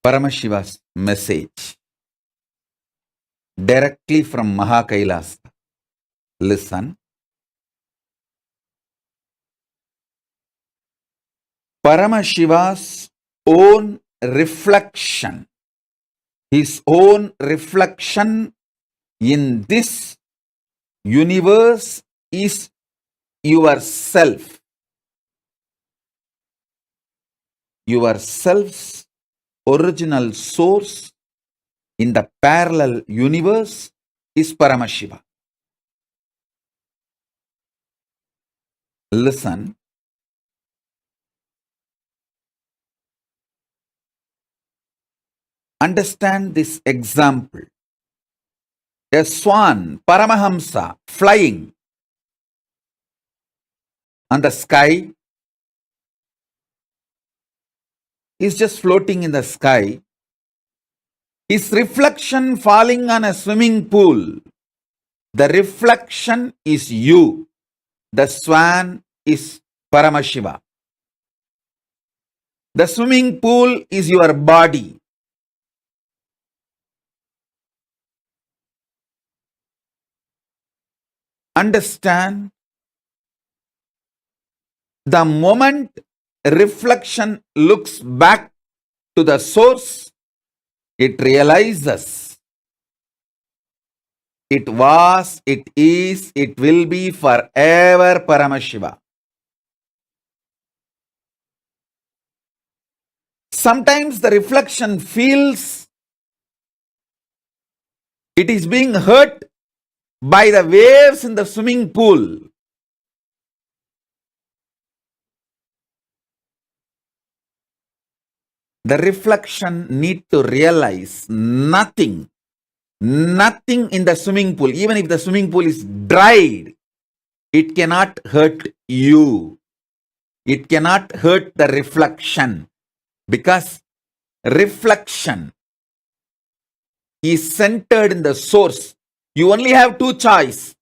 Paramashiva's message directly from Mahakailasa. Listen. Paramashiva's own reflection, his own reflection in this universe is yourself. Yourself's original source in the parallel universe is Paramashiva. Listen. Understand this example. A swan, Paramahamsa, flying on the sky, is just floating in the sky. His reflection falling on a swimming pool. The reflection is you. The swan is Paramashiva. The swimming pool is your body. Understand, the moment reflection looks back to the source, it realizes it was, it is, it will be forever Paramashiva. Sometimes the reflection feels it is being hurt by the waves in the swimming pool. The reflection need to realize nothing in the swimming pool, even if the swimming pool is dried, it cannot hurt you. It cannot hurt the reflection, because reflection is centered in the source. You only have two choices.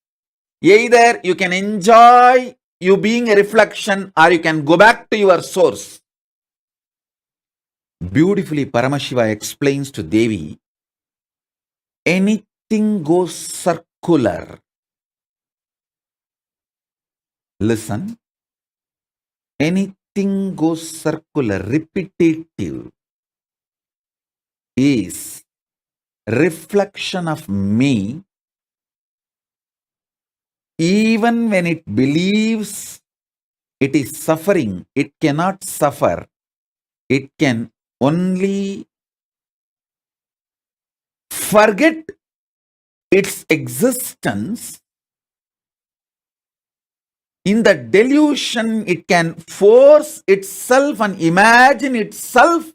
Either you can enjoy you being a reflection, or you can go back to your source. Beautifully, Paramashiva explains to Devi, anything goes circular. Listen. Anything goes circular, repetitive, is reflection of me. Even when it believes it is suffering, it cannot suffer. It can only forget its existence. In the delusion, it can force itself and imagine itself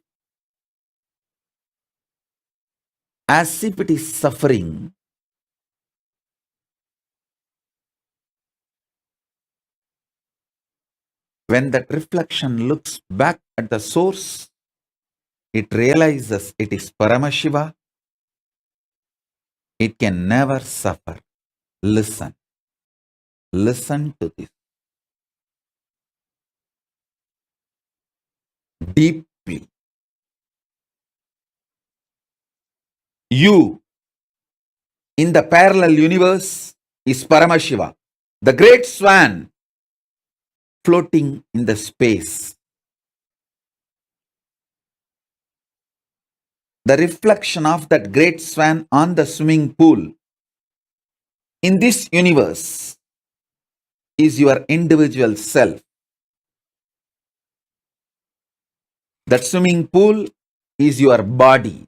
as if it is suffering. When that reflection looks back at the source, it realizes it is Paramashiva. It can never suffer. Listen. Listen to this deeply. You in the parallel universe is Paramashiva, the great swan floating in the space. The reflection of that great swan on the swimming pool in this universe is your individual self. That swimming pool is your body.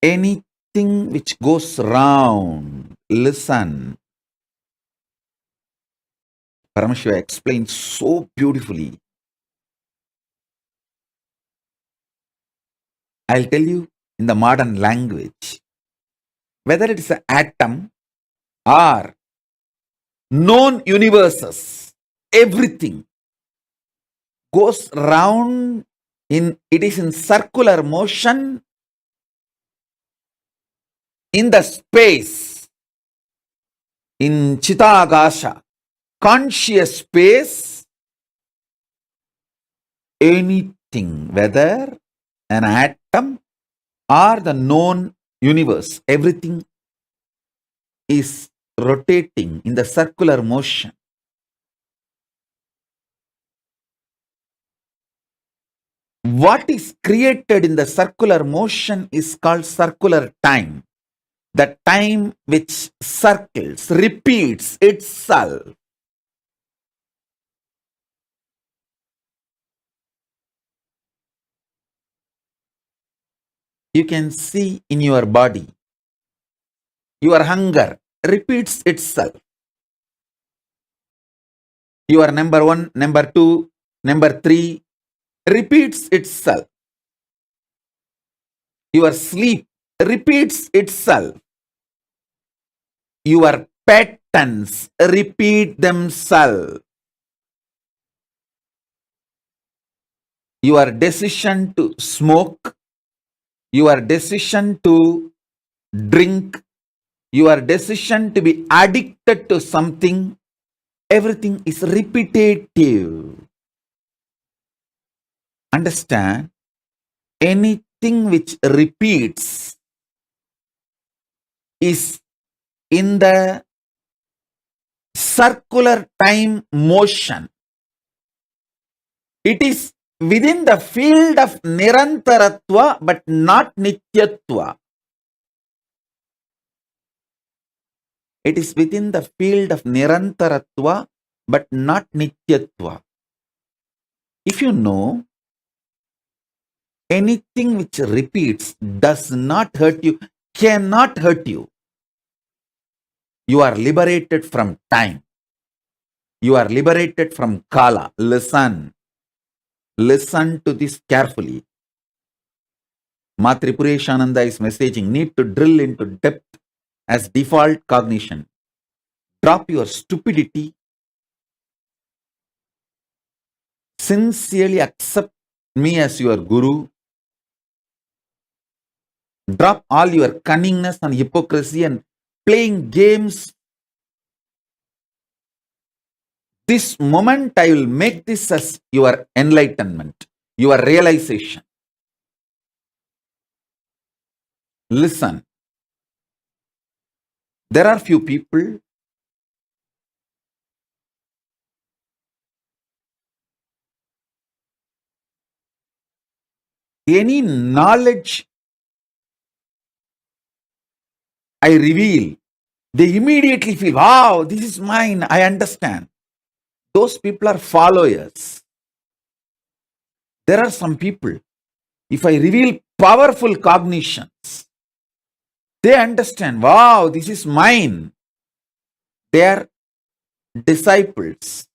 Anything which goes round, listen. Paramashiva explains so beautifully. I'll tell you in the modern language, whether it is an atom or known universes, everything goes round it is in circular motion in the space, in Chitagasha, conscious space. anything, whether an atom or the known universe, everything is rotating in the circular motion. What is created in the circular motion is called circular time. The time which circles, repeats itself. You can see in your body, your hunger repeats itself. Your number one, number two, number three repeats itself. Your sleep repeats itself. Your patterns repeat themselves. Your decision to smoke, your decision to drink, your decision to be addicted to something, everything is repetitive. Understand? Anything which repeats is in the circular time motion. It is within the field of Nirantaratva but not Nityatva. It is within the field of Nirantaratva but not Nityatva. If you know, anything which repeats does not hurt you, cannot hurt you. You are liberated from time. You are liberated from Kala. Listen. Listen to this carefully. Ma Tripureshananda is messaging, need to drill into depth as default cognition. Drop your stupidity. Sincerely accept me as your guru. Drop all your cunningness and hypocrisy and playing games. This moment I will make this as your enlightenment, your realization. Listen. There are few people any knowledge I reveal, they immediately feel, wow, this is mine, I understand. Those people are followers. There are some people, if I reveal powerful cognitions, they understand, wow, this is mine. They are disciples.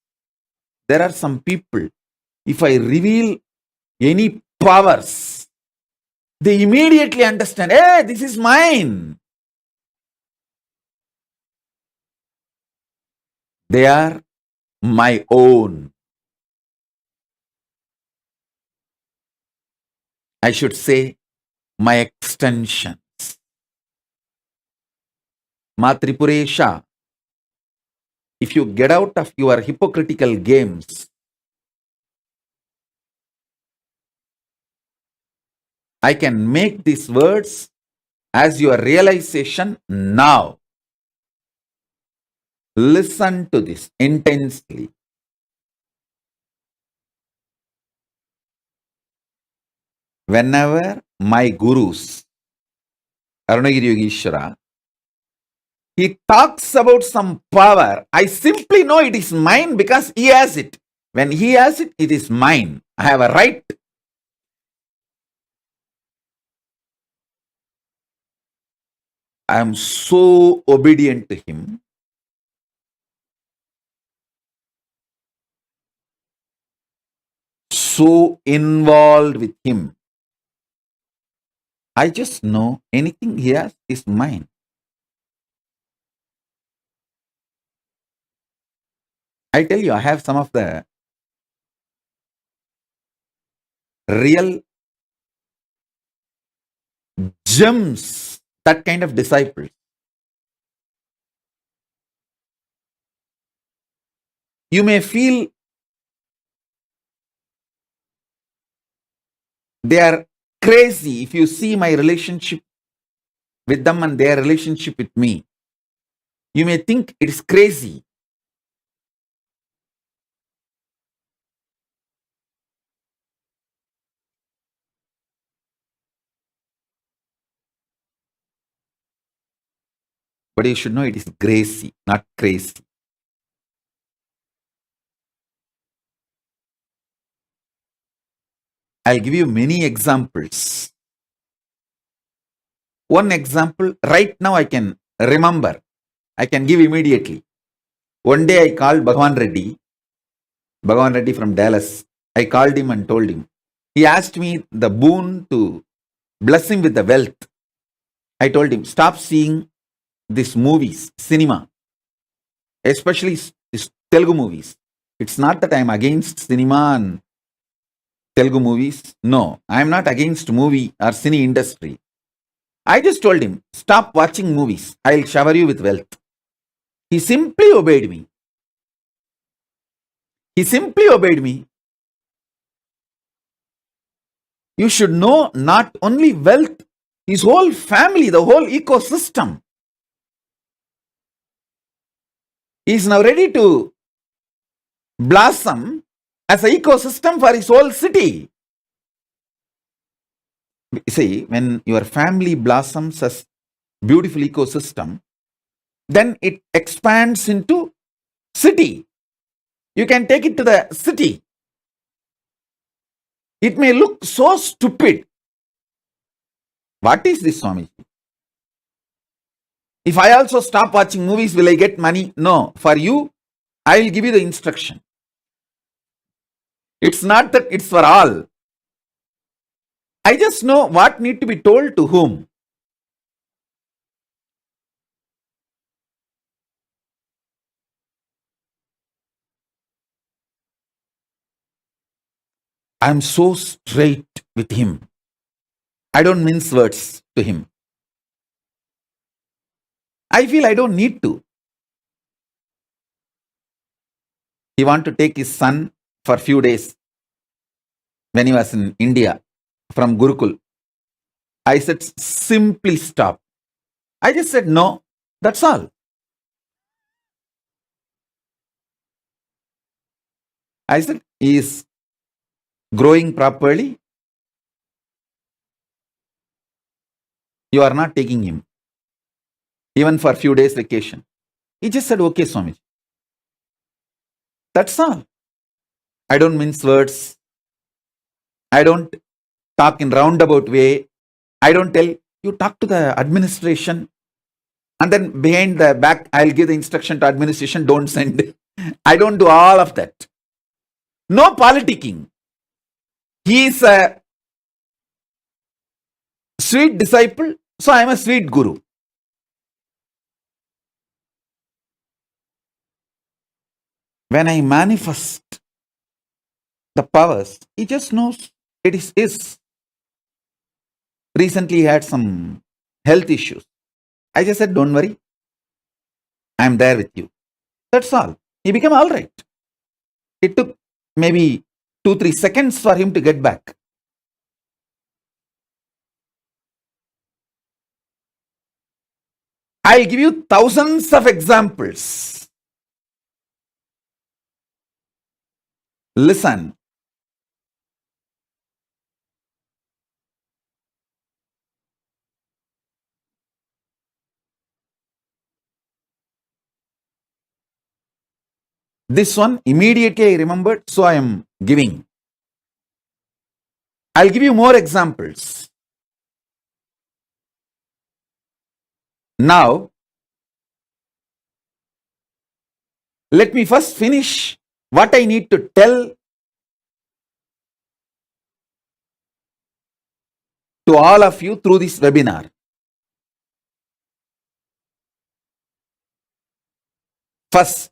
There are some people, if I reveal any powers, they immediately understand, hey, this is mine. They are my own. I should say, my extensions. Ma Tripuresha, if you get out of your hypocritical games, I can make these words as your realization now. Listen to this intensely. Whenever my gurus, Arunagiri Yogeshwara, he talks about some power, I simply know it is mine because he has it. When he has it, it is mine. I have a right. I am so obedient to him. So involved with him. I just know anything he has is mine. I tell you, I have some of the real gems, that kind of disciples. You may feel They are crazy. If you see my relationship with them and their relationship with me, you may think it is crazy. But you should know it is gracie, not crazy. I'll give you many examples. One example right now I can remember. I can give immediately. One day I called Bhagavan Reddy from Dallas. I called him and told him. He asked me the boon to bless him with the wealth. I told him, stop seeing these movies, cinema, especially these Telugu movies. It's not that I'm against cinema and Telugu movies. No, I'm not against movie or cine industry. I just told him, stop watching movies. I'll shower you with wealth. He simply obeyed me. He simply obeyed me. You should know not only wealth, his whole family, the whole ecosystem. He is now ready to blossom as an ecosystem for his whole city. See, when your family blossoms as beautiful ecosystem, then it expands into city. You can take it to the city. It may look so stupid. What is this, Swami? If I also stop watching movies, will I get money? No. For you, I will give you the instruction. It's not that it's for all. I just know what need to be told to whom. I am so straight with him. I don't mince words to him. I feel I don't need to. He want to take his son for few days when he was in India from Gurukul. I said, simply stop. I just said, no, that's all. I said, he is growing properly. You are not taking him, even for a few days vacation. He just said, okay, Swamiji. That's all. I don't mince words. I don't talk in roundabout way. I don't tell you talk to the administration and then behind the back, I'll give the instruction to administration, don't send. I don't do all of that. No politicking. He is a sweet disciple, so I am a sweet guru. When I manifest the powers, he just knows it is his. Recently, he had some health issues. I just said, don't worry, I'm there with you. That's all. He became all right. It took maybe 2-3 seconds for him to get back. I'll give you thousands of examples. Listen. This one immediately I remembered, so I am giving. I'll give you more examples. Now, let me first finish what I need to tell to all of you through this webinar. First,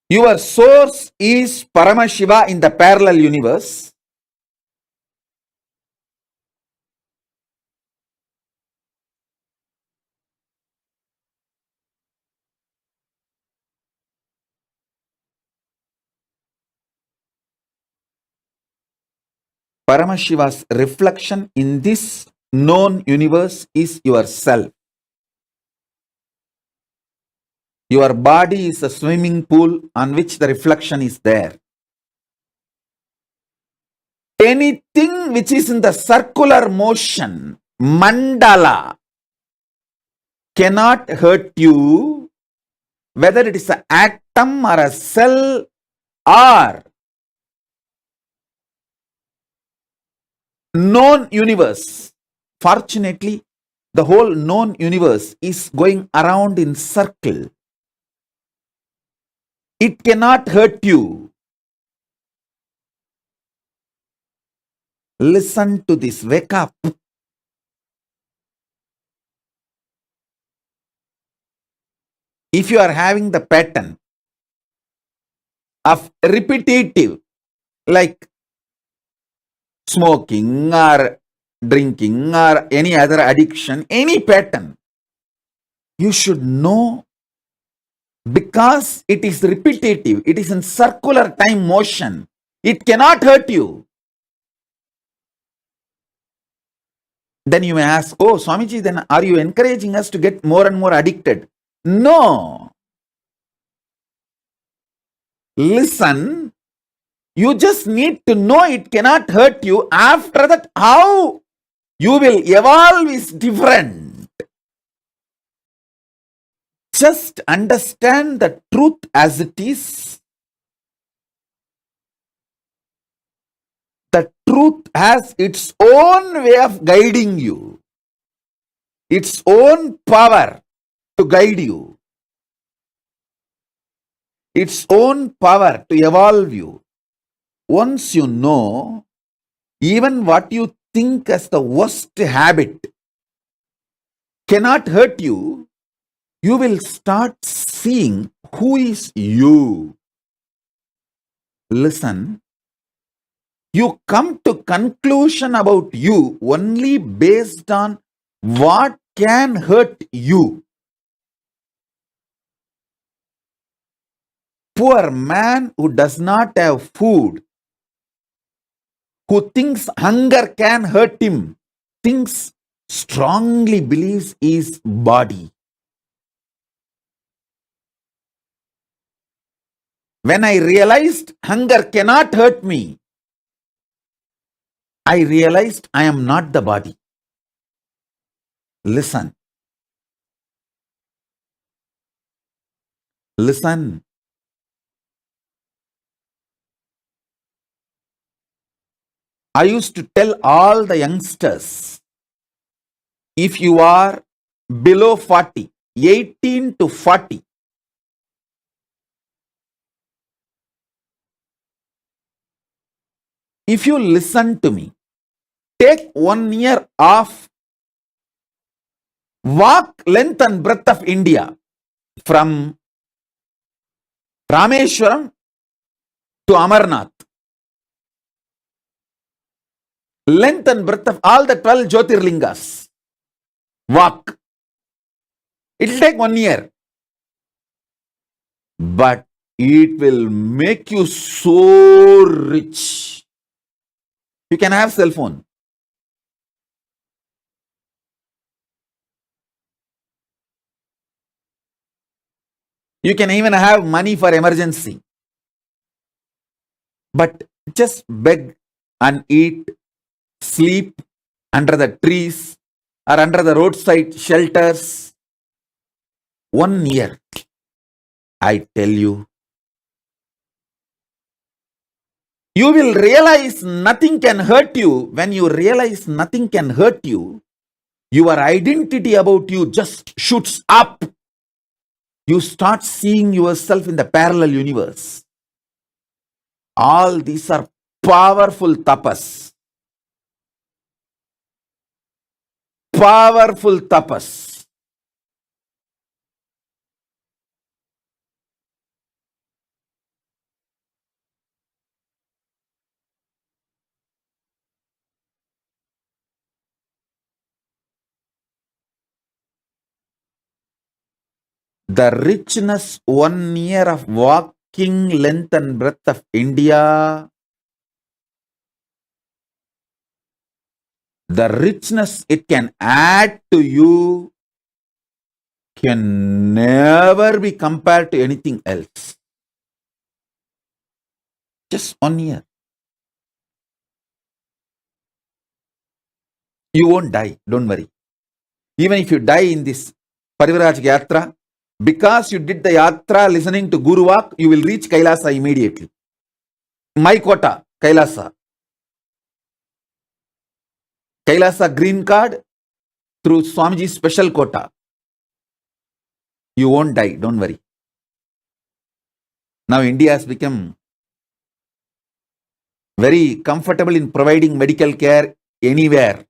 your source is Paramashiva in the parallel universe. Paramashiva's reflection in this known universe is yourself. Your body is a swimming pool on which the reflection is there. Anything which is in the circular motion, mandala, cannot hurt you, whether it is an atom or a cell or known universe. Fortunately, the whole known universe is going around in circle. It cannot hurt you. Listen to this. Wake up. If you are having the pattern of repetitive, like smoking or drinking or any other addiction, any pattern, you should know, because it is repetitive, it is in circular time motion, it cannot hurt you. Then you may ask, oh Swamiji, then are you encouraging us to get more and more addicted? No. Listen, you just need to know it cannot hurt you. After that, how you will evolve is different. Just understand the truth as it is. The truth has its own way of guiding you, its own power to guide you, its own power to evolve you. Once you know, even what you think as the worst habit cannot hurt you, you will start seeing who is you. Listen, you come to conclusion about you only based on what can hurt you. Poor man who does not have food, who thinks hunger can hurt him, thinks strongly, believes his body. When I realized hunger cannot hurt me, I realized I am not the body. Listen. Listen. I used to tell all the youngsters, if you are below 40, 18 to 40, if you listen to me, take 1 year off, walk length and breadth of India from Rameshwaram to Amarnath. Length and breadth of all the 12 Jyotirlingas. Walk. It will take 1 year. But it will make you so rich. You can have cell phone. You can even have money for emergency. But just beg and eat, sleep under the trees or under the roadside shelters. 1 year. I tell you, you will realize nothing can hurt you. When you realize nothing can hurt you, your identity about you just shoots up. You start seeing yourself in the parallel universe. All these are powerful tapas. Powerful tapas. The richness 1 year of walking length and breadth of India the richness it can add to you can never be compared to anything else. Just 1 year. You won't die, don't worry. Even if you die in this Parivraj Yatra, because you did the Yatra listening to Guru Vak, you will reach Kailasa immediately. My quota, Kailasa. Kailasa green card through Swamiji's special quota. You won't die, don't worry. Now India has become very comfortable in providing medical care anywhere.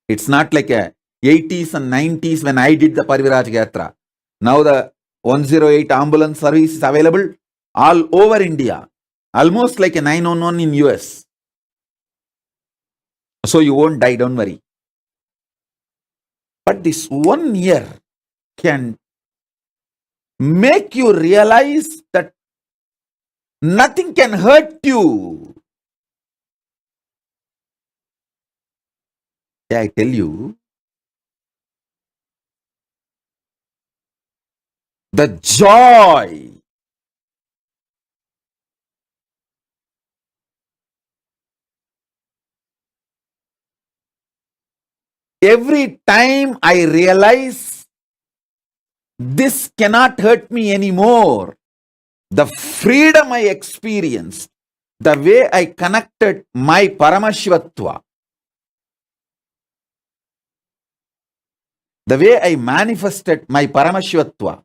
It's not like a 80s and 90s when I did the Pariviraj Yatra. Now the 108 ambulance service is available all over India. Almost like a 911 in US. So you won't die, don't worry. But this 1 year can make you realize that nothing can hurt you. I tell you, the joy every time I realize this cannot hurt me anymore, the freedom I experienced, the way I connected my Paramashivatva, the way I manifested my Paramashivatva,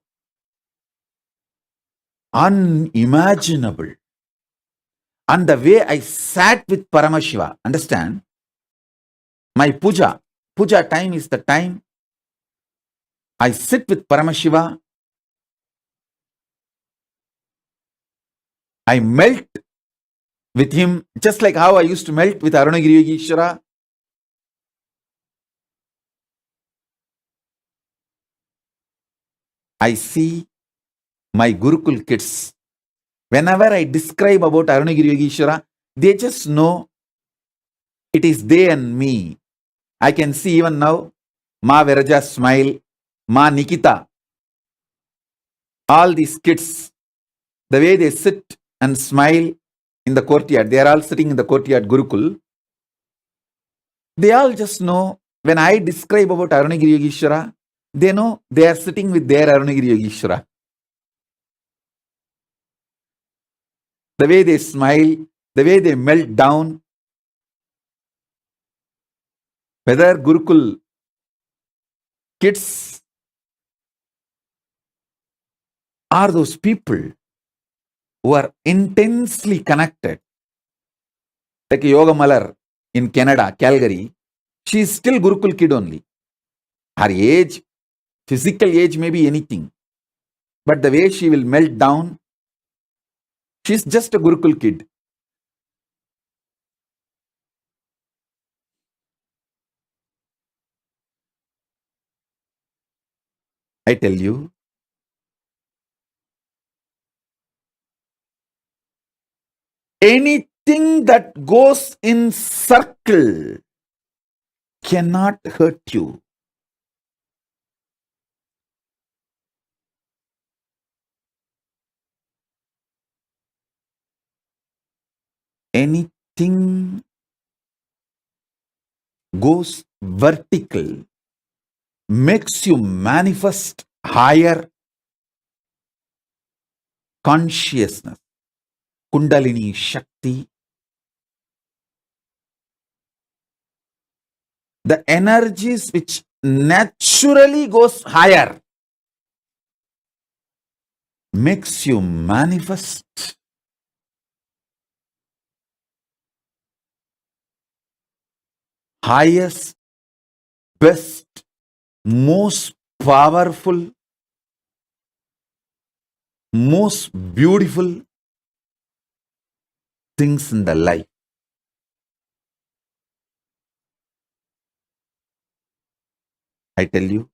unimaginable. And the way I sat with Paramashiva, understand? My puja time is the time I sit with Paramashiva, I melt with him, just like how I used to melt with Arunagiri Yogeshwara. I see my Gurukul kids. Whenever I describe about Arunagiri Yogeshwara, they just know it is they and me. I can see even now, Ma Viraja smile, Ma Nikita, all these kids, the way they sit and smile in the courtyard, they are all sitting in the courtyard Gurukul. They all just know, when I describe about Arunagiri Yogeshwara, they know they are sitting with their Arunagiri Yogeshwara. The way they smile, the way they melt down, whether Gurukul kids are those people who are intensely connected. Like Yoga Malar in Canada, Calgary, she is still Gurukul kid only. Her age, physical age may be anything. But the way she will melt down, she's just a Gurukul kid. I tell you, anything that goes in circle cannot hurt you. Anything goes vertical makes you manifest higher consciousness, Kundalini Shakti. The energies which naturally goes higher makes you manifest highest, best, most powerful, most beautiful things in the life. I tell you,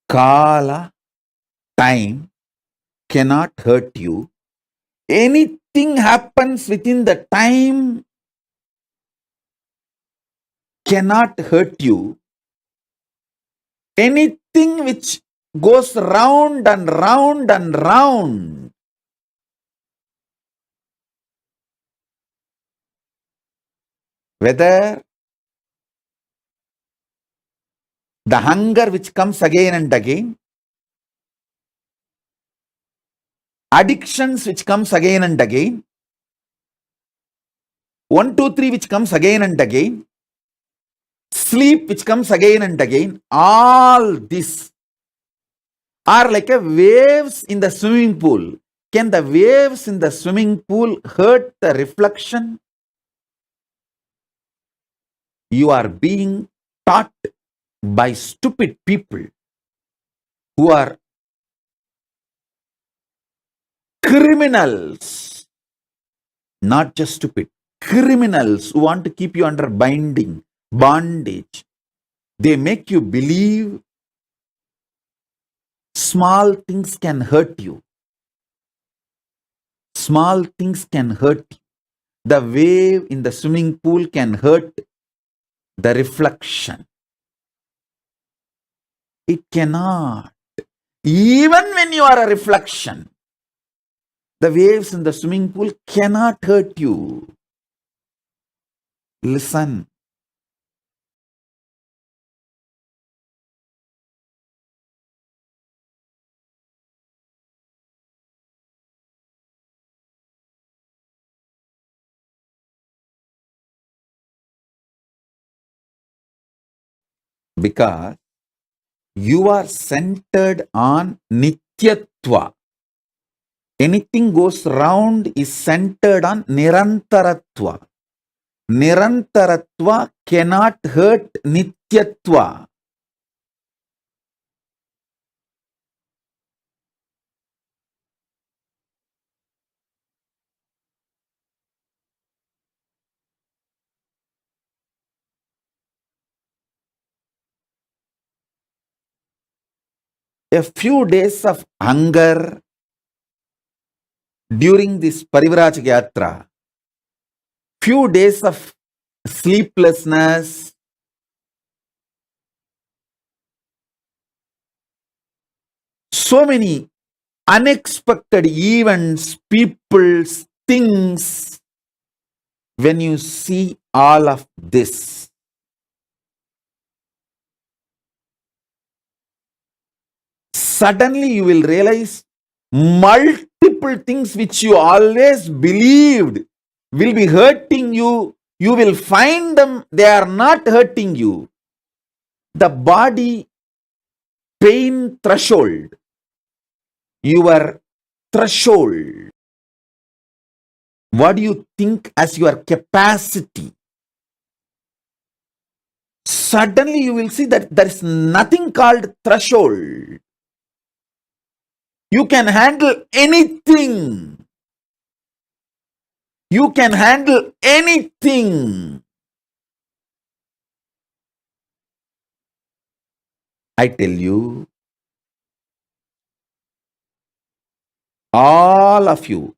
Kala time cannot hurt you. Anything happens within the time cannot hurt you. Anything which goes round and round and round, whether the hunger which comes again and again, addictions which comes again and again, 1, 2, 3 which comes again and again, sleep which comes again and again, all this are like a waves in the swimming pool. Can the waves in the swimming pool hurt the reflection? You are being taught by stupid people who are criminals, not just stupid, criminals who want to keep you under bondage. They make you believe small things can hurt you. Small things can hurt you. The wave in the swimming pool can hurt the reflection. It cannot. Even when you are a reflection, the waves in the swimming pool cannot hurt you. Listen. Because you are centered on Nityatva. Anything goes round is centered on Nirantaratva. Nirantaratva cannot hurt Nityatva. A few days of hunger during this Parivraj Yatra, few days of sleeplessness, so many unexpected events, peoples, things. When you see all of this, suddenly you will realize multiple things which you always believed will be hurting you. You will find them, they are not hurting you. The body pain threshold, your threshold, what do you think as your capacity? Suddenly you will see that there is nothing called threshold. You can handle anything. You can handle anything. I tell you, all of you,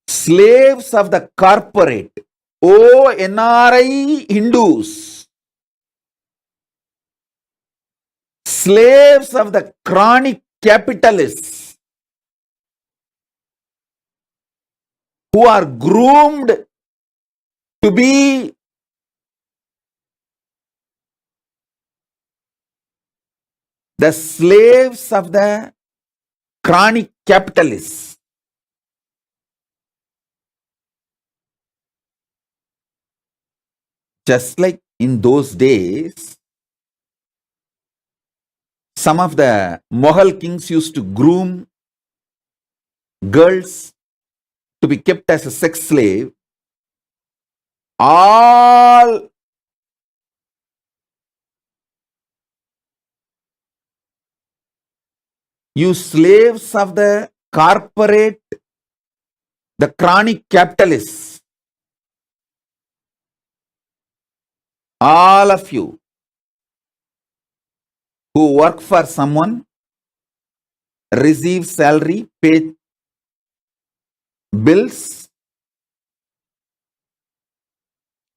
slaves of the corporate, oh NRI Hindus, slaves of the chronic capitalists who are groomed to be the slaves of the chronic capitalists. Just like in those days, some of the Mughal kings used to groom girls to be kept as a sex slave. All you slaves of the corporate, the chronic capitalists, all of you, who work for someone, receive salary, pay bills,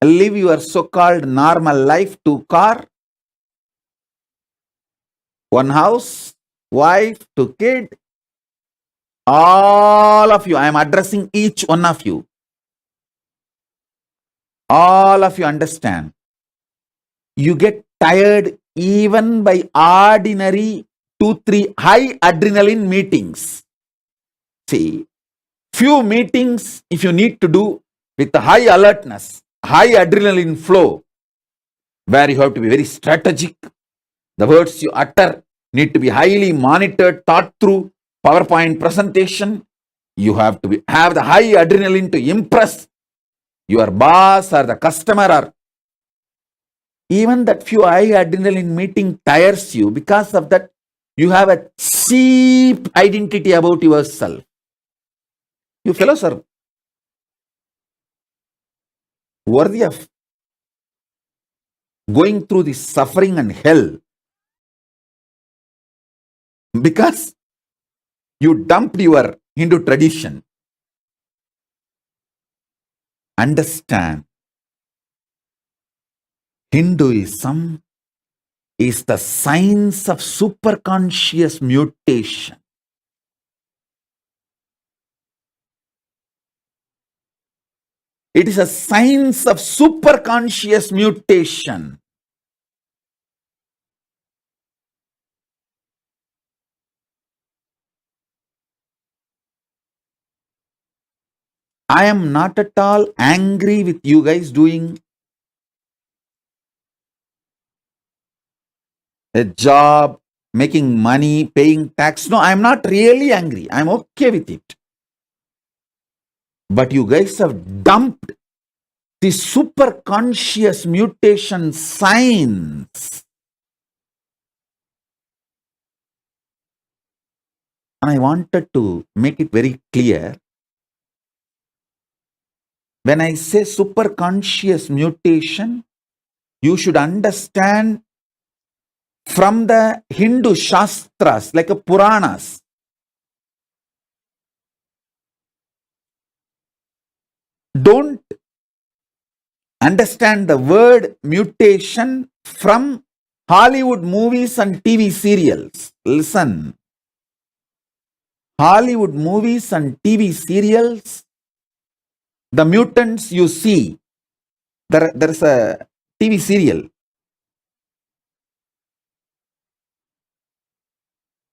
live your so-called normal life, 2 car, 1 house, wife, 2 kid, all of you, I am addressing each one of you. All of you understand. You get tired even by ordinary 2-3 high adrenaline meetings. See, few meetings if you need to do with high alertness, high adrenaline flow, where you have to be very strategic. The words you utter need to be highly monitored, thought through. PowerPoint presentation, you have to have the high adrenaline to impress your boss or the customer, or even that few high adrenaline meeting tires you. Because of that, you have a cheap identity about yourself. You fellows are worthy of going through this suffering and hell because you dumped your Hindu tradition. Understand, Hinduism is the science of superconscious mutation. It is a science of superconscious mutation. I am not at all angry with you guys doing a job, making money, paying tax. No, I am not really angry. I am okay with it. But you guys have dumped the superconscious mutation science. And I wanted to make it very clear. When I say superconscious mutation, you should understand from the Hindu Shastras, like a Puranas. Don't understand the word mutation from Hollywood movies and TV serials. Listen. Hollywood movies and TV serials, the mutants you see, there's a TV serial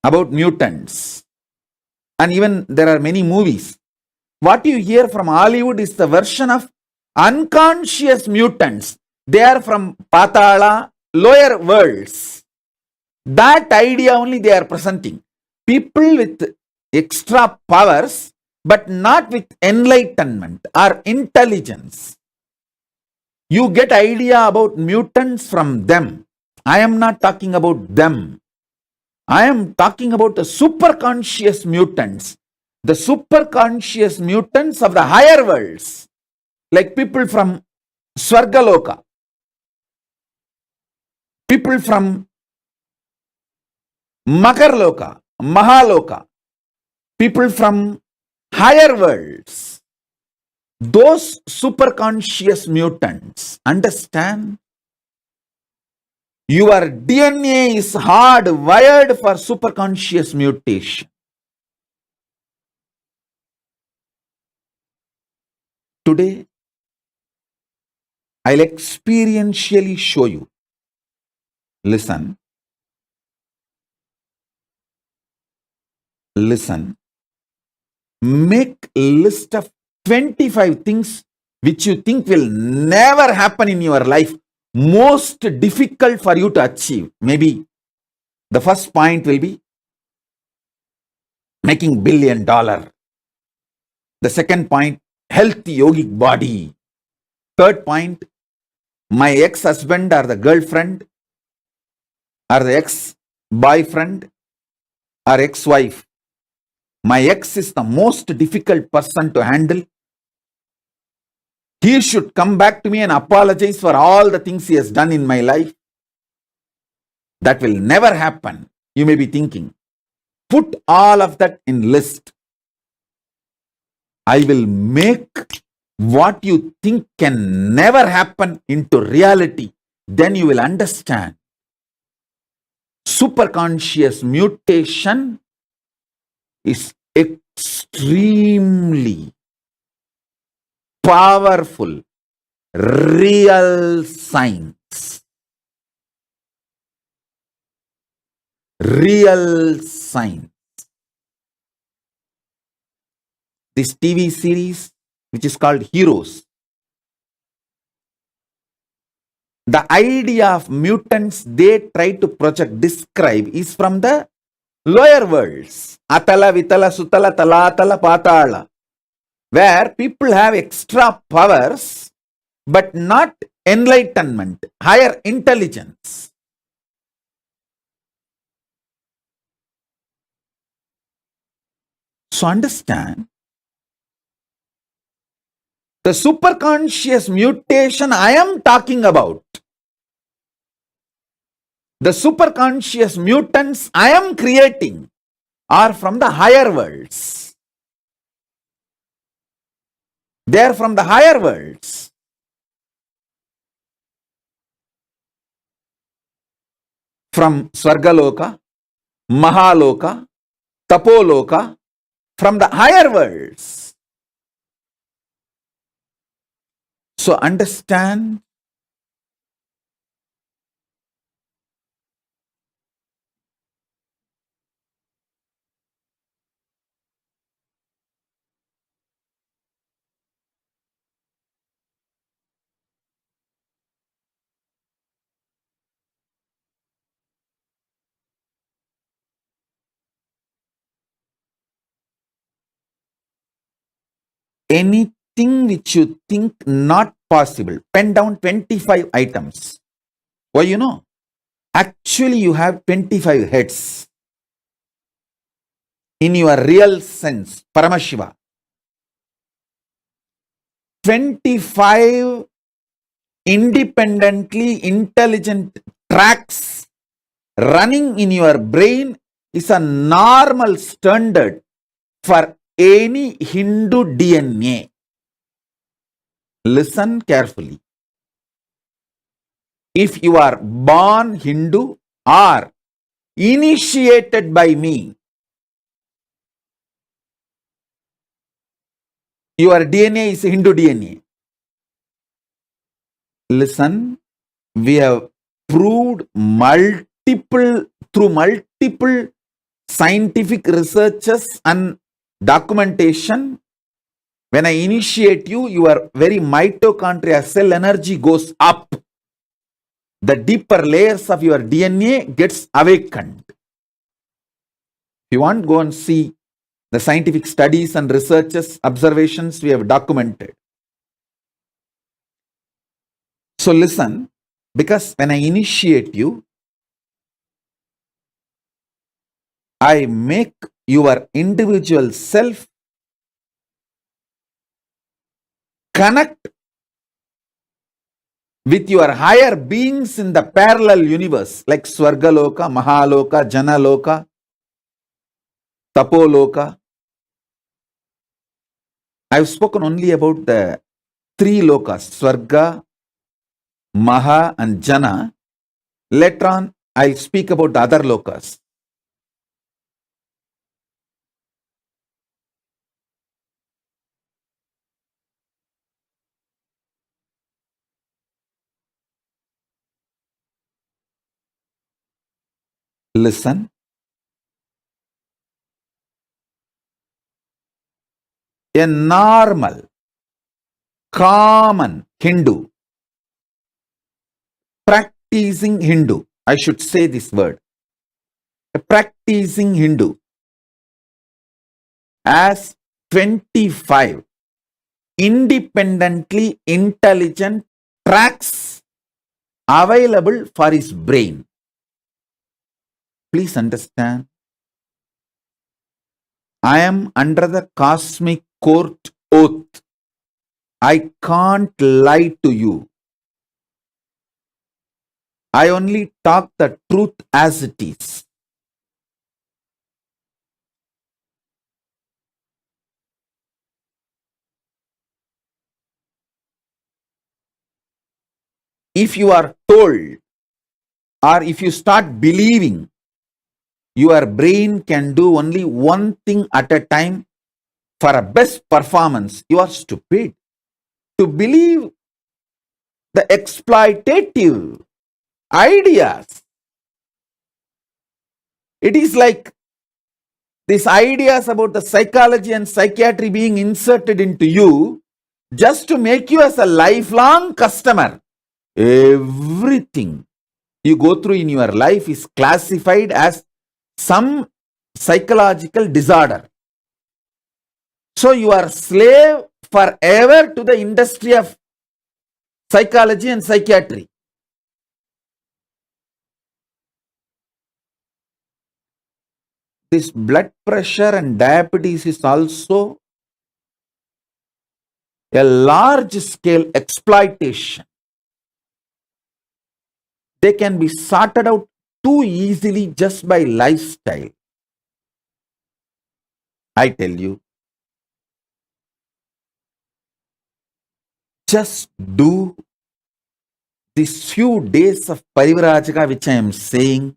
about mutants. And even there are many movies. What you hear from Hollywood is the version of unconscious mutants. They are from Patala, lower worlds. That idea only they are presenting. People with extra powers, but not with enlightenment or intelligence. You get idea about mutants from them. I am not talking about them. I am talking about the superconscious mutants. The superconscious mutants of the higher worlds. Like people from Swargaloka. People from Makarloka, Mahaloka. People from higher worlds. Those superconscious mutants, understand? Your DNA is hardwired for superconscious mutation. Today, I'll experientially show you. Listen. Listen. Make a list of 25 things which you think will never happen in your life, most difficult for you to achieve. Maybe the first point will be making $1 billion. The second point, healthy yogic body. Third point, my ex-husband or the girlfriend or the ex-boyfriend or ex-wife. My ex is the most difficult person to handle. He should come back to me and apologize for all the things he has done in my life. That will never happen. You may be thinking, put all of that in list. I will make what you think can never happen into reality. Then you will understand. Superconscious mutation is extremely powerful, real science. Real science. This TV series, which is called Heroes, the idea of mutants they try to describe is from the lower worlds. Atala, Vitala, Sutala, Talatala, Patala, where people have extra powers, but not enlightenment, higher intelligence. So understand, the superconscious mutation I am talking about, the superconscious mutants I am creating are from the higher worlds. They are from the higher worlds. From Swargaloka, Mahaloka, Tapoloka, from the higher worlds. So understand, anything which you think not possible, pen down 25 items. Why, you know? Actually, you have 25 heads. In your real sense, Paramashiva. 25 independently intelligent tracks running in your brain is a normal standard for any Hindu DNA. Listen carefully. If you are born Hindu or initiated by me, your DNA is Hindu DNA. Listen, we have proved through multiple scientific researches and documentation. When I initiate you, your very mitochondria cell energy goes up. The deeper layers of your DNA gets awakened. If you want, go and see the scientific studies and researches, observations we have documented. So listen, because when I initiate you, I make your individual self connect with your higher beings in the parallel universe, like Swargaloka, Mahaloka, Janaloka, Tapoloka. I've spoken only about the three lokas, Swarga, Maha and Jana. Later on, I'll speak about the other lokas. Listen. A normal, common Hindu, practicing Hindu, I should say this word, a practicing Hindu has 25 independently intelligent tracks available for his brain. Please understand, I am under the cosmic court oath. I can't lie to you. I only talk the truth as it is. If you are told or if you start believing your brain can do only one thing at a time for a best performance, you are stupid. To believe the exploitative ideas, it is like these ideas about the psychology and psychiatry being inserted into you just to make you as a lifelong customer. Everything you go through in your life is classified as some psychological disorder. So you are slave forever to the industry of psychology and psychiatry. This blood pressure and diabetes is also a large scale exploitation. They can be sorted out too easily just by lifestyle. I tell you, just do these few days of Parivrajaka which I am saying.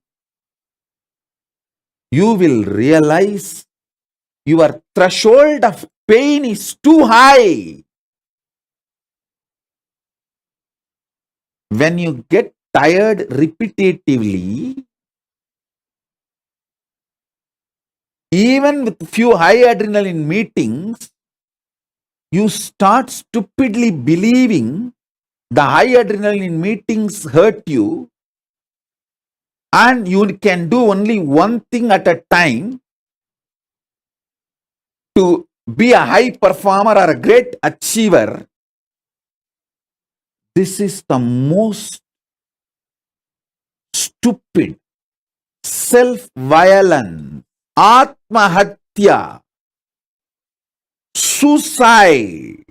You will realize your threshold of pain is too high. When you get tired repetitively, even with few high adrenaline meetings, you start stupidly believing the high adrenaline meetings hurt you and you can do only one thing at a time to be a high performer or a great achiever. This is the most stupid self-violence, atmahatya, suicide.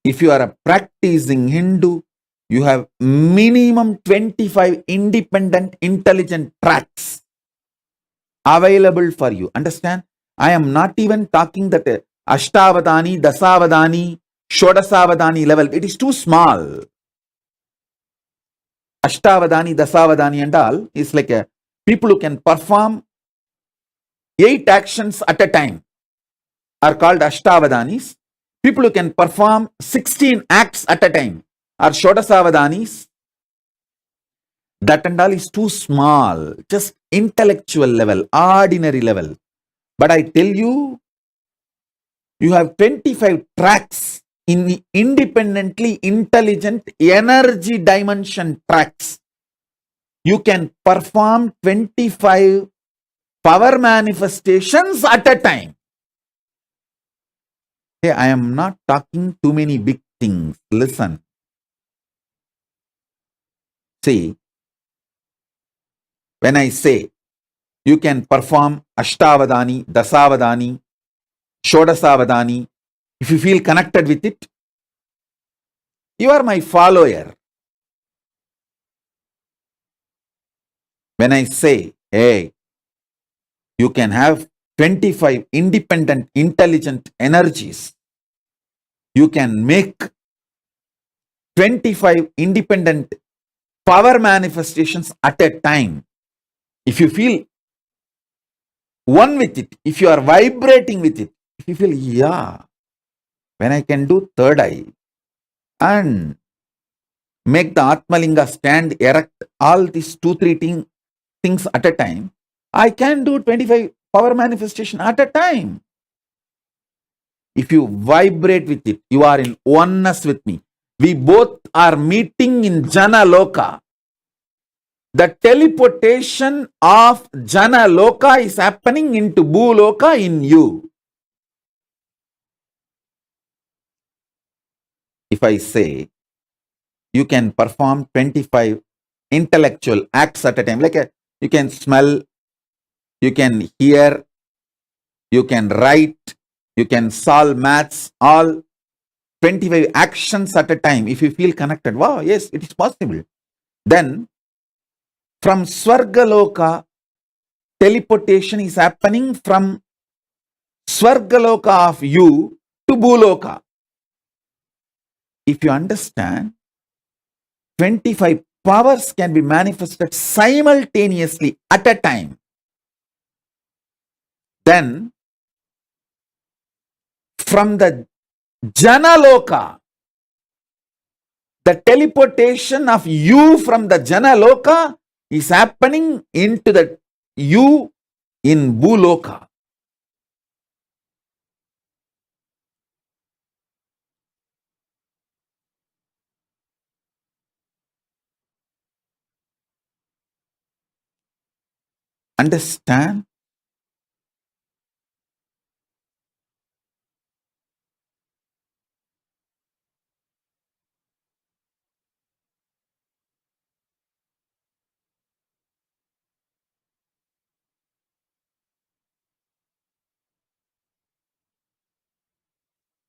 If you are a practicing Hindu, you have minimum 25 independent intelligent tracks available for you. Understand? I am not even talking that Ashtavadani, Dasavadani, Shodasavadani level. It is too small. Ashtavadani, Dasavadani and all is like a people who can perform 8 actions at a time are called Ashtavadanis. People who can perform 16 acts at a time are Shodasavadanis. That and all is too small, just intellectual level, ordinary level. But I tell you, you have 25 tracks in the independently intelligent energy dimension tracks. You can perform 25 power manifestations at a time. Hey, I am not talking too many big things. Listen. See, when I say you can perform Ashtavadani, Dasavadani, Shodasavadani, if you feel connected with it, you are my follower. When I say, hey, you can have 25 independent, intelligent energies, you can make 25 independent power manifestations at a time. If you feel one with it, if you are vibrating with it, if you feel, yeah, when I can do third eye and make the Atmalinga stand erect, all these 2-3 things at a time, I can do 25 power manifestation at a time. If you vibrate with it, you are in oneness with me. We both are meeting in Jana Loka. The teleportation of Jana Loka is happening into Bhu Loka in you. If I say you can perform 25 intellectual acts at a time, like you can smell, you can hear, you can write, you can solve maths, all 25 actions at a time, if you feel connected, wow, yes, it is possible. Then from Swargaloka, teleportation is happening from Swargaloka of you to Bhuloka. If you understand, 25 powers can be manifested simultaneously at a time. Then from the Janaloka, the teleportation of you from the Janaloka is happening into the you in Bhuloka. Understand?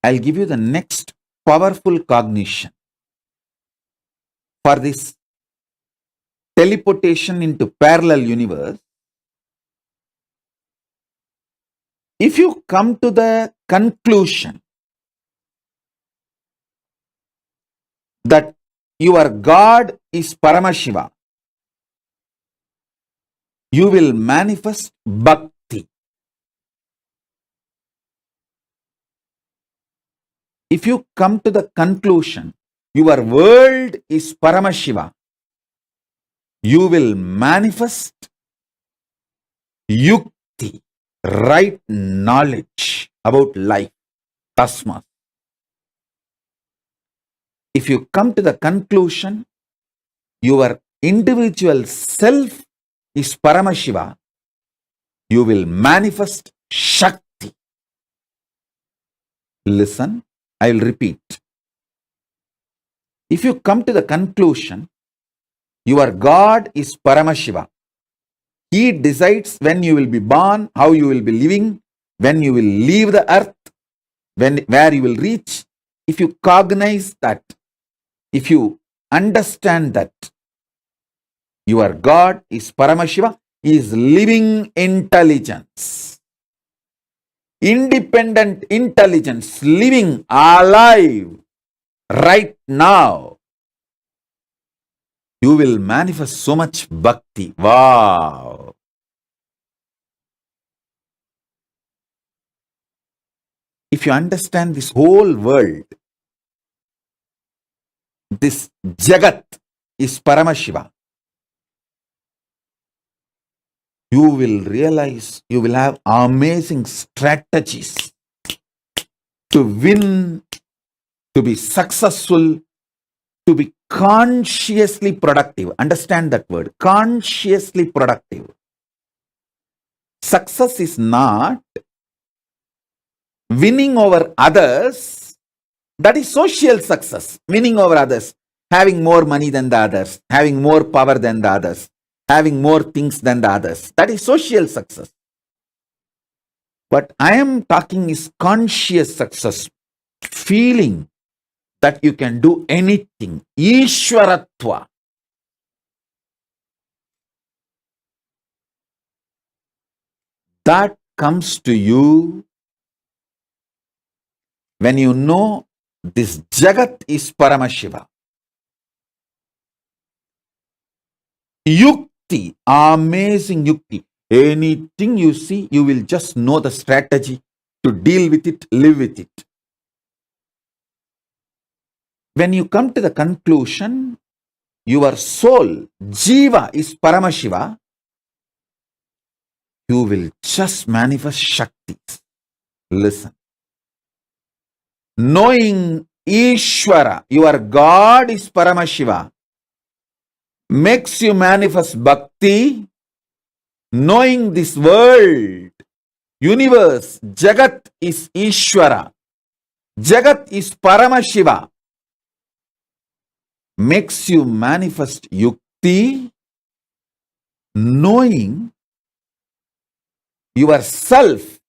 I'll give you the next powerful cognition for this teleportation into parallel universe. If you come to the conclusion that your God is Paramashiva, you will manifest bhakti. If you come to the conclusion your world is Paramashiva, you will manifest yukti, right knowledge about life, tasma. If you come to the conclusion your individual self is Paramashiva, you will manifest Shakti. Listen, I will repeat. If you come to the conclusion your God is Paramashiva, He decides when you will be born, how you will be living, when you will leave the earth, where you will reach. If you cognize that, if you understand that your God is Paramashiva, He is living intelligence, independent intelligence, living alive right now, you will manifest so much bhakti. Wow! If you understand this whole world, this jagat is Paramashiva, you will realize you will have amazing strategies to win, to be successful, to be consciously productive. Understand that word, consciously productive. Success is not winning over others. That is social success, winning over others, having more money than the others, having more power than the others, having more things than the others. That is social success. What I am talking is conscious success, feeling that you can do anything. Ishwaratuva. That comes to you when you know this jagat is Paramashiva. Yukti, amazing yukti. Anything you see, you will just know the strategy to deal with it, live with it. When you come to the conclusion, your soul, Jiva, is Paramashiva, you will just manifest Shaktis. Listen. Knowing Ishwara, your God is Paramashiva, makes you manifest bhakti. Knowing this world, universe, jagat is Ishwara, jagat is Paramashiva, makes you manifest yukti. Knowing yourself,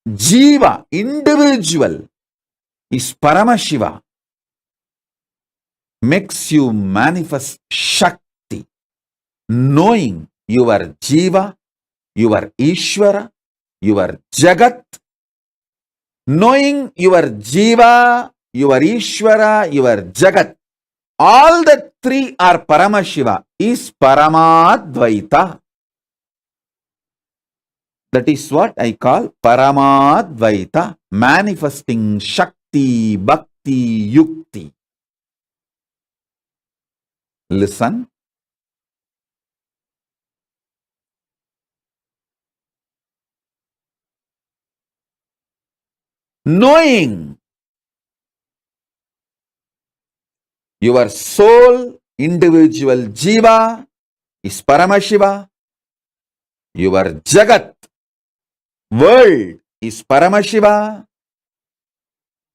jiva, individual, is Paramashiva. Makes you manifest Shakti. Knowing your Jiva, your Ishwara, your jagat. Knowing your Jiva, your Ishwara, your jagat. All the three are Paramashiva is Paramadvaita. That is what I call Paramadvaita, manifesting Shakti, Bhakti, Yukti. Listen. Knowing your soul, individual Jiva is Paramashiva. Your Jagat, world is Paramashiva.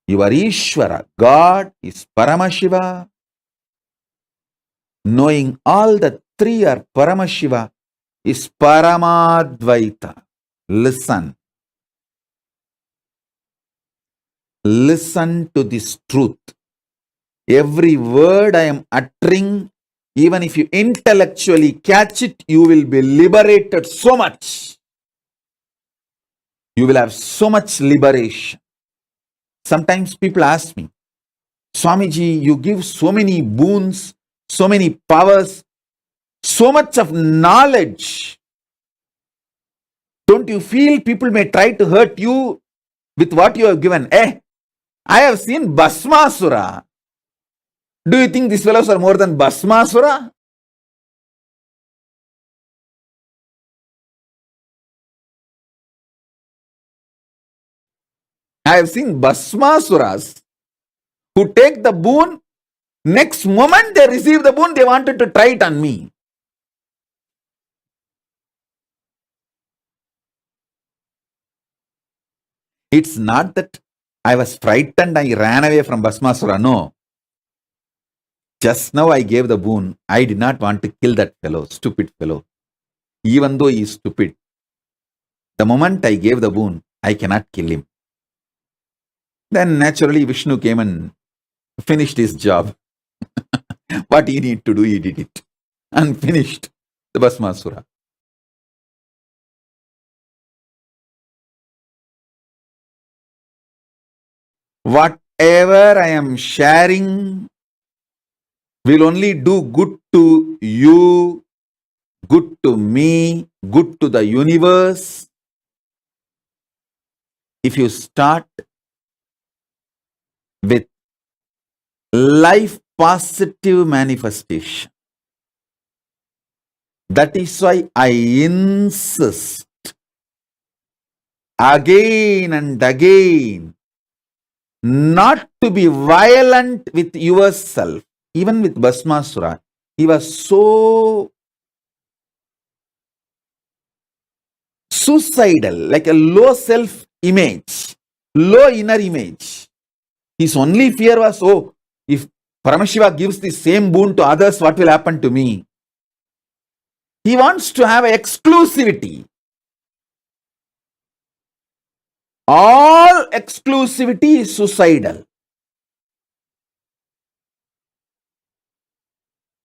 Your Ishwara, God is Paramashiva. Knowing all the three are Paramashiva is Paramadvaita. Listen. Listen to this truth. Every word I am uttering, even if you intellectually catch it, you will be liberated so much. You will have so much liberation. Sometimes people ask me, Swamiji, you give so many boons, so many powers, so much of knowledge. Don't you feel people may try to hurt you with what you have given? I have seen Bhasmasura. Do you think these fellows are more than Bhasmasura? I have seen Bhasmasuras who take the boon, next moment they receive the boon, they wanted to try it on me. It's not that I was frightened, I ran away from Bhasmasura. No. Just now I gave the boon. I did not want to kill that fellow, stupid fellow. Even though he is stupid. The moment I gave the boon, I cannot kill him. Then naturally Vishnu came and finished his job. What he needed to do, he did it. And finished the Bhasmasura. Whatever I am sharing will only do good to you, good to me, good to the universe. If you start with life positive manifestation. That is why I insist again and again not to be violent with yourself. Even with Bhasmasura, he was so suicidal, like a low self-image, low inner image. His only fear was, if Paramashiva gives the same boon to others, what will happen to me? He wants to have exclusivity. All exclusivity is suicidal.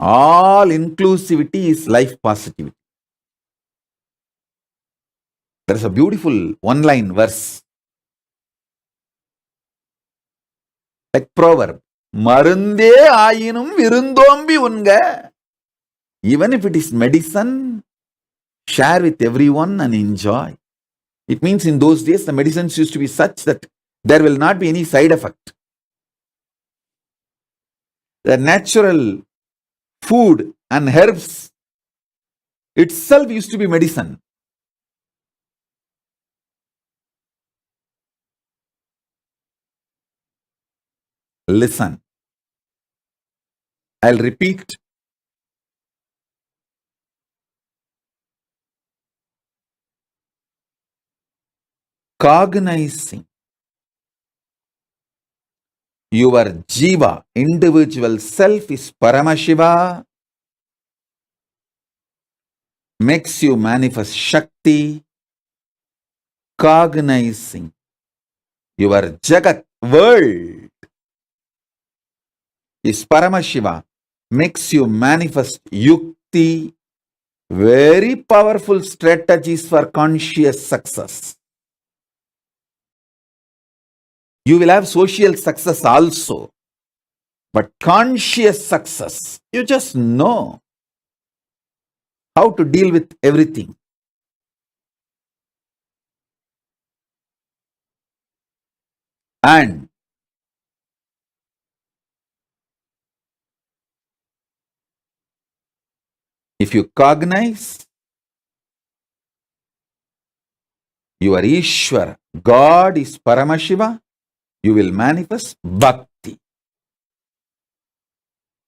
All inclusivity is life positivity. There is a beautiful one-line verse. Like proverb. Marunde ayinum virundombi unga. Even if it is medicine, share with everyone and enjoy. It means in those days the medicines used to be such that there will not be any side effect. The natural food and herbs itself used to be medicine. Listen. I'll repeat. Cognizing your Jiva, individual self, is Paramashiva, makes you manifest Shakti. Cognizing your Jagat, world is Paramashiva, makes you manifest yukti, very powerful strategies for conscious success. You will have social success also, but conscious success, you just know how to deal with everything. And if you cognize your Ishwara, God is Paramashiva, you will manifest bhakti.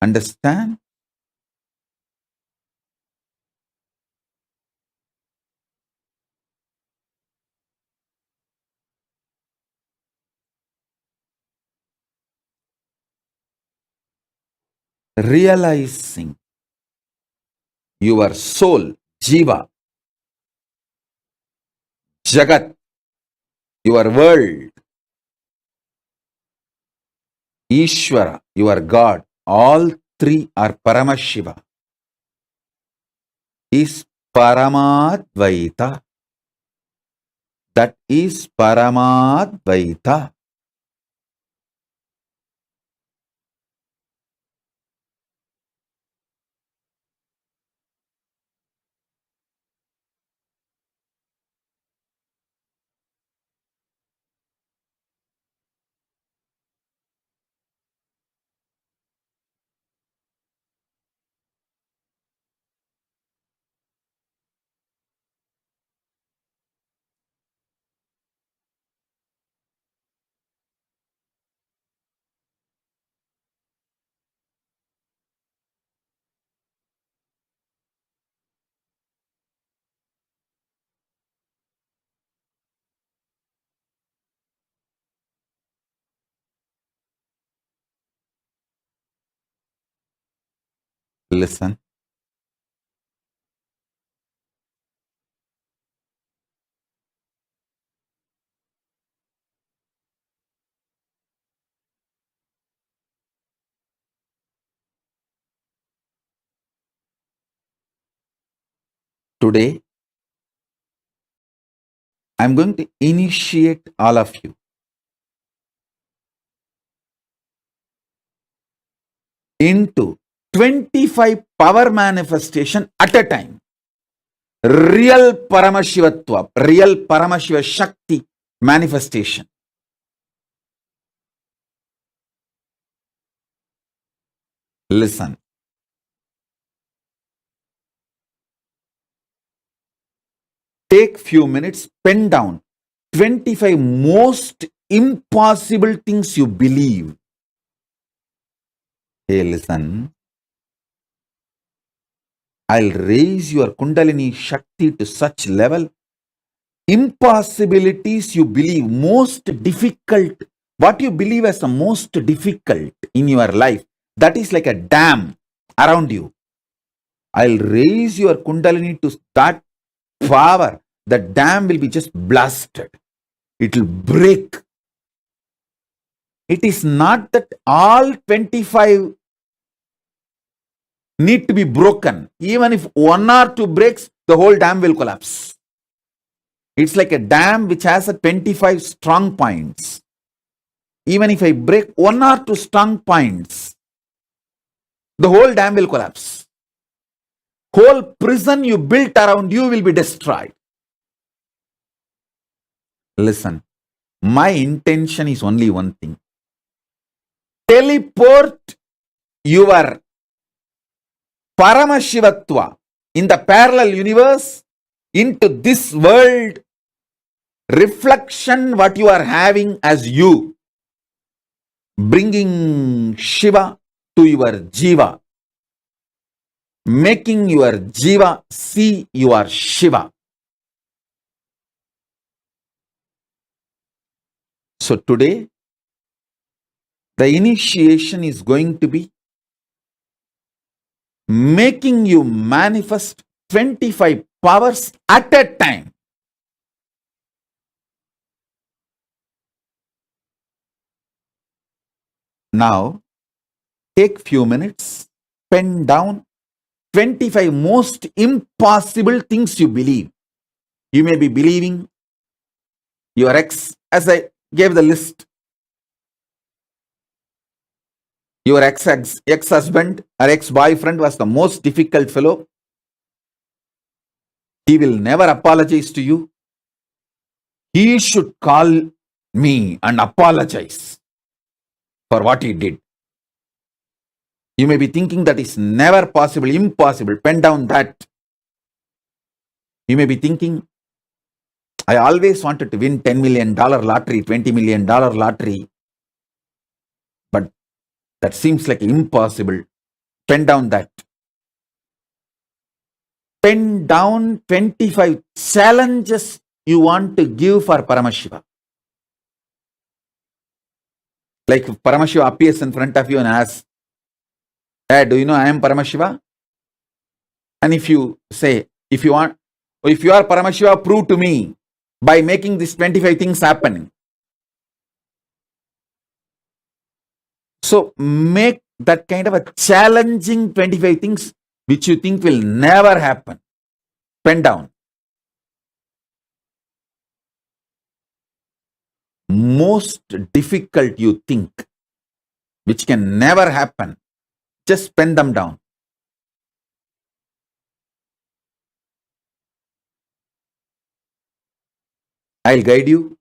Understand? Realizing your soul, jiva, jagat, your world, Ishwara, your God, all three are Paramashiva, is Paramadvaita. That is Paramadvaita. Listen. Today, I'm going to initiate all of you into 25 power manifestation at a time. Real Paramashivatva, real Paramashiva Shakti manifestation. Listen. Take few minutes, pen down 25 most impossible things you believe. Hey, listen. I'll raise your Kundalini Shakti to such level. Impossibilities you believe, most difficult, what you believe as the most difficult in your life, that is like a dam around you. I'll raise your Kundalini to that power. The dam will be just blasted. It will break. It is not that all 25 need to be broken. Even if one or two breaks, the whole dam will collapse. It's like a dam which has a 25 strong points. Even if I break one or two strong points, the whole dam will collapse. Whole prison you built around you will be destroyed. Listen, my intention is only one thing. Teleport your Paramashivatva in the parallel universe into this world, reflection what you are having as you, bringing Shiva to your Jiva, making your Jiva see your Shiva. So today, the initiation is going to be making you manifest 25 powers at a time. Now, take few minutes, pen down 25 most impossible things you believe. You may be believing your ex, as I gave the list, your ex-husband or ex-boyfriend was the most difficult fellow. He will never apologize to you. He should call me and apologize for what he did. You may be thinking that is never possible, impossible. Pen down that. You may be thinking, I always wanted to win $10 million lottery, $20 million lottery, but that seems like impossible. Pen down that. Pen down 25 challenges you want to give for Paramashiva. Like if Paramashiva appears in front of you and asks, hey, do you know I am Paramashiva? And if you say, if you are Paramashiva, prove to me by making these 25 things happen. So make that kind of a challenging 25 things which you think will never happen. Pen down. Most difficult you think, which can never happen, just pen them down. I'll guide you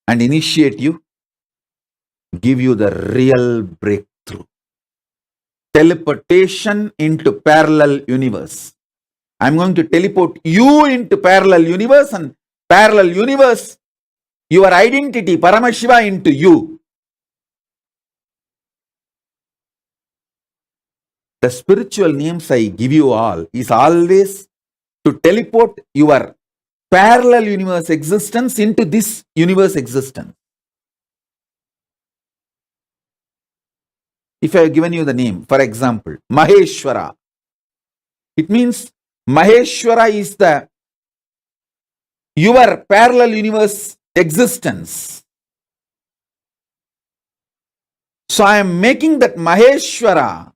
and initiate you, give you the real breakthrough. Teleportation into parallel universe. I'm going to teleport you into parallel universe, and parallel universe, your identity, Paramashiva, into you. The spiritual names I give you all is always to teleport your parallel universe existence into this universe existence. If I have given you the name, for example, Maheshwara, it means Maheshwara is your parallel universe existence. So I am making that Maheshwara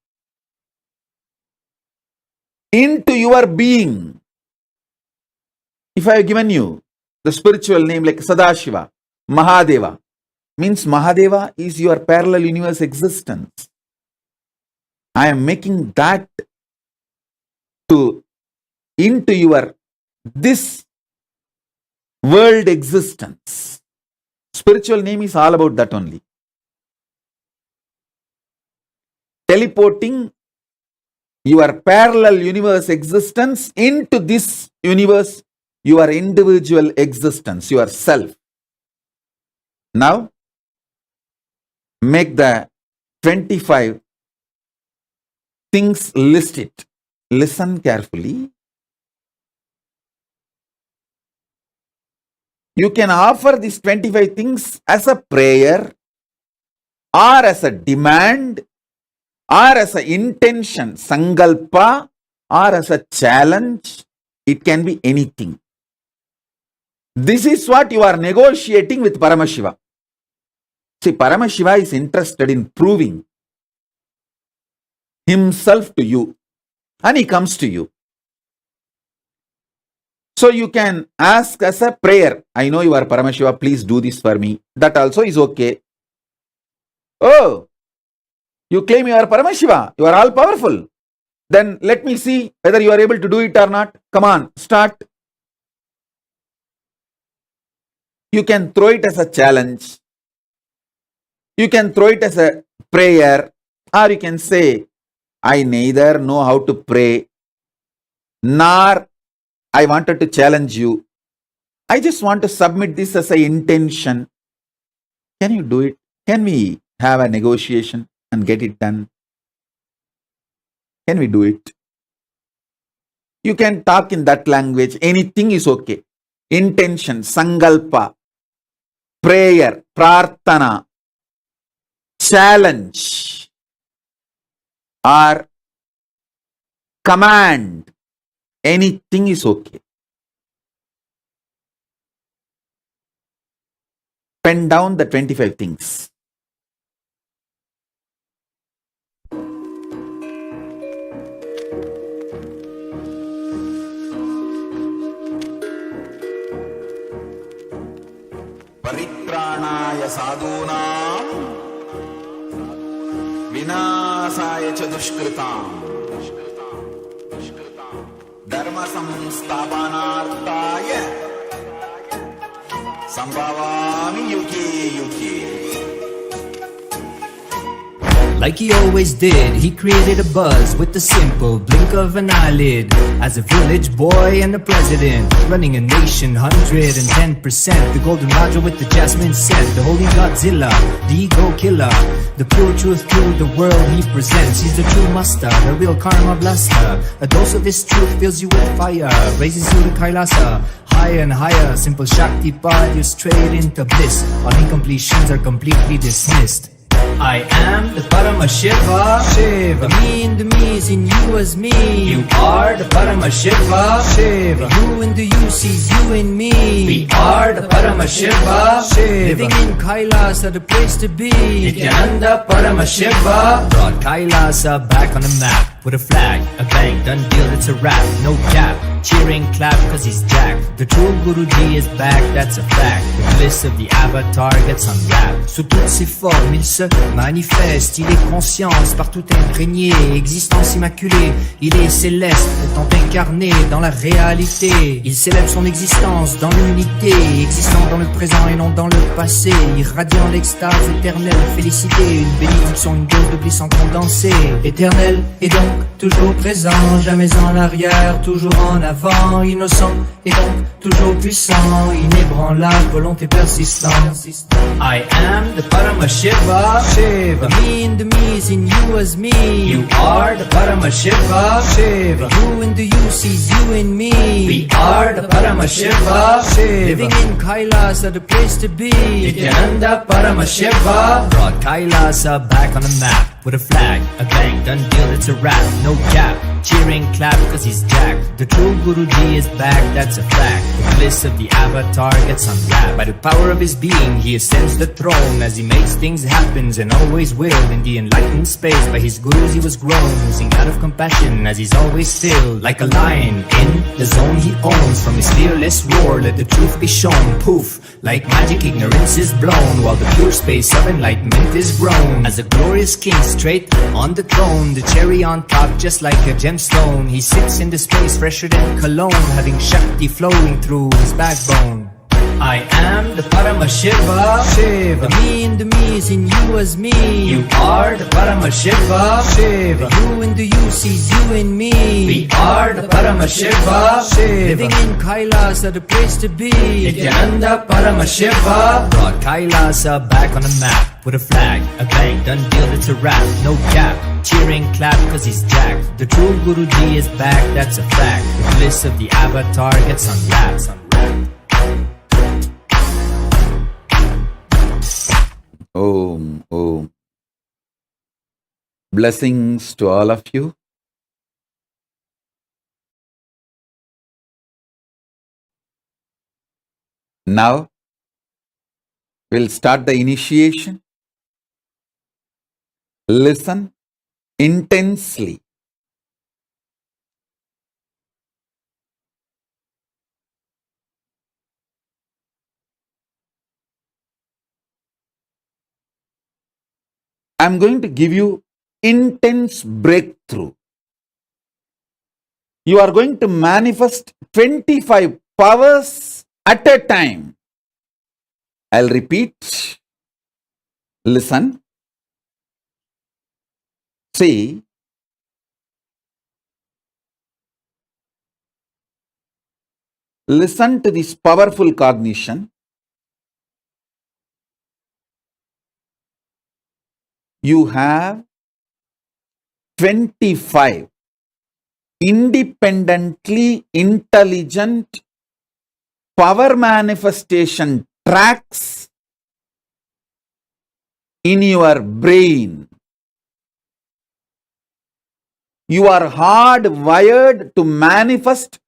into your being. If I have given you the spiritual name like Sadashiva, Mahadeva, means Mahadeva is your parallel universe existence. I am making that into your this world existence. Spiritual name is all about that only. Teleporting your parallel universe existence into this universe, your individual existence, your self. Now, make the 25 things, list it. Listen carefully. You can offer these 25 things as a prayer, or as a demand, or as an intention, sankalpa, or as a challenge. It can be anything. This is what you are negotiating with Paramashiva. See, Paramashiva is interested in proving himself to you, and he comes to you. So you can ask as a prayer, I know you are Paramashiva, please do this for me. That also is okay. Oh, you claim you are Paramashiva, you are all powerful. Then let me see whether you are able to do it or not. Come on, start. You can throw it as a challenge. You can throw it as a prayer, or you can say, I neither know how to pray, nor I wanted to challenge you. I just want to submit this as an intention. Can you do it? Can we have a negotiation and get it done? Can we do it? You can talk in that language. Anything is okay. Intention, sankalpa, prayer, prarthana, challenge, or command. Anything is okay. Pen down the 25 things. Paritranaya sadhunam Vinasaya cha dushkritam Dharma samsthapanarthaya Sambhavami yuki yuki. Like he always did, he created a buzz with the simple blink of an eyelid. As a village boy and a president, running a nation 110%. The golden Raja with the jasmine scent, the holy Godzilla, the ego killer. The pure truth to the world he presents. He's the true master, the real karma blaster. A dose of his truth fills you with fire, raises you to Kailasa. Higher and higher, simple Shakti path, you're straight into bliss. All incompletions are completely dismissed. I am the Paramashiva, Shiva. The me in the me is in you as me. You are the Paramashiva, Shiva. The you in the you sees you in me. We are the Paramashiva, Shiva. Living in Kailasa, the place to be. Nithyananda Paramashiva brought Kailasa back on the map. With a flag, a bang, done deal, it's a wrap. No cap, cheering, clap, cause he's jacked. The true Guruji is back, that's a fact. The bliss of the avatar gets unwrapped. Sous toutes ses formes, il se manifeste. Il est conscience, partout imprégné. Existence immaculée, il est céleste. Étant incarné dans la réalité. Il célèbre son existence dans l'unité. Existant dans le présent et non dans le passé. Irradiant l'extase éternelle, félicité. Une bénédiction, une dose de bliss en condensé. Éternel et donc toujours présent, jamais en arrière, toujours en avant, innocent et donc toujours puissant, inébranlable, volonté persistante. I am the Paramashiva, Shiva. The me in the me is in you as me. You are the Paramashiva, Shiva. The you in the you sees you in me. We are the Paramashiva, Shiva. Living in Kailasa, the place to be. Nithyananda Paramashiva brought Kailasa back on the map. With a flag, a bang, done deal, it's a wrap. No cap, cheering, clap, cause he's jacked. The true Guruji is back, that's a fact. The bliss of the avatar gets unwrapped. By the power of his being, he ascends the throne. As he makes things happen, and always will. In the enlightened space, by his gurus he was grown. Oozing out of compassion, as he's always still. Like a lion, in the zone he owns. From his fearless roar, let the truth be shown. Poof, like magic, ignorance is blown. While the pure space of enlightenment is grown. As a glorious king, straight on the throne, the cherry on top just like a gemstone. He sits in the space fresher than cologne, having Shakti flowing through his backbone. I am the Paramashiva, Shiva. The me in the me is in you as me. You are the Paramashiva, Shiva. The you in the you sees you in me. We are the Paramashiva, Shiva. Living in Kailasa, the place to be. Nithyananda Paramashiva brought Kailasa back on the map. With a flag, a bang, done deal, it's a wrap. No cap, cheering, clap, cause he's jacked. The true Guruji is back, that's a fact. The bliss of the avatar gets unwrapped. Om, Om. Blessings to all of you. Now, we'll start the initiation. Listen intensely. I'm going to give you intense breakthrough. You are going to manifest 25 powers at a time. I'll repeat. Listen. See. Listen to this powerful cognition. You have 25 independently intelligent power manifestation tracks in your brain. You are hardwired to manifest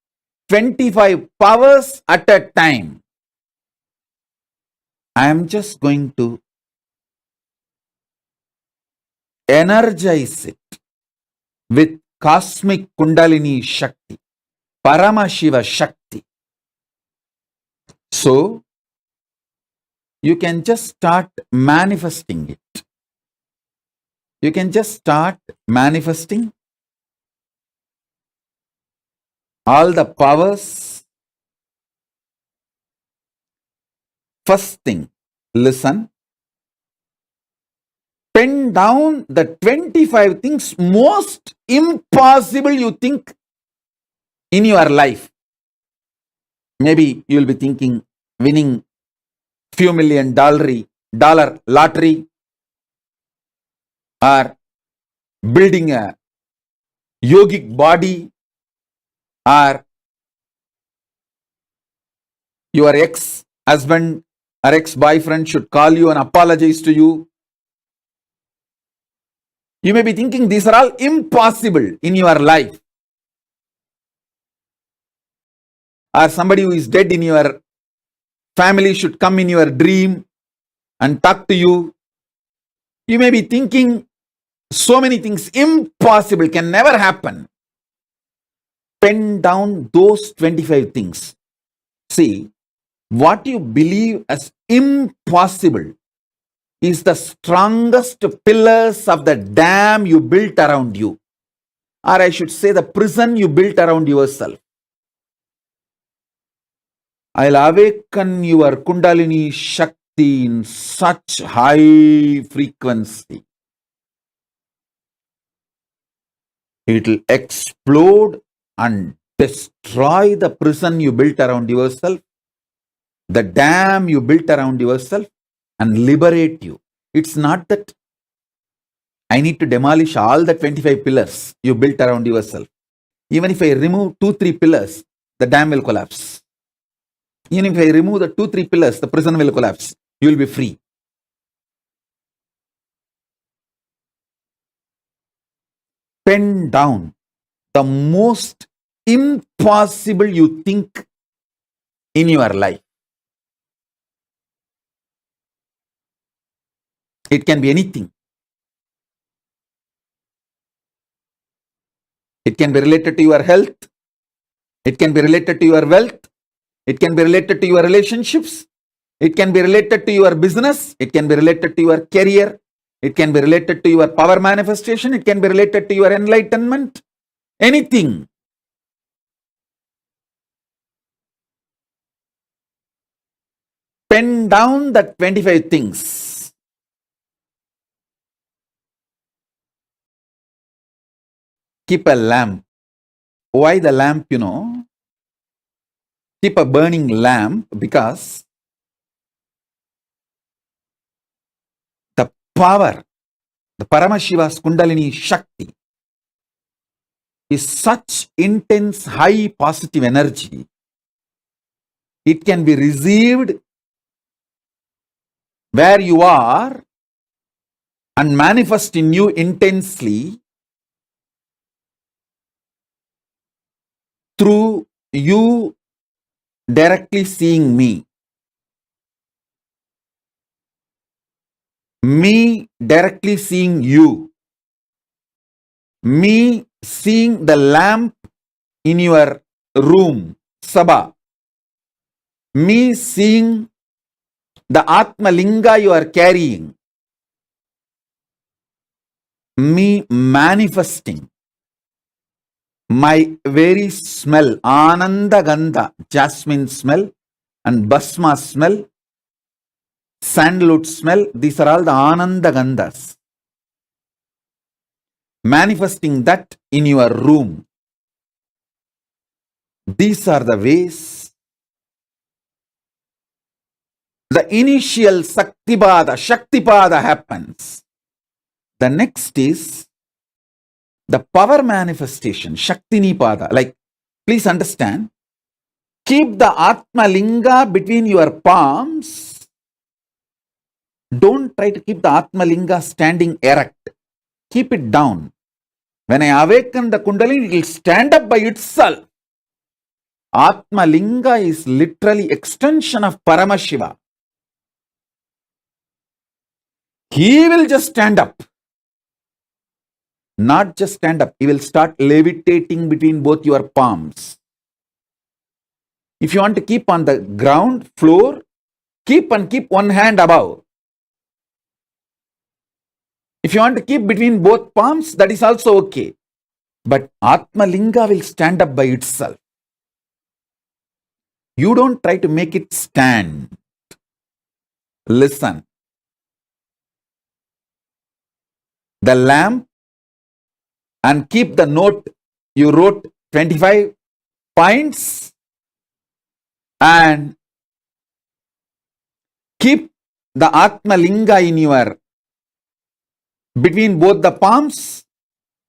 25 powers at a time. I am just going to energize it with cosmic Kundalini Shakti, Paramashiva Shakti. So, you can just start manifesting it. You can just start manifesting all the powers. First thing, listen. Pen down the 25 things most impossible you think in your life. Maybe you'll be thinking winning few $1,000,000 lottery, or building a yogic body, or your ex-husband or ex-boyfriend should call you and apologize to you. You may be thinking these are all impossible in your life. Or somebody who is dead in your family should come in your dream and talk to you. You may be thinking so many things impossible, can never happen. Pen down those 25 things. See, what you believe as impossible is the strongest pillars of the dam you built around you. Or I should say the prison you built around yourself. I'll awaken your Kundalini Shakti in such high frequency. It will explode and destroy the prison you built around yourself, the dam you built around yourself, and liberate you. It's not that I need to demolish all the 25 pillars you built around yourself. Even if I remove 2-3 pillars, the dam will collapse. Even if I remove the 2-3 pillars, the prison will collapse. You will be free. Pen down the most impossible you think in your life. It can be anything. It can be related to your health. It can be related to your wealth. It can be related to your relationships. It can be related to your business. It can be related to your career. It can be related to your power manifestation. It can be related to your enlightenment. Anything. Pen down the 25 things. Keep a lamp. Why the lamp, Keep a burning lamp because the power, the Paramashiva's Kundalini Shakti is such intense, high positive energy. It can be received where you are and manifest in you intensely through you directly seeing me. Me directly seeing you. Me seeing the lamp in your room, Sabha. Me seeing the Atma Linga you are carrying. Me manifesting my very smell, Ananda Gandha, jasmine smell, and Basma smell, sandalwood smell. These are all the Ananda Gandhas. Manifesting that in your room. These are the ways. The initial Shaktipada happens. The next is the power manifestation, Shaktinipada. Like, please understand, keep the Atma Linga between your palms. Don't try to keep the Atma Linga standing erect. Keep it down. When I awaken the Kundalini, it will stand up by itself. Atma Linga is literally extension of Paramashiva. He will just stand up. Not just stand up, he will start levitating between both your palms. If you want to keep on the ground floor, keep one hand above. If you want to keep between both palms, that is also okay. But Atma Linga will stand up by itself. You don't try to make it stand. Listen. The lamp, and keep the note you wrote 25 points, and keep the Atma Linga in your between both the palms.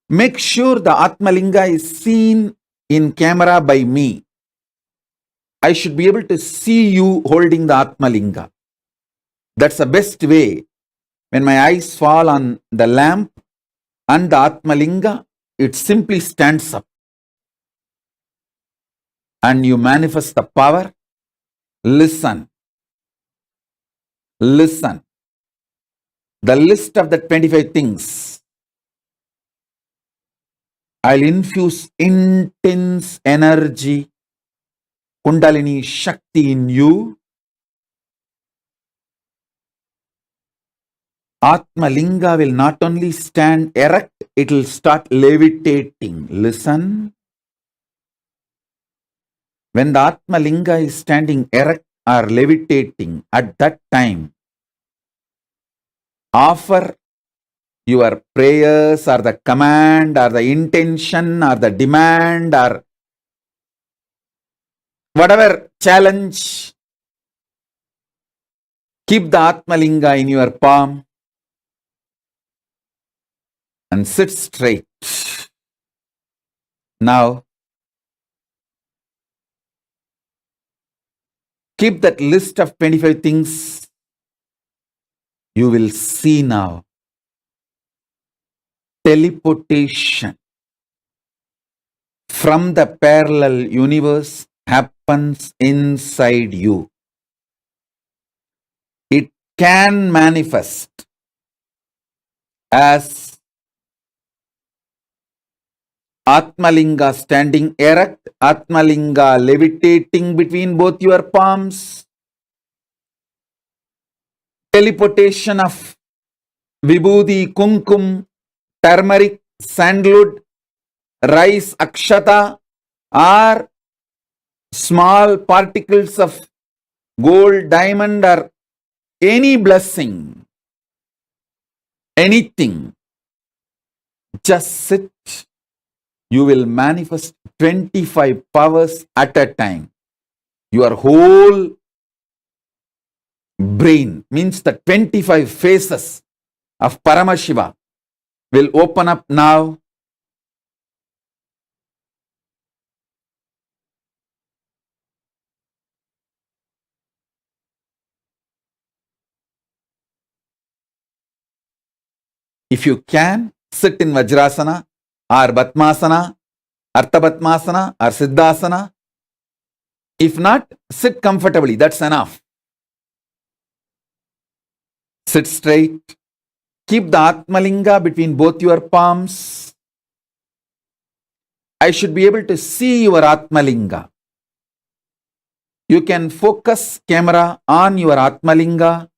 Make sure the Atma Linga is seen in camera by me. I should be able to see you holding the Atma Linga. That's the best way. When my eyes fall on the lamp and the Atma Linga, it simply stands up. And you manifest the power. Listen. Listen. The list of the 25 things. I'll infuse intense energy, Kundalini Shakti in you. Atma Linga will not only stand erect, it will start levitating. Listen. When the Atma Linga is standing erect or levitating, at that time, offer your prayers or the command or the intention or the demand or whatever challenge. Keep the Atma Linga in your palm and sit straight. Now, keep that list of 25 things. You will see now. Teleportation from the parallel universe happens inside you. It can manifest as Atmalinga standing erect, Atmalinga levitating between both your palms, teleportation of Vibhuti, Kumkum, turmeric, sandalwood, rice, akshata, or small particles of gold, diamond, or any blessing, anything. Just sit. You will manifest 25 powers at a time. Your whole brain, means the 25 faces of Paramashiva, will open up now. If you can, sit in Vajrasana or Batmasana, Artha Batmasana or Siddhasana. If not, sit comfortably. That's enough. Sit straight. Keep the Atmalinga between both your palms. I should be able to see your Atmalinga. You can focus camera on your Atmalinga.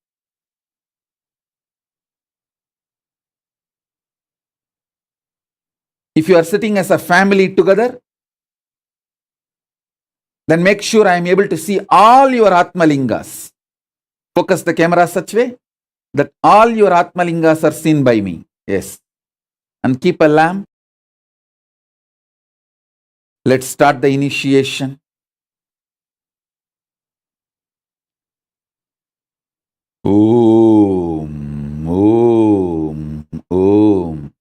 If you are sitting as a family together, then make sure I am able to see all your Atmalingas. Focus the camera such way that all your Atmalingas are seen by me. Yes. And keep a lamp. Let's start the initiation. Om, Om, Om.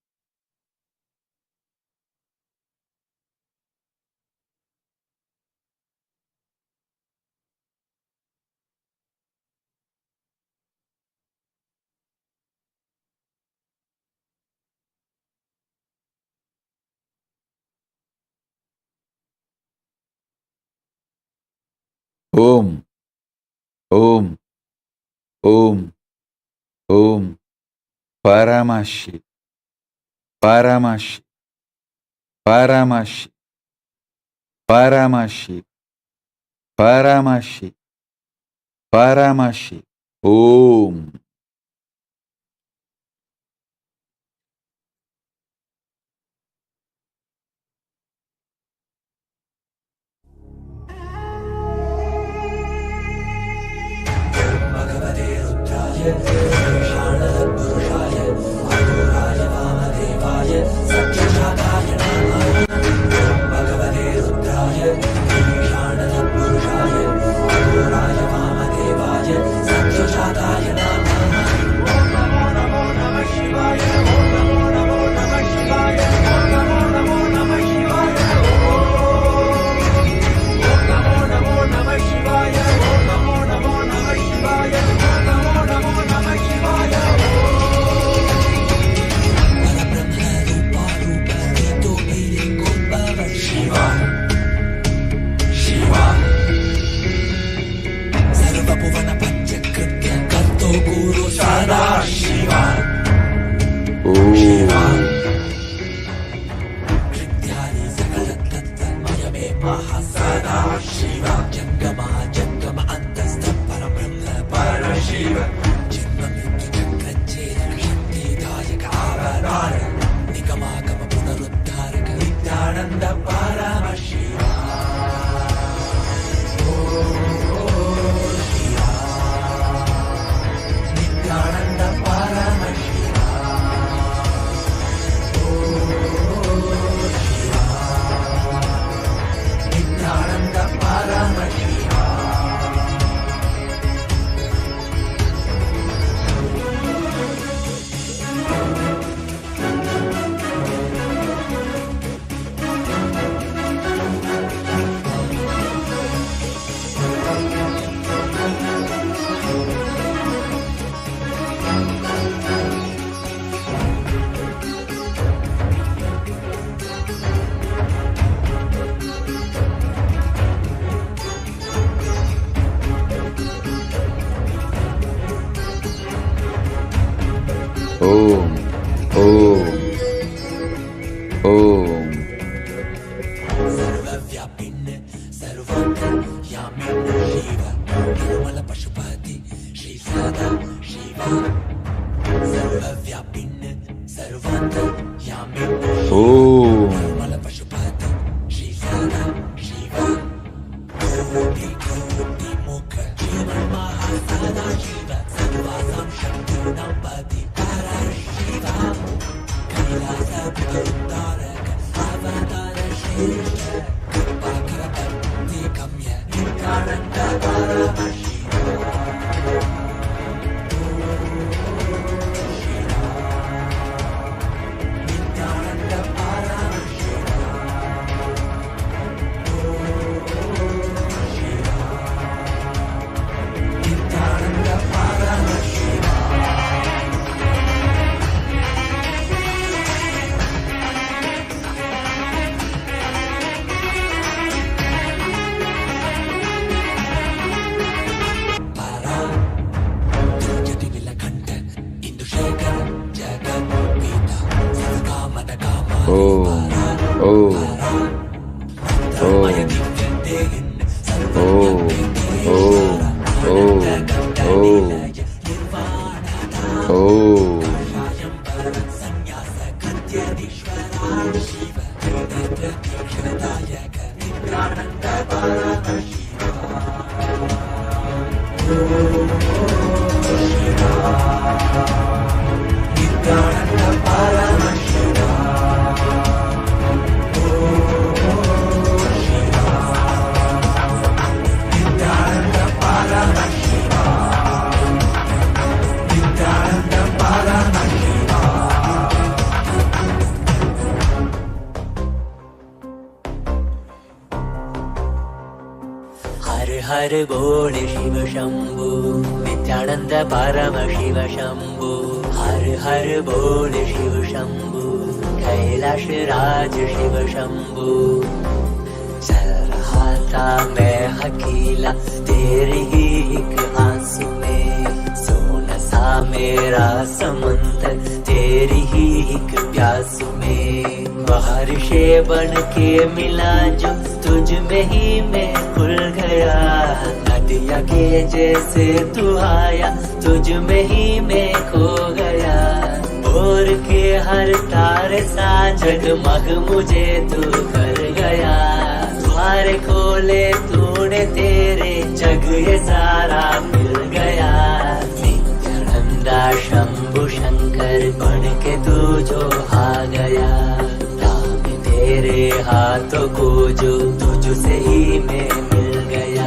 Om, Om, Om, Om. Paramashi, Paramashi, Paramashi, Paramashi, Paramashi, Paramashiva. Om. Nithyananda Paramashiva. Nithyananda Paramashiva. Nithyananda Paramashiva. Om. Om. Om. सर्वव्यापिन् सर्वान्तर्यामिन् Shiv निर्मल पशुपति श्री सदा Shiv सर्वव्यापिन् सर्वान्तर्यामिन् Om. निर्मल पशुपति श्री सदा शिव कोटि कोटि मुख जीवन महासदा शिव सर्वासां शक्तीनां पति परशिव कैलास उद्धारक अवतार श्रेष्ठ कृपाकर भक्ति गम्य नित्यानन्द परमशिव. नित्यानन्द परमशिव. नित्यानन्द परमशिव. जटिलकण्ठ इन्दुशेखर जगत् पिता सर्वकामद कामा Om. Om. धर्मय दिव्यदेहिन् Om. Om. Om. सर्वनिलय निर्वाणधाम Om. काषायम्बर सन्न्यास कृत्यधीश्वरा Shiv प्रतीक्षणदायक Nityanand Paramshiva. Nityanand Paramshiva. Nityanand Paramshiva. Nityanand Paramshiva. हर हर बोल शिव शंभु नित्यानंद परम शिव शंभु. हर हर बोल शिव शंभु कैलाश राज शिव शंभु. चल रहा था मैं अकेला तेरे ही एक आंसू में, सोना सा मेरा समुंदर तेरी ही एक प्यासू में. बारिशे बन के मिला जो तुझ में ही मैं खुल गया, नदी पिया के जैसे तू आया, तुझ में ही मैं खो गया। भोर के हर तारे सा जगमग मुझे तू कर गया। द्वार खोले तूने तेरे, जग ये सारा मिल गया। नित्यानंदा शंभु शंकर बन के तू जो आ गया। दाम तेरे हाथों को जो तुझसे ही मैं मिल गया।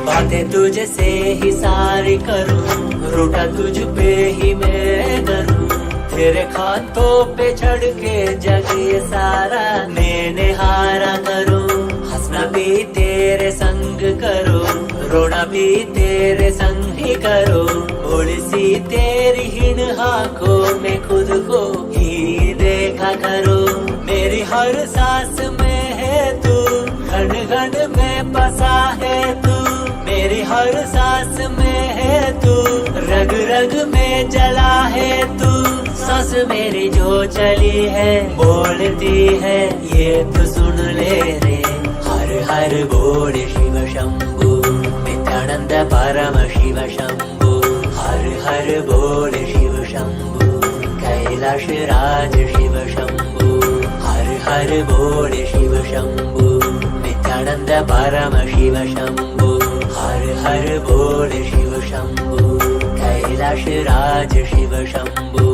बातें तुझसे ही सारी करूं, रूठा तुझ पे ही मैं करूं। तेरे खातों पे चढ़ के जग ये सारा मैंने हारा करूं। हंसना भी तेरे संग करूं, रोना भी तेरे संग ही करूं। थोड़ी सी तेरी हिन आंखों में खुद को ही देखा करूं। मेरी हर सांस में है तू, घन घन में बसा है तू। मेरी हर सांस में है तू, रग रग में जला है तू। सांस मेरी जो चली है बोलती है ये तो सुन ले रे। हर हर बोल शिव शंभु, नित्यानंद परमशिव शंभु। हर हर बोल शिव शंभु, कैलाश राज शिव शंभु। हर हर बोल शिव शंभु, नित्यानंद परमशिव शंभु। हर हर बोल शिव शंभु, कैलाश राज शिव शंभु।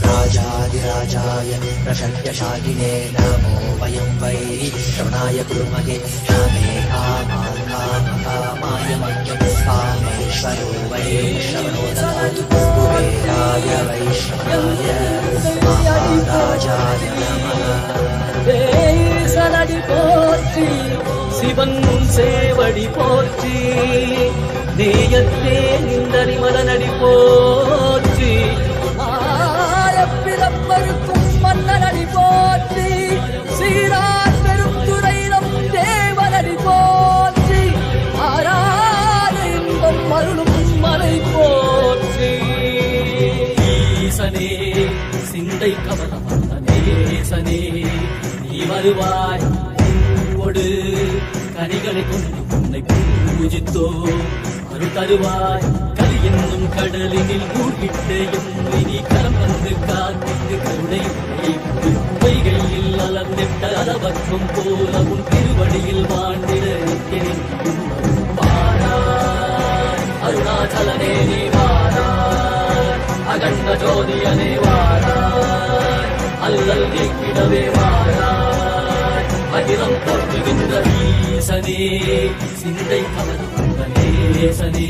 राजाधिराजाय प्रशक्यशालिने नमो वयं वै श्रवणाय कुर्महे। श्यामे कामान् कामकामाय मह्यं कामेश्वरो वै श्रवणो ददातु। कुबेराय वैश्रवणाय महाराजाय नमः। தேசனடி போற்றி சிவன் சேவடி போற்றி, நேயத்தே நின்றடி மலனடி போற்றி. ஆரப்பிறப்பருக்கும் மன்னனடி போற்றி, சீரார் பெருந்துரை நம் தேவனடி போற்றி. ஆராத இன்பம் அருளும் மலை போற்றி. ஈசனே சிந்தை கவனம் நேசனே, நீ வருவாய் உன்னோடு கனிகளை கொண்டு உன்னை பூஜித்தோ. அருள் தருவாய் கலி என்னும் கடலினில் மூழ்கிட்ட என்னை நீ கரம் வந்து காத்திட்டு கருணை பொய்கையில் அலர்ந்திட்ட அளவற்றும் போல உன் திருவடியில் வாழ்ந்திட இருக்கிறேன். வாராய் அருணாச்சலனே நீ வாராய், அகண்ட ஜோதியனே வாராய், அல்லல் நீக்கிடவே வாராய். அகிலம் போற்றுகின்ற ஈசனே, சிந்தை கவர்ந்த நேசனே,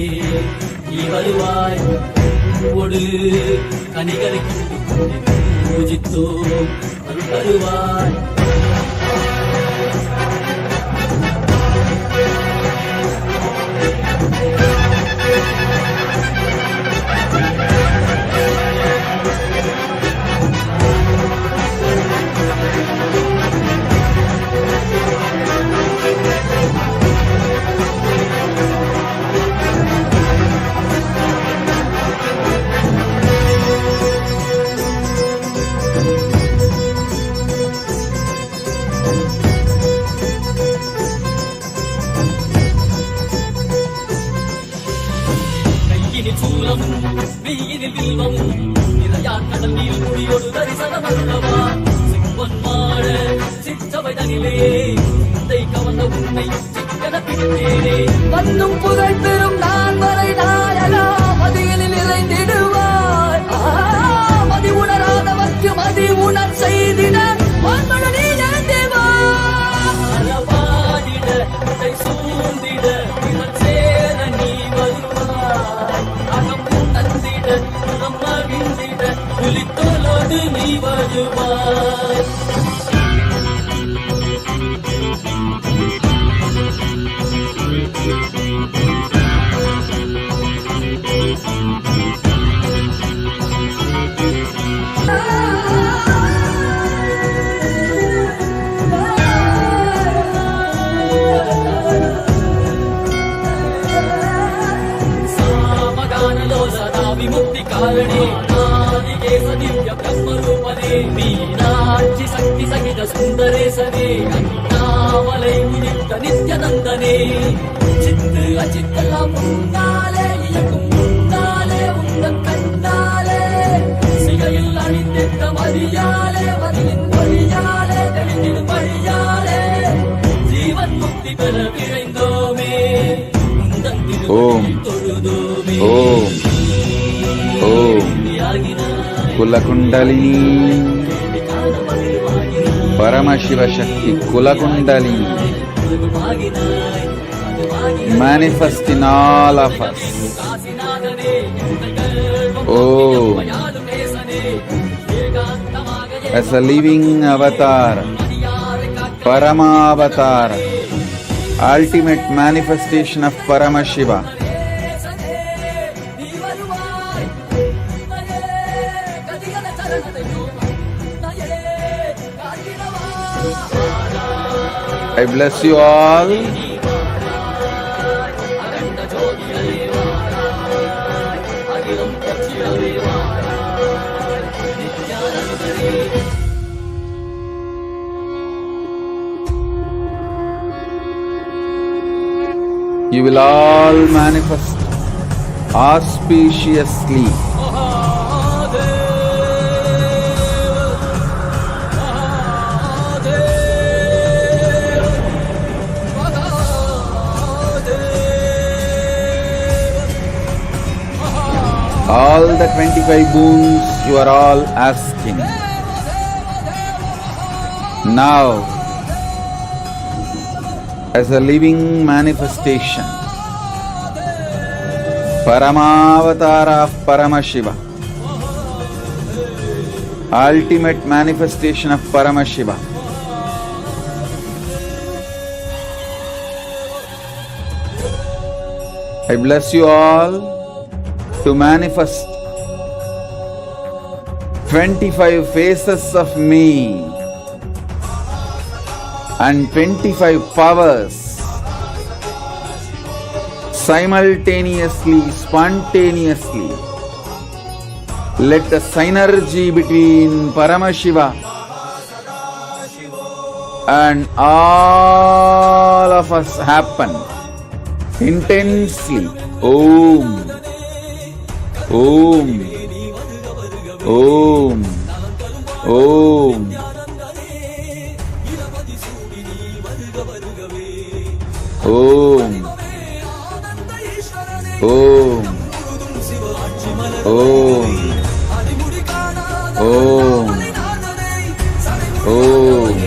நீ வருவாய் உன்னோடு கனிகளை கொண்டு பூஜித்தோ. அருள் தருவாய் வெயிலில் வில்வமும் நிறையார் கடல் நீர் குடியோடு தரிசனம் அல்லவா. சிவன் மாட சிற்றவை தனிலே சிந்தை கவர்ந்த உன்னை சிக்கன பிடித்தேனே. வந்தும் புகழ் பெறும் நான் வரை நாயகா, மதியினில் இறைந்திடுவாய். மதி உணராதவர்க்கு மதி உணர் செய்திட மண்மணி தேவா. அளவாடிட உடை சூழ்ந்திட இவன் சேர நீ வருவாய். அகம் தந்திட புறம் மகிழ்ந்திட புலித்தோலோடு நீ வருவாய். సామగానలో సదా విముక్తి కారణే నాదికేశ దివ్య బ్రహ్మరూపనే మీనాక్షి శక్తి సహిత సుందరేశనే అన్నామలై మునిక్త నిత్యనందనే சித்து அச்சித்தெல்லாம் உண்டாலே இயக்கும் உண்டாலே உந்தன் கண்டாலே சிகையில் அணிந்திட்ட மதியாலே மதியின் வழியாலே தெளிந்திடும் வழியாலே ஜீவன் முக்தி பெற விழைந்தோமே உந்தன் திருவடியில் தொழுதோமே ஓம் ஓம் குலகுண்டலினி பரமசிவ சக்தி குலகுண்டலினி manifest in all of us. Oh, as a living avatar, Paramavatar, ultimate manifestation of Paramashiva. I bless you all. You will all manifest auspiciously. All the 25 boons you are all asking. Now, as a living manifestation, Paramavatara of Paramashiva, ultimate manifestation of Paramashiva, I bless you all to manifest 25 faces of me and 25 powers simultaneously, spontaneously. Let the synergy between Paramashiva and all of us happen intensely. Om, Om, Om, Om. Om, Om, Om, Om, Om,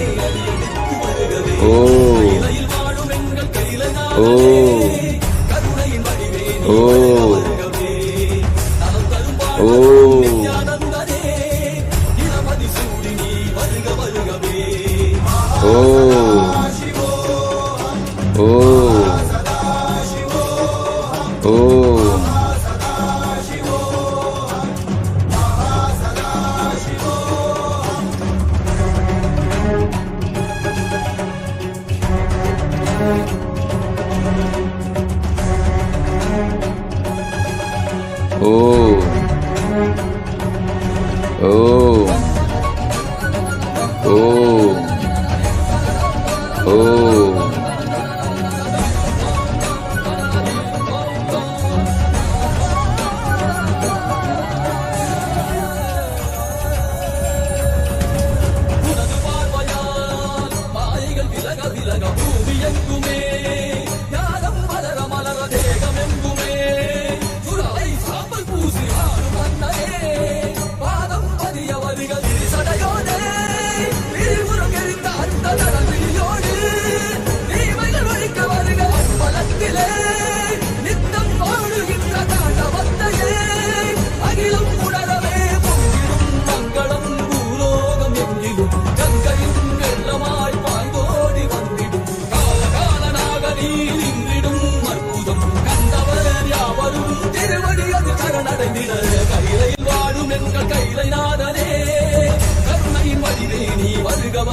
சடையோடு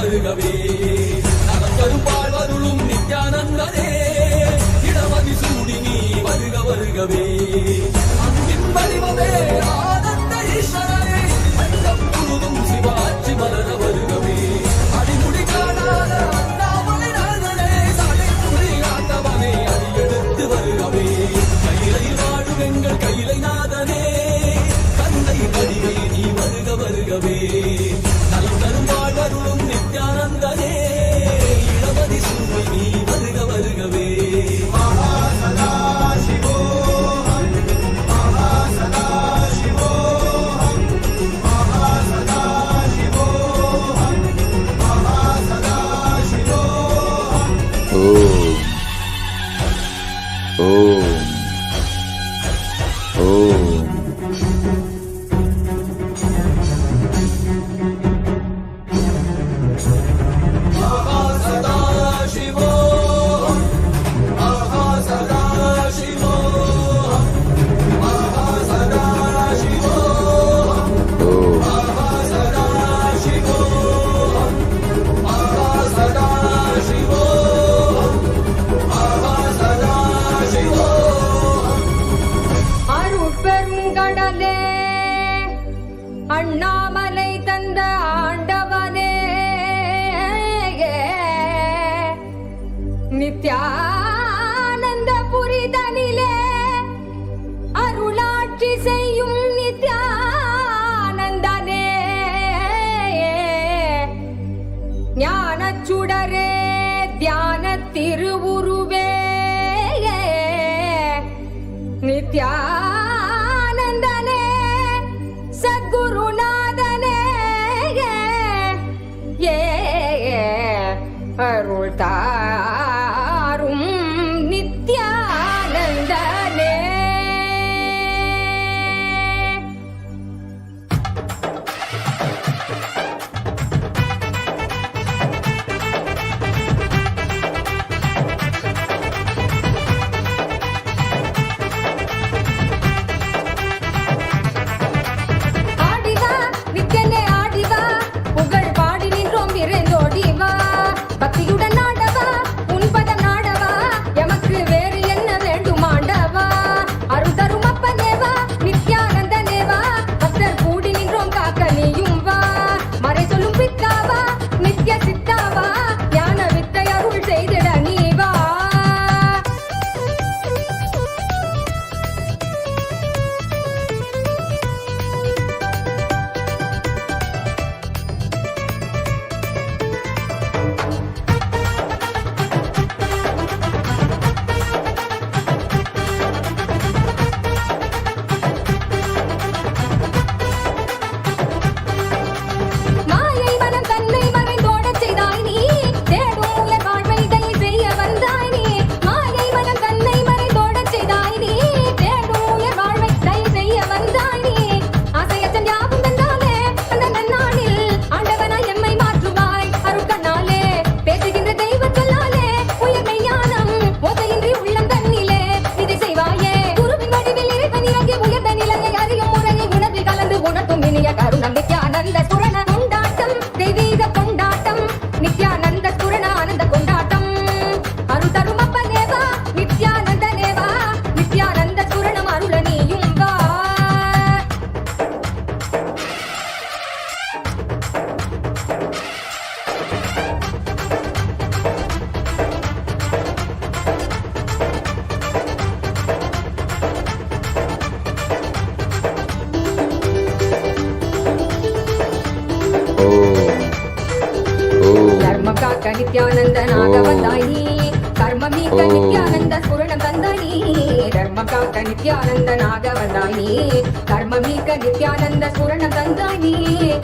வருகவே நலம் தரும் வாழ்வருளும் நித்யானந்தனே இடமதி சூடி நீ வருக வருகவே அன்பின் வடிவமே ஆனந்த ஈஸ்வரனே அண்டம் முழுதும் சிவாட்சி மலர வருகவே அடிமுடி காணாத அண்ணாமலை நாதனே சடைமுடி ஆண்டவனே அடியெடுத்து வருகவே கையிலை வாழும் எங்கள் கையிலை நாதனே கந்தை வடிவே நீ வருக வருகவே நலம் தரும் வாழ்வருளும் நித்யானந்தனே இடமதி சூடி நீ வருக வருகவே அருட்பெருங்கடலே அண்ணாமலை தந்த ஆண்டவனே நித்யானந்த புரிதனிலே அருளாட்சி செய்யும் நித்யானந்தனே ஞானச்சுடரே தியான திருவுருவே நித்யானந்தனே சத்குருநாதனே அருள் தாரும் நித்யானந்தனே ஆடிவா நித்யனே ஆடிவா புகழ் பாடி நின்றோம் விரைந்தோடிவா பக்தியுடன் ஆடவா உன்பதம் நாடவா எமக்கு வேறு என்ன வேண்டும் ஆண்டவா அருள் தரும் அப்பனேவா நித்யானந்தனேவா பக்தர் கூடி நின்றோம் காக்க நீயும் வா மறை சொல்லும் பித்தாவா நித்ய சித்தாவா ஞான வித்தை அருள் செய்திட நீ வா மாயை மனம் தன்னை மறைந்தோடச் செய்தாய் நீ தேடும் உயர் வாழ்வை தயை செய்ய வந்தாய் நீ மாயை மனம் தன்னை மறைந்தோடச் செய்தாய் நீ தேடும் உயர் வாழ்வை தயை செய்ய வந்தாய் நீ ஆசையச்சன் யாவும் தந்தாலே அந்த நன்னாளில் ஆண்டவனாய் எம்மை மாற்றுவாய் அருட்கண்ணாலே பேசுகின்ற தெய்வச் சொல்லாலே உயர் மெய்ஞானம் ஓசையின்றி உள்ளம் தன்னிலே இதை செய்வாயே குருவின் வடிவில் இறைவன் இறங்கி உயர்ந்த நிலையை அறியும் முறையை உணர்வில் கலந்து உணர்த்தும் இனிய கருணம் நித்யானந்த சுரண கொண்டாட்டம் தெய்வீக கொண்டாட்டம் நித்யானந்த சுரண ஆனந்த கொண்டாட்டம் அருள் தரும் அப்பனேவா நித்யானந்தனேவா நித்யானந்த சுரணம் அருள நீயும் வா தர்மம் காக்க நித்யானந்தனாக வந்தாய் நீ கர்மம் நீக்க நித்யானந்த ஸ்புரணம் தந்தாய் நீ தர்மம் காக்க நித்யானந்தனாக வந்தாய் நீ கர்மம் நீக்க நித்யானந்த ஸ்புரணம் தந்தாய் நீ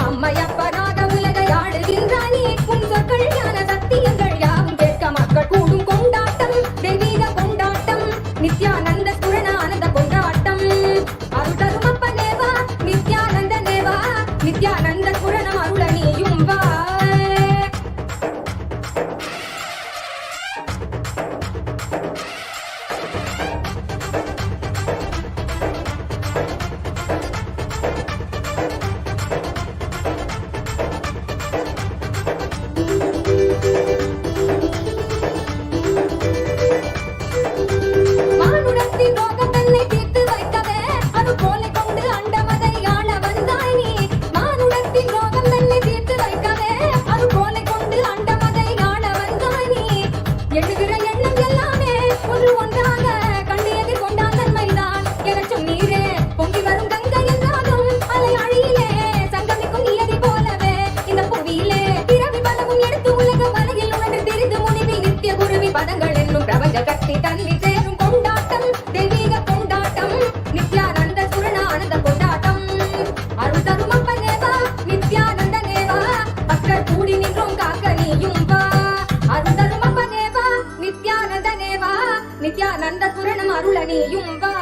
அம்மையப்பனாக உலகை ஆடுகின்றாய் நீ உன் சொற்கள் ஞான சத்தியங்கள் யாவும் கேட்க மக்கள் கூடும் கொண்டாட்டம் தெய்வீக கொண்டாட்டம் நித்யானந்த ஸ்புரண ஆனந்த கொண்டாட்டம் அருள் தரும் அப்பனேவா நித்யானந்தனேவா நித்யானந்த ஸ்புரணம் அருள நீயும் வா ஆன்மீக மலையில் உணர்ந்து திரிந்து முனிவில் நித்திய குருவி பதங்கள் என்னும் பிரபஞ்ச கட்டி தன்னில் சேரும் கொண்டாட்டம் தெய்வீக கொண்டாட்டம் நித்யானந்த சுரண ஆனந்த கொண்டாட்டம் அருள் தரும் அப்பனேவா நித்யானந்த நேவா பக்தர் கூடி நின்றும் காக்க நீயும் வா அருள் தரும் அப்பனேவா நித்யானந்த நேவா நித்யானந்த சுரணம் அருள நீயும் வா.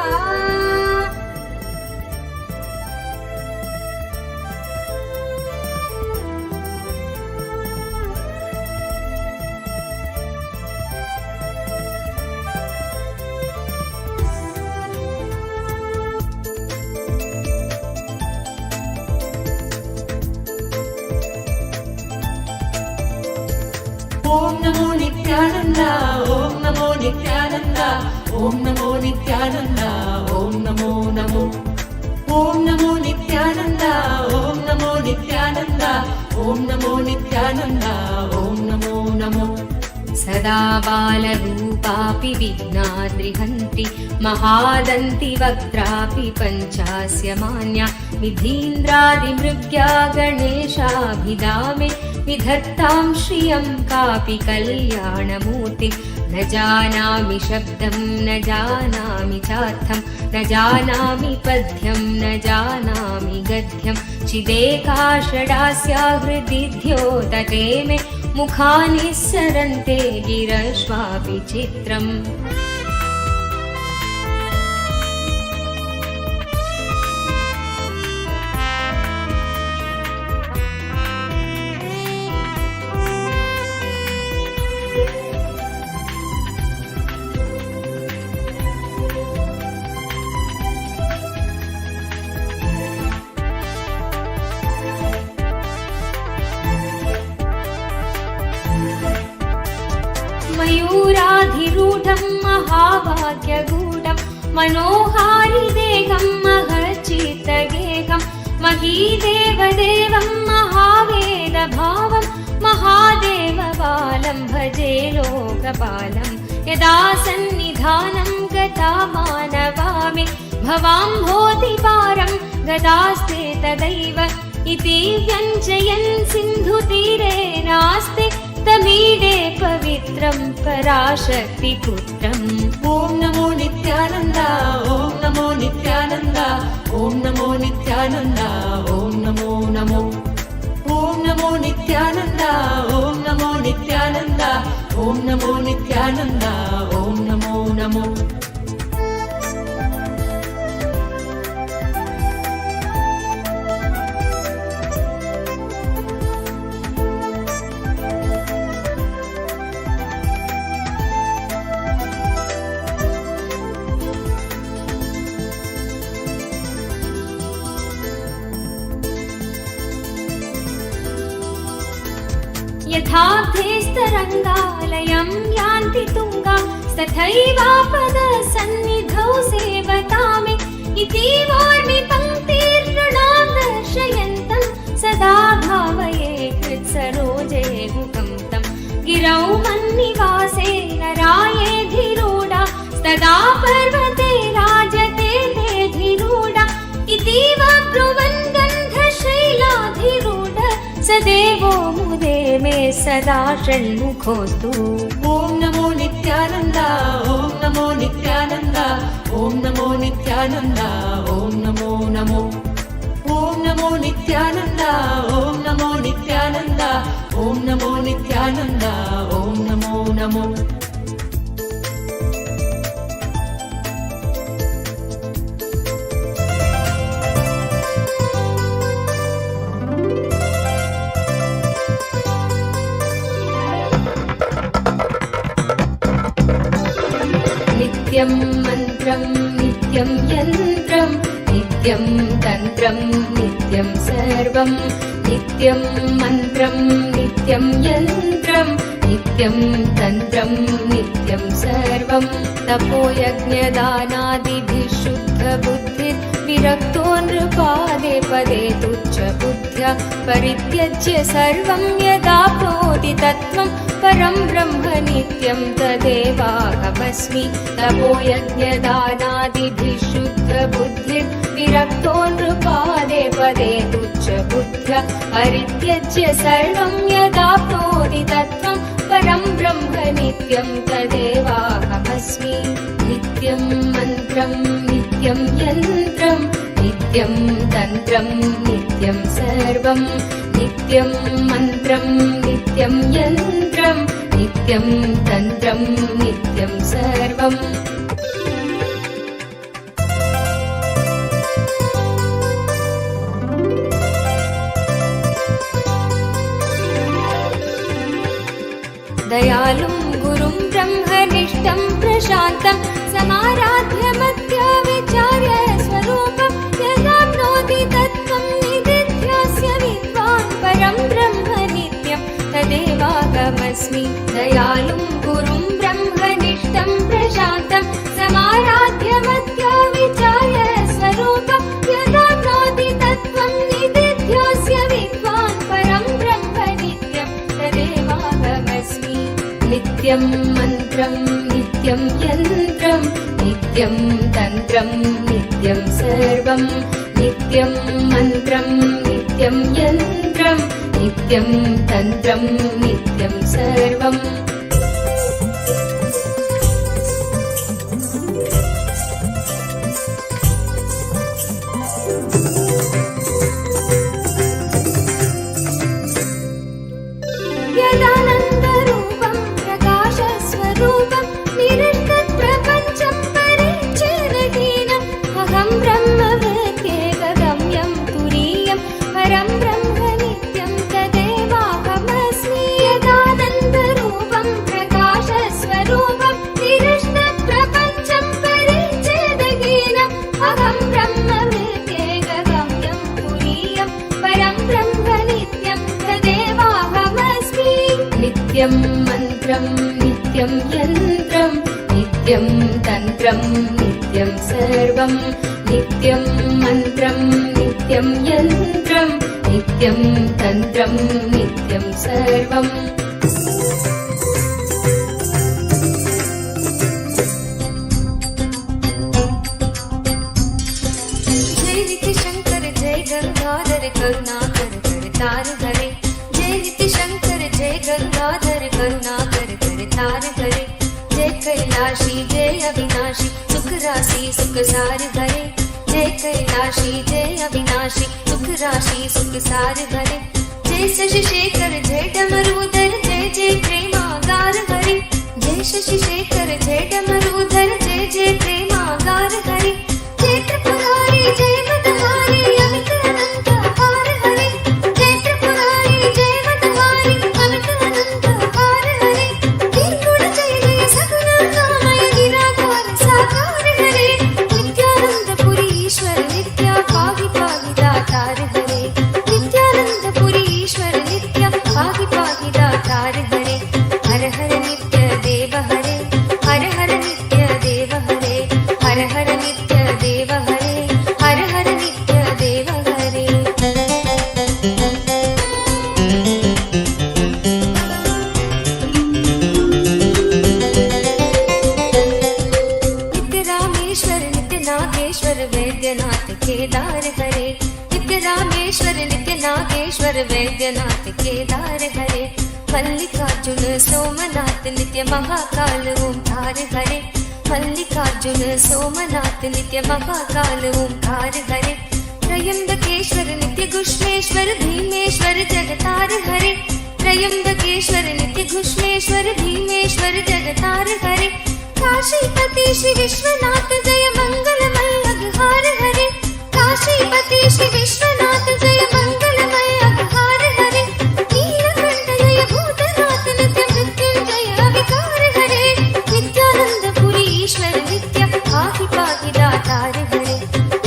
Om Namo Nithyananda, Om Namo Nithyananda, Om Namo Nithyananda, Om Namo Namo. Om Namo Nithyananda, Om Namo Nithyananda, Om Namo Nithyananda, Om Namo Namo. सदा बालरूपापि विघ्नाद्रिहन्ति महादन्ति वक्त्रापि पञ्चास्य मान्या विधीन्द्रादिमृग्या गणेशाभिधामे विधत्तां श्रियं कापि कल्याणमूर्ति न जानामि शब्दं न जानामि चार्थं न जानामि पद्यं न जानामि गद्यं चिदेका षडास्या हृदि द्योतते मे मुखानि सरन्ते गिरश्वापि चित्रम्. मयूराधिरूढं महाभाग्यगूढं मनोहारिदेहं महच्चित्तगेहं महीदेवदेवं महावेदभावं महादेवबालं भजे लोकपालं यदा सन्निधानं गता मानवामि भवाम्भोधिपारं गदास्ते तदैव इति व्यञ्जयन् सिन्धुतीरे नास्ते तमीडे पवित्रं पराशक्तिपुत्रम्. Om Namo Nithyananda, Om Namo Nithyananda, Om Namo Nithyananda, Om Namo Namo. Om Namo Nithyananda, Om Namo Nithyananda, Om Namo Nithyananda, Om Namo Namo. यथार्थेस्तरङ्गालयं यान्ति तुङ्गा तथैवापदसन्निधौ सेवतामि इति वार्मि पङ्क्तिर्नृणां दर्शयन्तं सदा भावये कृत्सरोजे मुखं तं गिरौ मन्निवासे नरायेधिरूढा तदा पर्वते राजते तेधिरूढा इति वा ब्रुवन् गन्धशैलाधिरूढ स देवो मुदे मे सदा षण्मुखोऽस्तु. Om Namo Nithyananda, Om Namo Nithyananda, Om Namo Nithyananda, Om Namo Namo. Om Namo Nithyananda, Om Namo Nithyananda, Om Namo Nithyananda, Om Namo Namo. नित्यं मन्त्रं नित्यं यन्त्रं नित्यं तन्त्रं नित्यं सर्वं नित्यं मन्त्रं नित्यं यन्त्रं नित्यं तन्त्रं नित्यं सर्वं तपोयज्ञदानादिभिः शुद्धबुद्धिर् विरक्तो नृपादे पदे तुच्छ बुद्ध्या परित्यज्य सर्वं यदाप्नोति तत्त्वं परं ब्रह्म नित्यं तदेवाहमस्मि तपो यज्ञदानादिभिः शुद्धबुद्धिर्विरक्तो नृपादे पदे तुच्छ बुद्ध्या परित्यज्य सर्वं यदाप्नोति तत्त्वं परं ब्रह्म नित्यं तदेवाहमस्मि नित्यं मन्त्रं नित्यं यन्त्रं नित्यं तन्त्रं नित्यं सर्वं नित्यं मन्त्रं नित्यं यन्त्रं नित्यं तन्त्रं नित्यं सर्वम् दयालुं गुरुं ब्रह्मनिष्ठं प्रशान्तं समाराध्य मत्या विचार्य स्वरूपं यदाप्नोति तत्त्वं निदिध्यास्य विद्वान् परं ब्रह्म नित्यं तदेवाहमस्मि दयालुं गुरुं ब्रह्मनिष्ठं प्रशान्तं समाराध्य मत्या विचार्य स्वरूपं यदाप्नोति तत्त्वं निदिध्यास्य विद्वान् परं ब्रह्म नित्यं तदेवाहमस्मि नित्यं मन्त्रं नित्यं यन्त्रं नित्यं तन्त्रं नित्यं सर्वं नित्यं मन्त्रं नित्यं यन्त्रं नित्यं तन्त्रं नित्यं सर्वम् यदानन्दरूपं प्रकाशस्वरूपं निरस्तप्रपञ्चं परिच्छेदहीनम् अहं ब्रह्मवेत्येकगम्यं तुरीयं परं ब्रह्म नित्यं तदेवाहमस्मि यदानन्दरूपं प्रकाशस्वरूपं निरस्तप्रपञ्चं परिच्छेदहीनम् अहं ब्रह्मवेत्येकगम्यं तुरीयं परं ब्रह्म नित्यं तदेवाहमस्मि नित्यं मन्त्रं नित्यं यन्त्रं नित्यं तन्त्रं नित्यं सर्वं नित्यं मन्त्रं नित्यं यन्त्रं नित्यं तन्त्रं नित्यं सर्वम् जय नित्य शंकर जय गंगाधर करुणाकर करतार हरे जय नित्य शंकर जय गंगाधर करुणाकर करतार हरे जय कैलाशी जय अविनाशी सुख राशि सुख सार हरे जय कैलाशी जय अविनाशी सुख राशि सुख सार हरे जय शशि शेखर जय डमरूधर जय जय प्रेमागार हरे जय शशि शेखर जय डमरूधर जय जय प्रेमागार हरे जय त्रिपुरारी जय मतहारी अमित अनंत अपार हरे जय त्रिपुरारी जय मतहारी अमित अनंत अपार हरे निर्गुण जय जय सगुण कामय निराकार साकार हरे नित्यानंद पुरी ईश्वर नित्य पाहि पाहि दातार हरे नित्यानंद पुरी ईश्वर नित्य पाहि पाहि दातार हरे हर हर नित्य देव हरे हर हर नित्य देव हरे हर हर नित्य देव हरे हर हर नित्य देव हरे नित्य रामेश्वर नित्य नागेश्वर वैद्यनाथ केदार हरे नित्य रामेश्वर नित्य नागेश्वर वैद्यनाथ केदार हरे मल्लिकार्जुन सोमनाथ नित्य महाकाल ओंकार हरे मल्लिकार्जुन सोमनाथ नित्य महाकाल ओंकार हरे त्रयंबकेश्वर नित्य घुष्मेश्वर भीमेश्वर जगतार हरे त्रयंबकेश्वर नित्य घुष्मेश्वर भीमेश्वर जगतार हरे काशीपति श्री विश्वनाथ जय मंगलमय अघहार हरे काशीपति श्री विश्वनाथ जय मंगलमय अघहार हरे नीलकंठ जय भूतनाथ नित्य मृत्युंजय विकार हरे नित्यानंद पुरी ईश्वर नित्य पाहि पाहि दातार हरे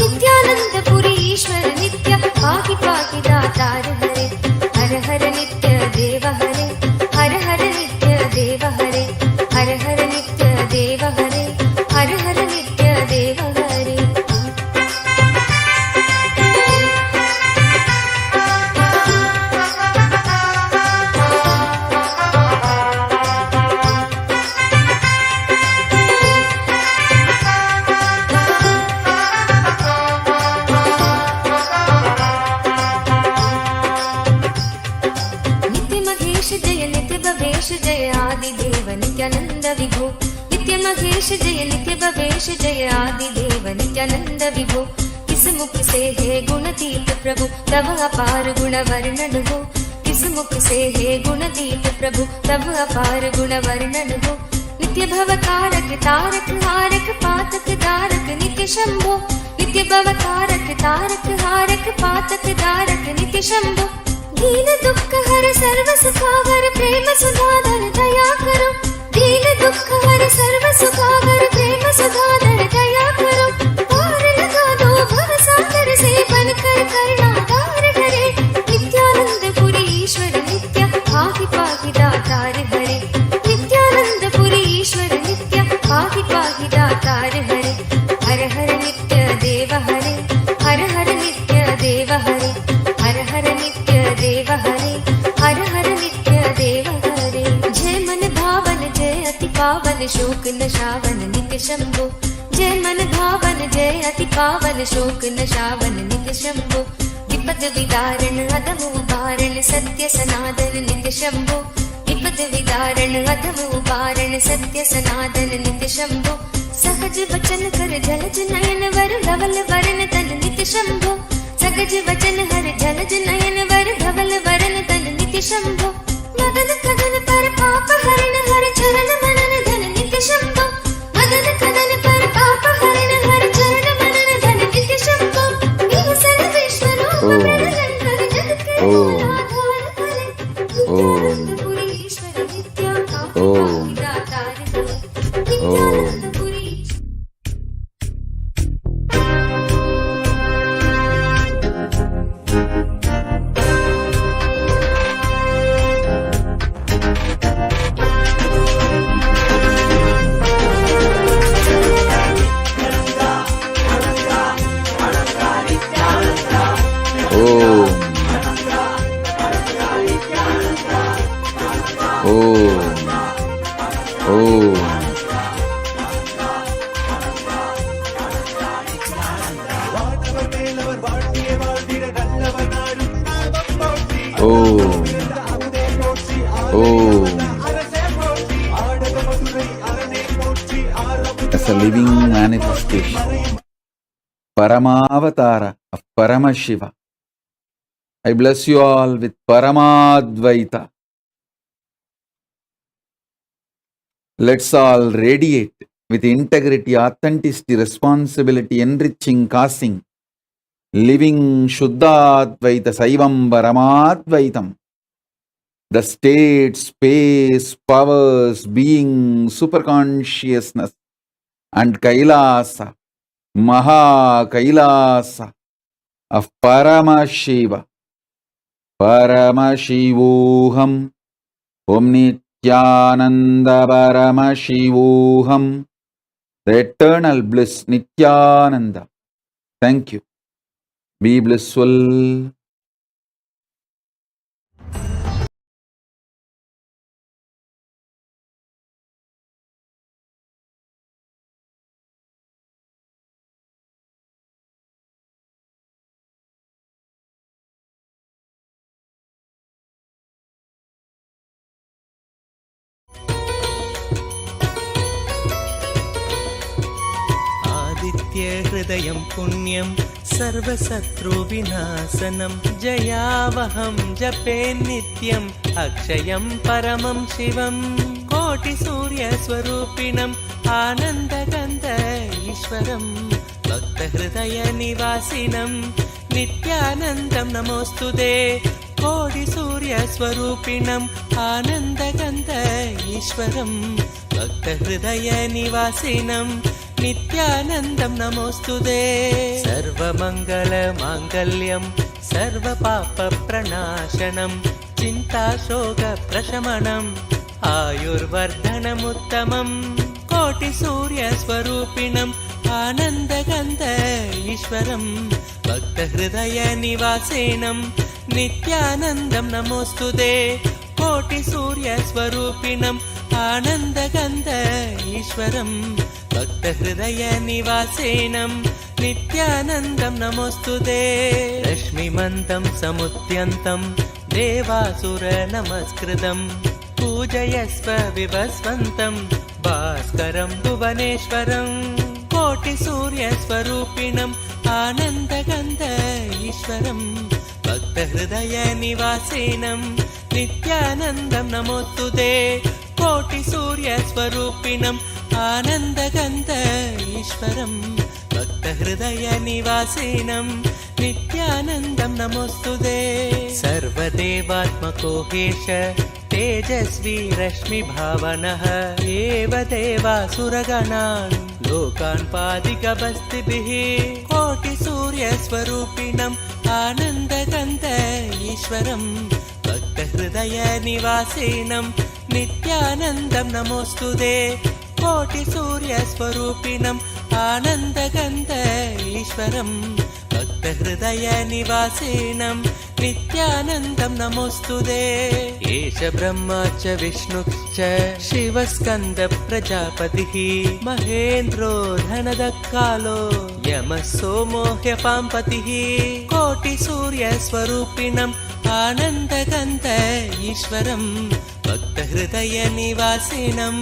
नित्यानंद पुरी ईश्वर नित्य पाहि पाहि दातार हरे हर हर नित्य देव हरे हर हर नित्य देव हरे हर हर नित्य देव हरे हर हर नित्य देव हरे जय आदिदेव नित्यानंद विभो नित्य महेश जय नित्य भवेश जय आदिदेव नित्यानंद विभो किस मुख से है गुणदीप प्रभु तब अपार गुण वर्णन हो किस मुख से है गुणदीप प्रभु तब अपार गुण वर्णन हो नित्य भव कारक तारक हारक पातक दारक नित्य शंभो नित्य भव कारक तारक हारक पातक दारक नित्य शंभो दीन दुख हर सर्व सुखावर प्रेम सुधाधर दया करो दीन दुख हर सर्व सुखावर प्रेम सुधाधर दया करो पार लगा दो भव सागर से बनकर करुणाधार हरे नित्यानंद पुरी ईश्वर नित्य पाहि पाहि दातार हरे नित्यानंद पुरी ईश्वर नित्य पाहि पाहि दातार हरे हर हर नित्य देव हरे हर हर नित्य देव हरे हर हर नित्य देव हरे हर हर नित्य देव हरे जय मन भावन जय अति पावन शोक नशावन नित्य शंभो जय मन भावन जय अति पावन शोक नशावन नित्य शंभो विपद विदारण अधम उबारण सत्य सनातन नित्य शंभो विपद विदारण अधम उबारण सत्य सनातन नित्य शंभो सहज वचन कर जलज नयन वर धवल वरण तन नित्य शंभो सहज वचन हर जलज नयन वर धवल वरण तन नित्य शंभो मदन कदन पर पाप हरण हर चरण मनन धन नित्य शंभो मदन कदन पर पाप हरण हर चरण मनन धन नित्य शंभो इह सर्वेश्वरो प्रलयंकर जगत के आधार हरे नित्यानंद पुरी ईश्वर नित्य पाहि दातार हरे Nityanand Puri As a living manifestation, Paramavatara of Paramashiva, I bless you all with Paramadvaita. Let's all radiate with integrity, authenticity, responsibility, enriching, causing, living Shuddhadvaita, Saivam Paramadvaitam. The state, space, powers, being, superconsciousness, and Kailasa, Maha Kailasa of Paramashiva. Paramashivoham, Om Nithyananda Paramashivoham, the eternal bliss Nithyananda. Thank you. Be blissful. हृदयं पुण्यं सर्वशत्रुविनाशनं जयावहं जपे नित्यम् अक्षयं परमं शिवं कोटिसूर्यस्वरूपिणम् आनन्दगन्ध ईश्वरं भक्तहृदयनिवासिनं नित्यानन्दं नमोऽस्तुते कोटिसूर्यस्वरूपिणम् आनन्दगन्ध ईश्वरं भक्तहृदयनिवासिनं नित्यानन्दं नमोऽस्तुते सर्वमङ्गलमाङ्गल्यं सर्वपापप्रणाशनं चिन्ताशोकप्रशमनम् आयुर्वर्धनमुत्तमं कोटिसूर्यस्वरूपिणम् आनन्दगन्ध ईश्वरं भक्तहृदयनिवासिनं नित्यानन्दं नमोऽस्तुते कोटिसूर्यस्वरूपिणम् आनन्दगन्ध ईश्वरं भक्तहृदयनिवासिनं नित्यानन्दं नमोऽस्तुते रश्मिमन्तं समुद्यन्तं देवासुरनमस्कृतं पूजयस्व विभस्वन्तं भास्करं भुवनेश्वरं कोटिसूर्यस्वरूपिणम् आनन्दगन्ध ईश्वरं भक्तहृदयनिवासिनं नित्यानन्दं नमोऽस्तुते कोटिसूर्यस्वरूपिणम् आनन्दगन्ध ईश्वरं भक्तहृदयनिवासिनं नित्यानन्दं नमोऽस्तुते सर्वदेवात्मको हेश तेजस्वी रश्मिभावनः एव देवासुरगणान् लोकान् पादिकबस्तिभिः कोटिसूर्यस्वरूपिणम् आनन्दगन्ध ईश्वरं भक्तहृदयनिवासिनं नित्यानन्दं नमोऽस्तुते कोटिसूर्यस्वरूपिणम् आनन्दगन्ध ईश्वरं भक्तहृदयनिवासिनं नित्यानन्दं नमोऽस्तुते एष ब्रह्मा च विष्णुश्च शिवस्कन्द प्रजापतिः महेन्द्रो धनदकालो यमः सोमो ह्यपाम्पतिः कोटिसूर्यस्वरूपिणम् आनन्दगन्ध ईश्वरं भक्तहृदयनिवासिनं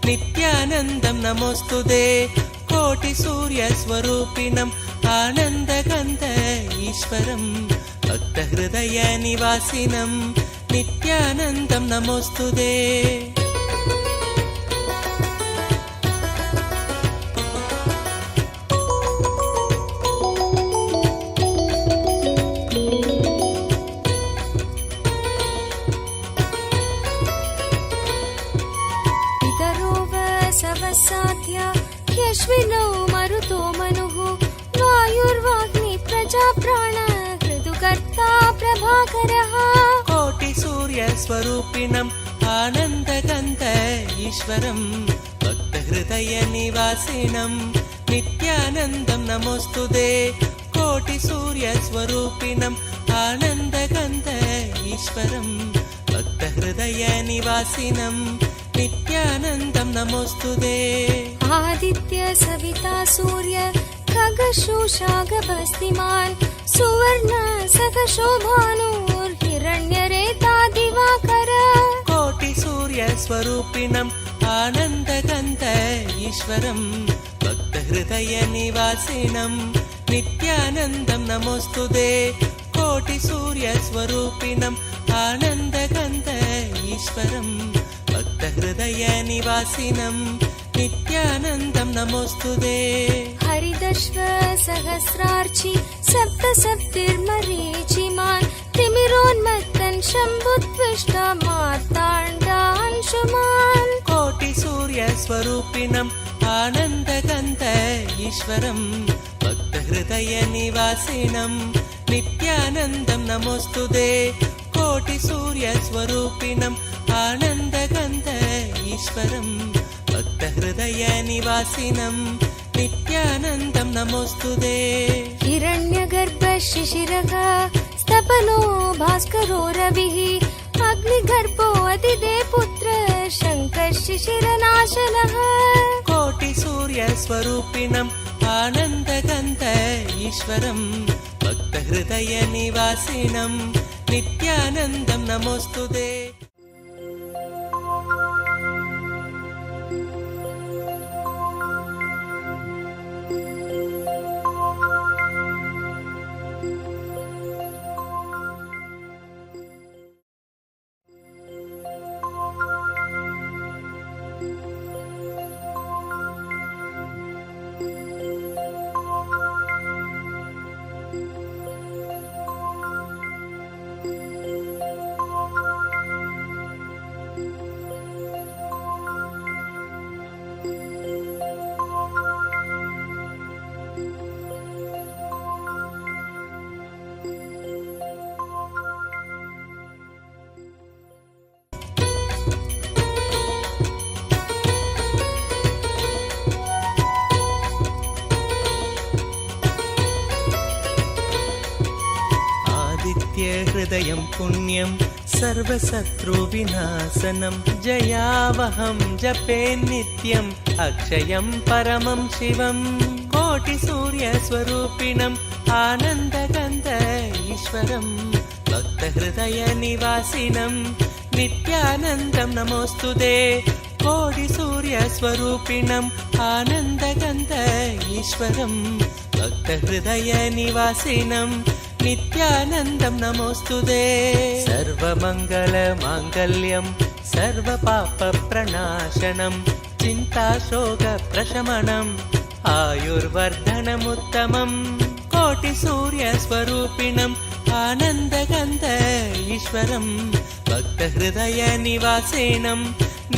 नित्यानन्दं नमोऽस्तुते कोटिसूर्यस्वरूपिणम् आनन्दगन्ध ईश्वरं भक्तहृदयनिवासिनं नित्यानन्दं नमोऽस्तुते ह्यश्विनौ मरुतो मनुः वायुर्वाग्नि प्रजाप्राण ऋतुकर्ता प्रभाकरः कोटिसूर्यस्वरूपिणम् आनन्दगन्ध ईश्वरं भक्तहृदयनिवासिनं नित्यानन्दं नमोऽस्तुते कोटिसूर्यस्वरूपिणम् आनन्दगन्ध ईश्वरं भक्तहृदयनिवासिनं नित्यानन्दं नमोऽस्तुते आदित्य सविता सूर्य खगशोषागभस्तिमान् सुवर्ण सखशोभानुर्हिरण्यरेता दिवाकर कोटिसूर्यस्वरूपिणम् आनन्दगन्ध ईश्वरं भक्तहृदयनिवासिनं नित्यानन्दं नमोऽस्तुते कोटिसूर्यस्वरूपिणम् आनन्दगन्ध ईश्वरं भक्तहृदयनिवासिनं नित्यानन्दं नमोऽस्तुते हरिदश्व सहस्रार्चि सप्तसप्तिर्मरीचिमान् तिमिरोन्मत्तन् शम्भुत्विष्ट मार्ताण्डांशुमान् कोटिसूर्यस्वरूपिणम् आनन्दगन्ध ईश्वरं भक्तहृदयनिवासिनं नित्यानन्दं नमोऽस्तुते कोटिसूर्यस्वरूपिणम् आनन्दगन्ध ईश्वरं भक्तहृदयनिवासिनं नित्यानन्दं नमोऽस्तुते हिरण्यगर्भ शिशिरः स्तपनो भास्करो रविः अग्निगर्भो अदिदे पुत्र शङ्कर शिशिरनाशनः कोटिसूर्यस्वरूपिणम् आनन्दगन्ध ईश्वरं भक्तहृदयनिवासिनं नित्यानन्दं नमोऽस्तुते हृदयं पुण्यं सर्वशत्रुविनाशनं जयावहं जपे नित्यम् अक्षयं परमं शिवं कोटिसूर्यस्वरूपिणम् आनन्दगन्ध ईश्वरं भक्तहृदयनिवासिनं नित्यानन्दं नमोऽस्तुते कोटिसूर्यस्वरूपिणम् आनन्दगन्ध ईश्वरम् भक्तहृदयनिवासिनम् नित्यानन्दं नमोऽस्तुते सर्वमङ्गलमाङ्गल्यम् सर्वपापप्रणाशनम् चिन्ताशोकप्रशमनम् आयुर्वर्धनमुत्तमम् कोटिसूर्यस्वरूपिणम् आनन्दगन्ध ईश्वरम् भक्तहृदयनिवासिनम्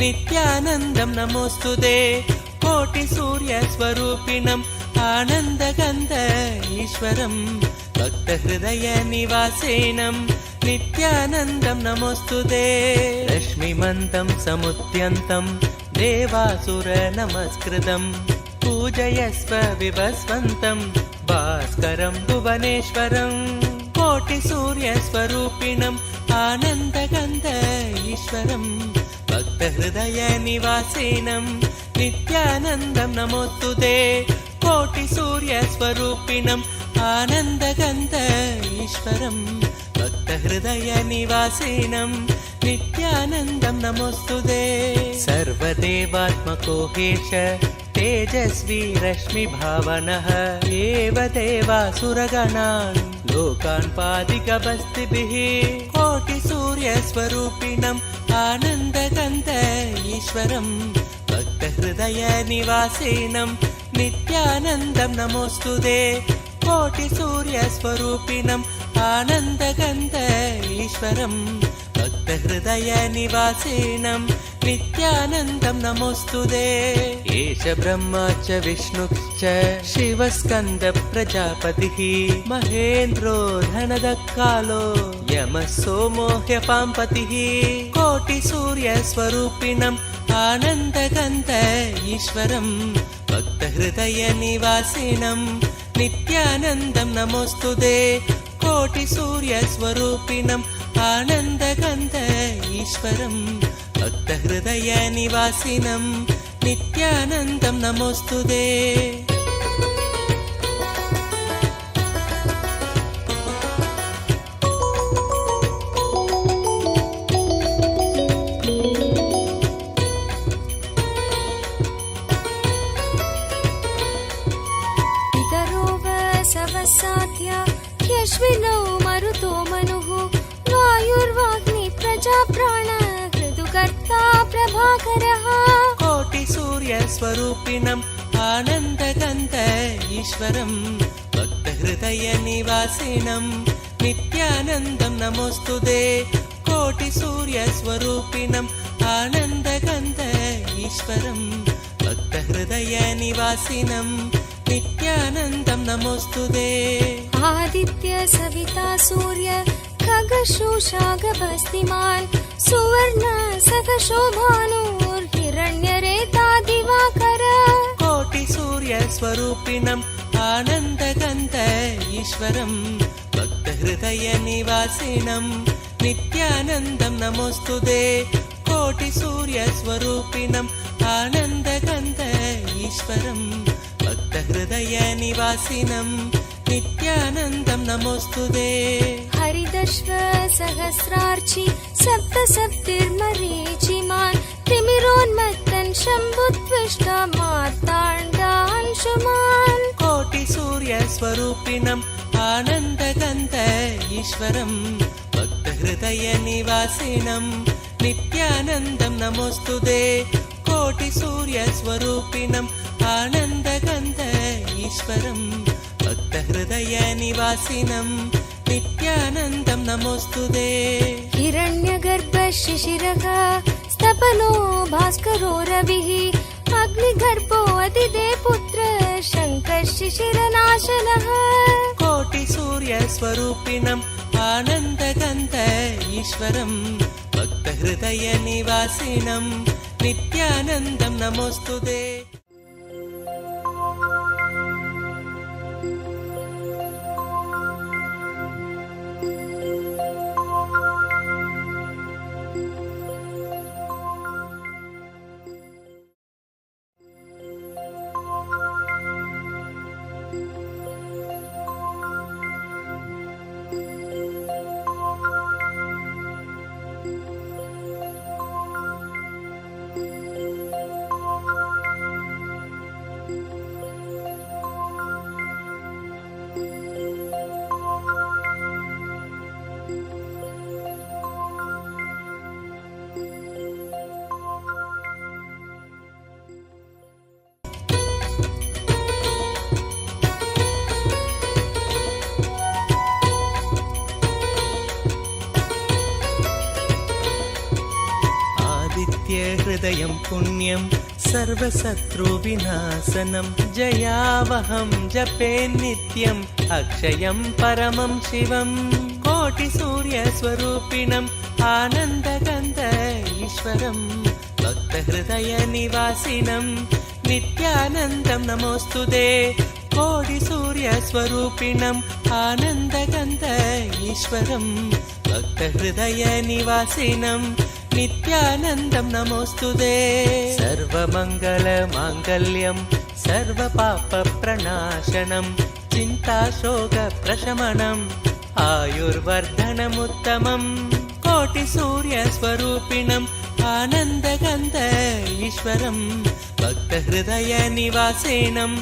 नित्यानन्दं नमोऽस्तुते कोटिसूर्यस्वरूपिणम् आनन्दगन्ध ईश्वरम् भक्तहृदयनिवासिनम् नित्यानन्दं नमोऽस्तुते रश्मिमन्तं समुद्यन्तं देवासुरनमस्कृतम् पूजयस्व विभस्वन्तं भास्करं भुवनेश्वरम् कोटिसूर्यस्वरूपिणम् आनन्दगन्ध ईश्वरम् भक्तहृदयनिवासिनम् नित्यानन्दं नमोऽस्तुते कोटिसूर्यस्वरूपिणम् आनन्दगन्ध ईश्वरम् भक्तहृदयनिवासिनम् नित्यानन्दं नमोऽस्तुते सर्वदेवात्मको हेश तेजस्वी रश्मिभावनः एव देवासुरगणान् लोकान् पादिकबस्तिभिः कोटिसूर्यस्वरूपिणम् आनन्दगन्ध ईश्वरम् भक्तहृदयनिवासिनम् नित्यानन्दं नमोऽस्तुते कोटिसूर्यस्वरूपिणम् आनन्दगन्ध ईश्वरम् भक्तहृदयनिवासिनम् नित्यानन्दं नमोऽस्तुते एष ब्रह्मा च विष्णुश्च शिवस्कन्द प्रजापतिः महेन्द्रो धनदकालो यमः सोमो ह्यपाम्पतिः कोटिसूर्यस्वरूपिणम् आनन्दगन्ध ईश्वरम् भक्तहृदयनिवासिनम् नित्यानन्दं नमोऽस्तुते कोटिसूर्यस्वरूपिणम् आनन्दगन्ध ईश्वरम् भक्तहृदयनिवासिनम् नित्यानन्दं नमोऽस्तुते ह्यश्विनौ मरुतो मनुः वायुर्वाग्नि प्रजाप्राण ऋतुकर्ता प्रभाकरः कोटिसूर्यस्वरूपिणम् आनन्दगन्ध ईश्वरम् भक्तहृदयनिवासिनम् नित्यानन्दं नमोऽस्तुते कोटिसूर्यस्वरूपिणम् आनन्दगन्ध ईश्वरम् भक्तहृदयनिवासिनम् नित्यानन्दं नमोऽस्तुते आदित्य सविता सूर्य खगशोषागभस्तिमान् सुवर्ण सखशोभानुर्हिरण्यरेता दिवाकर कोटिसूर्यस्वरूपिणम् आनन्दगन्ध ईश्वरम् भक्तहृदयनिवासिनम् नित्यानन्दं नमोऽस्तुते कोटिसूर्यस्वरूपिणम् आनन्दगन्ध ईश्वरम् भक्तहृदयनिवासिनम् नित्यानन्दं नमोऽस्तुते हरिदश्व सहस्रार्चि सप्तसप्तिर्मरीचिमान् तिमिरोन्मत्तन् शम्भुत्विष्टा मार्ताण्डांशुमान् कोटिसूर्यस्वरूपिणम् आनन्दगन्ध ईश्वरम् भक्तहृदयनिवासिनम् नित्यानन्दं नमोऽस्तुते कोटिसूर्यस्वरूपिणम् आनन्दगन्ध ईश्वरम् भक्तहृदयनिवासिनम् नित्यानन्दं नमोऽस्तुते हिरण्यगर्भ शिशिरः स्तपनो भास्करो रविः अग्निगर्भो अदिते पुत्र शङ्कर शिशिरनाशनः कोटिसूर्यस्वरूपिणम् आनन्दगन्ध ईश्वरम् भक्तहृदयनिवासिनम् नित्यानन्दं नमोऽस्तुते भक्तहृदयं पुण्यं सर्वशत्रुविनाशनं जयावहं जपे नित्यम् अक्षयं परमं शिवं कोटिसूर्यस्वरूपिणम् आनन्दगन्ध ईश्वरं भक्तहृदयनिवासिनं नित्यानन्दं नमोऽस्तुते कोटिसूर्यस्वरूपिणम् आनन्दगन्ध ईश्वरं भक्तहृदयनिवासिनं नित्यानन्दं नमोऽस्तुते सर्वमङ्गलमाङ्गल्यं सर्वपापप्रणाशनं चिन्ताशोकप्रशमनम् आयुर्वर्धनमुत्तमम् कोटिसूर्यस्वरूपिणम् आनन्दगन्ध ईश्वरं भक्तहृदयनिवासिनं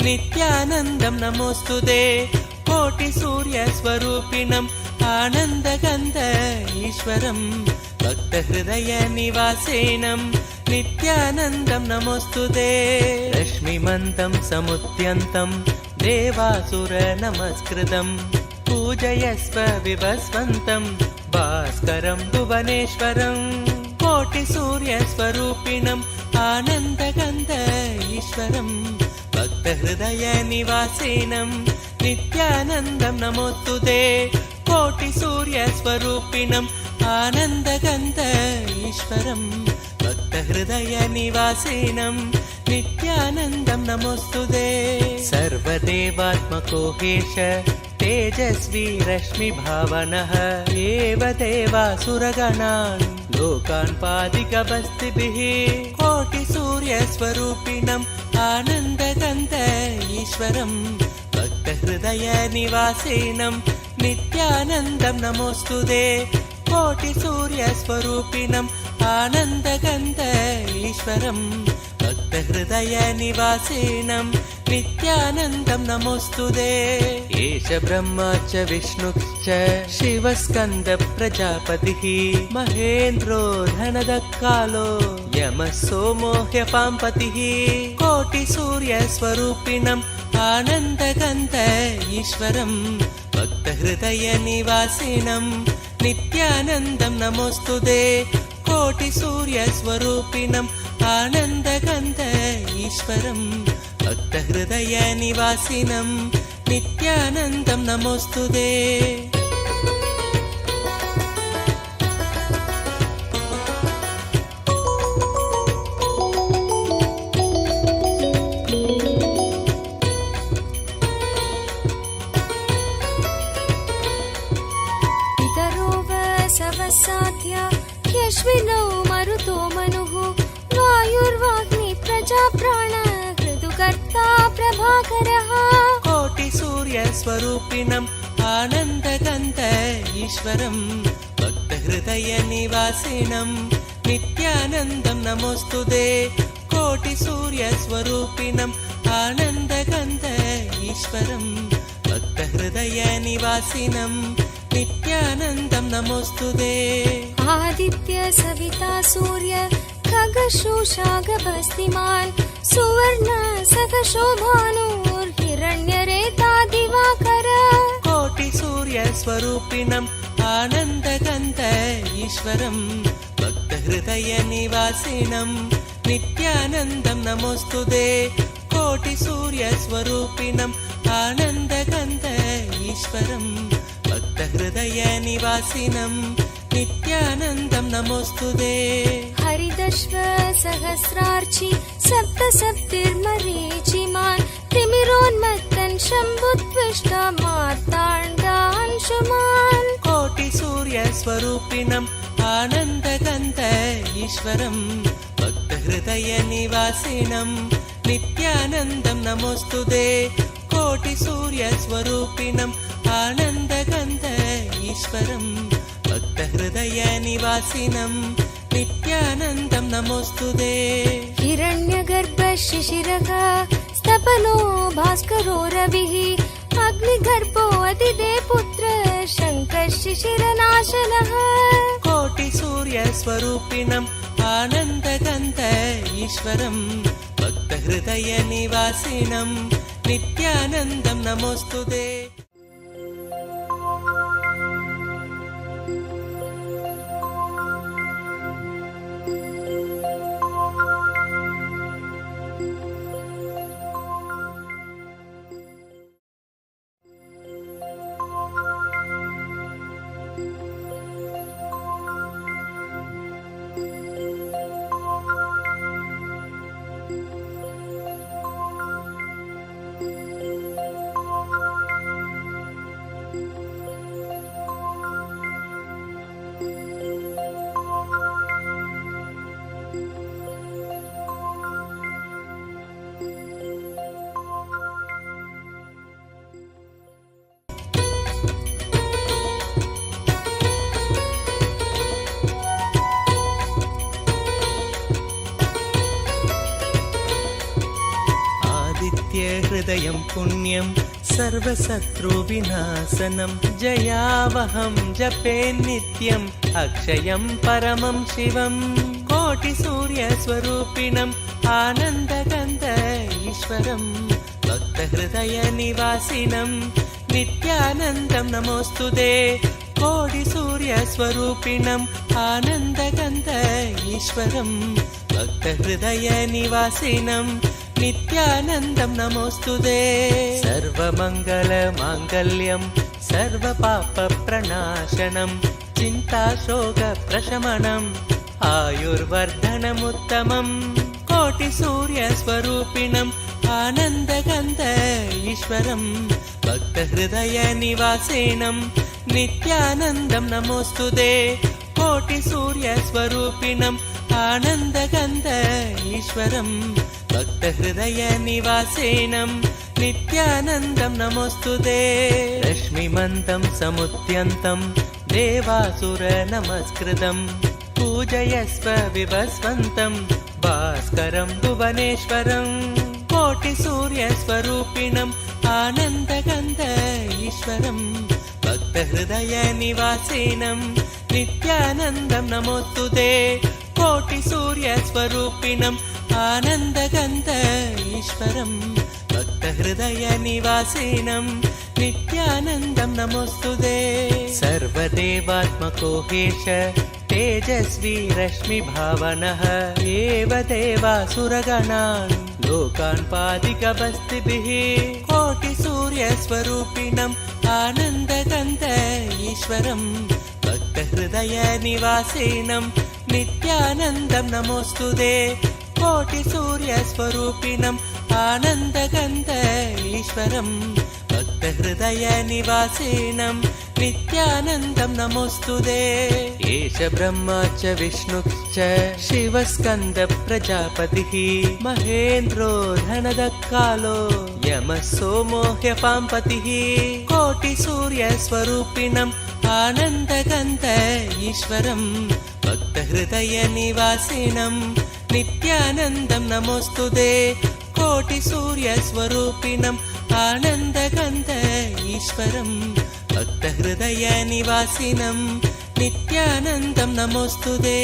नित्यानन्दं नमोऽस्तुते कोटिसूर्यस्वरूपिणम् आनन्दगन्ध ईश्वरं भक्तहृदयनिवासिनं नित्यानन्दं नमोऽस्तुते रश्मिमन्तं समुद्यन्तं देवासुरनमस्कृतं पूजयस्व विभस्वन्तं भास्करं भुवनेश्वरं कोटिसूर्यस्वरूपिणम् आनन्दगन्ध ईश्वरं भक्तहृदयनिवासिनं नित्यानन्दं नमोऽस्तुते कोटिसूर्यस्वरूपिणम् आनन्दगन्ध ईश्वरं भक्तहृदयनिवासिनं नित्यानन्दं नमोऽस्तुते सर्वदेवात्मको हेश तेजस्वी रश्मिभावनः एव देवासुरगणान् लोकान् पादिकवस्तिभिः कोटिसूर्यस्वरूपिणम् आनन्दगन्ध ईश्वरं भक्तहृदयनिवासिनं नित्यानन्दं नमोऽस्तुते कोटिसूर्यस्वरूपिणम् आनन्दगन्ध ईश्वरं भक्तहृदयनिवासिनं नित्यानन्दं नमोऽस्तुते एष ब्रह्मा च विष्णुश्च शिवस्कन्द प्रजापतिः महेन्द्रो धनदकालो यमः सोमो ह्यपाम्पतिः कोटिसूर्यस्वरूपिणम् आनन्दगन्ध ईश्वरं भक्तहृदयनिवासिनं नित्यानन्दं नमोऽस्तुते कोटिसूर्यस्वरूपिणम् आनन्दगन्ध ईश्वरं भक्तहृदयनिवासिनं नित्यानन्दं नमोऽस्तुते यश्विनौ मरुतो मनुः वायुर्वाग्नि प्रजाप्राण ऋतुकर्ता प्रभाकरः कोटिसूर्यस्वरूपिणम् आनन्दगन्ध ईश्वरं भक्तहृदयनिवासिनं नित्यानन्दं नमोऽस्तुते कोटिसूर्यस्वरूपिणम् आनन्दगन्ध ईश्वरं भक्तहृदयनिवासिनं नित्यानन्दं नमोऽस्तुते आदित्य सविता सूर्य खगशोषागभस्तिमान् सुवर्ण सखशोभानुर्हिरण्यरेता दिवाकर कोटिसूर्यस्वरूपिणम् आनन्दगन्ध ईश्वरं भक्तहृदयनिवासिनं नित्यानन्दं नमोऽस्तुते कोटिसूर्यस्वरूपिणम् आनन्दगन्ध ईश्वरं भक्तहृदयनिवासिनं नित्यानन्दं नमोऽस्तुते हरिदश्व सहस्रार्चि सप्तसप्तिर्मरीचिमान् तिमिरोन्मत्तन् शम्भुत्विष्ट मार्ताण्डांशुमान् कोटिसूर्यस्वरूपिणम् आनन्दगन्ध ईश्वरं भक्तहृदयनिवासिनं नित्यानन्दं नमोऽस्तुते कोटिसूर्यस्वरूपिणम् आनन्दगन्ध ईश्वरं भक्तहृदयनिवासिनं नित्यानन्दं नमोऽस्तुते हिरण्यगर्भ शिशिरः स्तपनो भास्करो रविः अग्निगर्भो अदिते पुत्र शङ्कः शिशिरनाशनः कोटिसूर्यस्वरूपिणम् आनन्दगन्ध ईश्वरं भक्तहृदयनिवासिनं नित्यानन्दं नमोऽस्तुते नित्यहृदयं पुण्यं सर्वशत्रुविनाशनं जयावहं जपे नित्यम् अक्षयं परमं शिवं कोटिसूर्यस्वरूपिणम् आनन्दगन्ध ईश्वरं भक्तहृदयनिवासिनं नित्यानन्दं नमोऽस्तुते कोटिसूर्यस्वरूपिणम् आनन्दगन्ध ईश्वरं भक्तहृदयनिवासिनं नित्यानन्दं नमोऽस्तुते सर्वमङ्गलमाङ्गल्यं सर्वपापप्रणाशनं चिन्ताशोकप्रशमनम् आयुर्वर्धनमुत्तमम् कोटिसूर्यस्वरूपिणम् आनन्दगन्ध ईश्वरं भक्तहृदयनिवासिनं नित्यानन्दं नमोऽस्तुते कोटिसूर्यस्वरूपिणम् आनन्दगन्ध ईश्वरं भक्तहृदयनिवासिनं नित्यानन्दं नमोऽस्तुते रश्मिमन्तं समुद्यन्तं देवासुरनमस्कृतं पूजयस्व विभस्वन्तं भास्करं भुवनेश्वरं कोटिसूर्यस्वरूपिणम् आनन्दगन्ध ईश्वरं भक्तहृदयनिवासिनं नित्यानन्दं नमोऽस्तुते कोटिसूर्यस्वरूपिणम् आनन्दगन्ध ईश्वरं भक्तहृदयनिवासिनं नित्यानन्दं नमोऽस्तुते सर्वदेवात्मको हेश तेजस्वी रश्मिभावनः एव देवासुरगणान् लोकान् पादिकबस्तिभिः कोटिसूर्यस्वरूपिणम् आनन्दगन्ध ईश्वरं भक्तहृदयनिवासिनं नित्यानन्दं नमोऽस्तुते कोटिसूर्यस्वरूपिणम् आनन्दगन्ध ईश्वरं भक्तहृदयनिवासिनं नित्यानन्दं नमोऽस्तुते एष ब्रह्मा च विष्णुश्च शिवस्कन्द प्रजापतिः महेन्द्रो धनदकालो यमः सोमो ह्यपाम्पतिः कोटिसूर्यस्वरूपिणम् आनन्दगन्ध ईश्वरं भक्तहृदयनिवासिनं नित्यानन्दं नमोऽस्तुते कोटिसूर्यस्वरूपिणम् आनन्दगन्ध ईश्वरं भक्तहृदयनिवासिनं नित्यानन्दं नमोऽस्तुते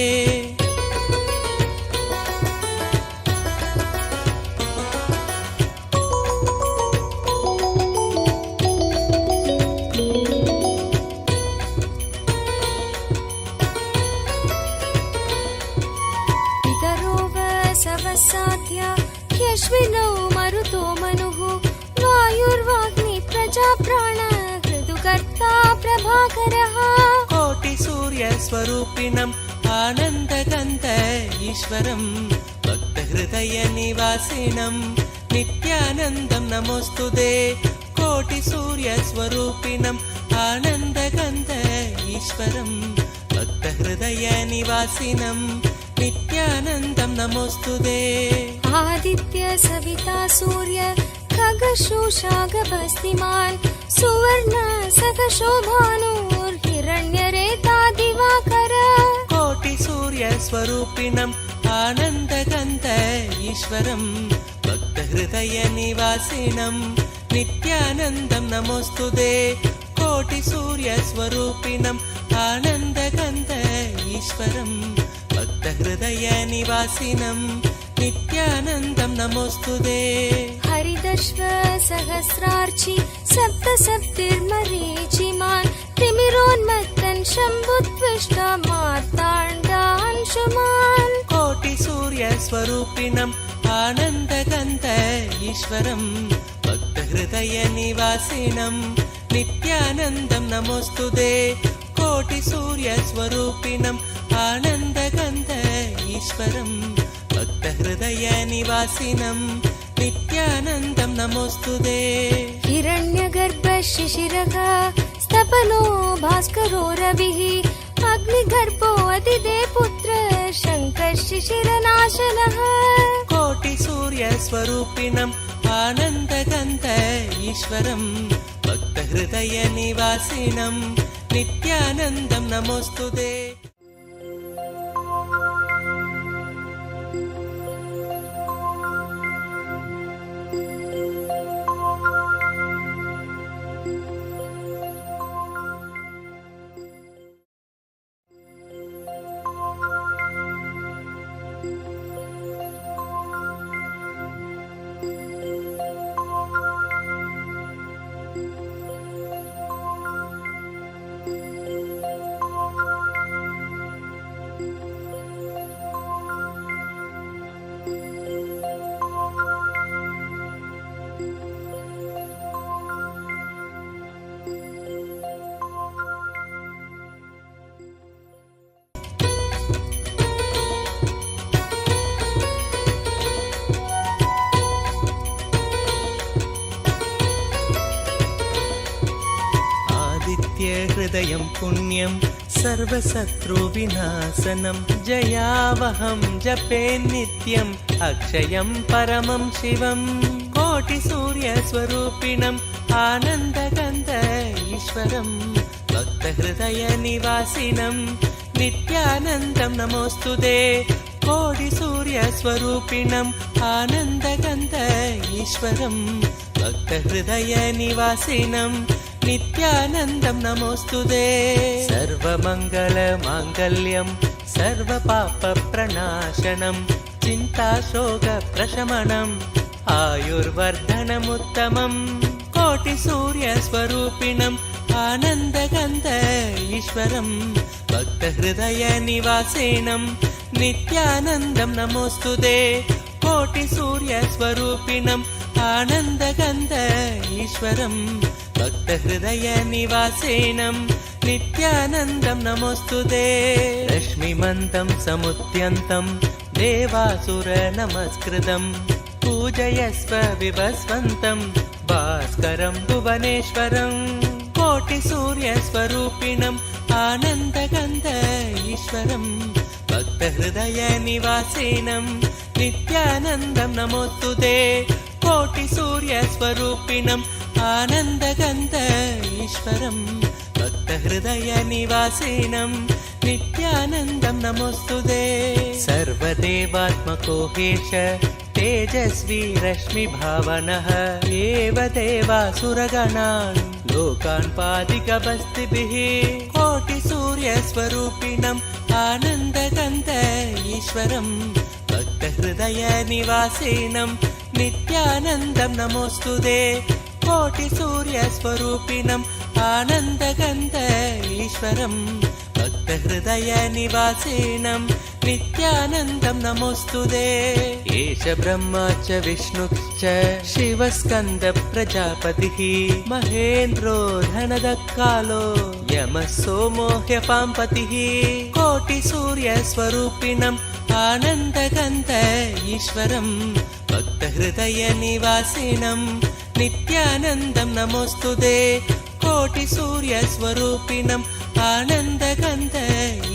यश्विनौ मरुतो मनुः वायुर्वाग्नि प्रजाप्राण ऋतुकर्ता प्रभाकरः कोटिसूर्यस्वरूपिणम् आनन्दगन्ध ईश्वरं भक्तहृदयनिवासिनं नित्यानन्दं नमोऽस्तुते कोटिसूर्यस्वरूपिणम् आनन्दगन्ध ईश्वरं भक्तहृदयनिवासिनं नित्यानन्दं नमोऽस्तुते आदित्य सविता सूर्य खगशोषागभस्तिमान् सुवर्ण सखशोभानुर्हिरण्यरेता दिवाकर कोटिसूर्यस्वरूपिणम् आनन्दगन्ध ईश्वरं भक्तहृदयनिवासिनं नित्यानन्दं नमोऽस्तुते कोटिसूर्यस्वरूपिणम् आनन्दगन्ध ईश्वरं भक्तहृदयनिवासिनं नित्यानन्दं नमोऽस्तुते हरिदश्व सहस्रार्चि सप्तसप्तिर्मरीचिमान् तिमिरोन्मत्तन् शम्भुत्विष्ट मार्ताण्डांशुमान् कोटिसूर्यस्वरूपिणम् आनन्दगन्ध ईश्वरं भक्तहृदयनिवासिनं नित्यानन्दं नमोऽस्तुते कोटिसूर्यस्वरूपिणम् आनन्दगन्ध ईश्वरं भक्तहृदयनिवासिनं नित्यानन्दं नमोऽस्तुते हिरण्यगर्भ शिशिरः स्तपनो भास्करो रविः अग्निगर्भो अदिदे पुत्र शङ्कर शिशिरनाशनः कोटिसूर्यस्वरूपिणम् आनन्दगन्ध ईश्वरं भक्तहृदयनिवासिनं नित्यानन्दं नमोऽस्तुते हृदयं पुण्यं सर्वशत्रुविनाशनं जयावहं जपे नित्यम् अक्षयं परमं शिवं कोटिसूर्यस्वरूपिणम् आनन्दगन्ध ईश्वरं भक्तहृदयनिवासिनं नित्यानन्दं नमोऽस्तुते कोटिसूर्यस्वरूपिणम् आनन्दगन्ध ईश्वरं भक्तहृदयनिवासिनं नित्यानन्दं नमोऽस्तुते सर्वमङ्गलमाङ्गल्यं सर्वपापप्रणाशनं चिन्ताशोकप्रशमनम् आयुर्वर्धनमुत्तमम् कोटिसूर्यस्वरूपिणम् आनन्दगन्ध ईश्वरं भक्तहृदयनिवासिनं नित्यानन्दं नमोऽस्तुते कोटिसूर्यस्वरूपिणम् आनन्दगन्ध ईश्वरं भक्तहृदयनिवासिनं नित्यानन्दं नमोऽस्तुते रश्मिमन्तं समुद्यन्तं देवासुरनमस्कृतं पूजयस्व विभस्वन्तं भास्करं भुवनेश्वरं कोटिसूर्यस्वरूपिणम् आनन्दगन्ध ईश्वरं भक्तहृदयनिवासिनं नित्यानन्दं नमोऽस्तुते कोटिसूर्यस्वरूपिणम् आनन्दगन्ध ईश्वरं भक्तहृदयनिवासिनं नित्यानन्दं नमोऽस्तुते सर्वदेवात्मको हेश तेजस्वी रश्मिभावनः एव देवासुरगणान् लोकान् पादिकबस्तिभिः कोटिसूर्यस्वरूपिणम् आनन्दगन्ध ईश्वरं भक्तहृदयनिवासिनं नित्यानन्दं नमोऽस्तुते कोटिसूर्यस्वरूपिणम् आनन्दगन्ध ईश्वरं भक्तहृदयनिवासिनं नित्यानन्दं नमोऽस्तुते एष ब्रह्मा च विष्णुश्च शिवस्कन्द प्रजापतिः महेन्द्रो धनदकालो यमः सोमो ह्यपाम्पतिः कोटिसूर्यस्वरूपिणम् आनन्दगन्ध ईश्वरं भक्तहृदयनिवासिनं नित्यानन्दं नमोऽस्तुते कोटिसूर्यस्वरूपिणम् आनन्दगन्ध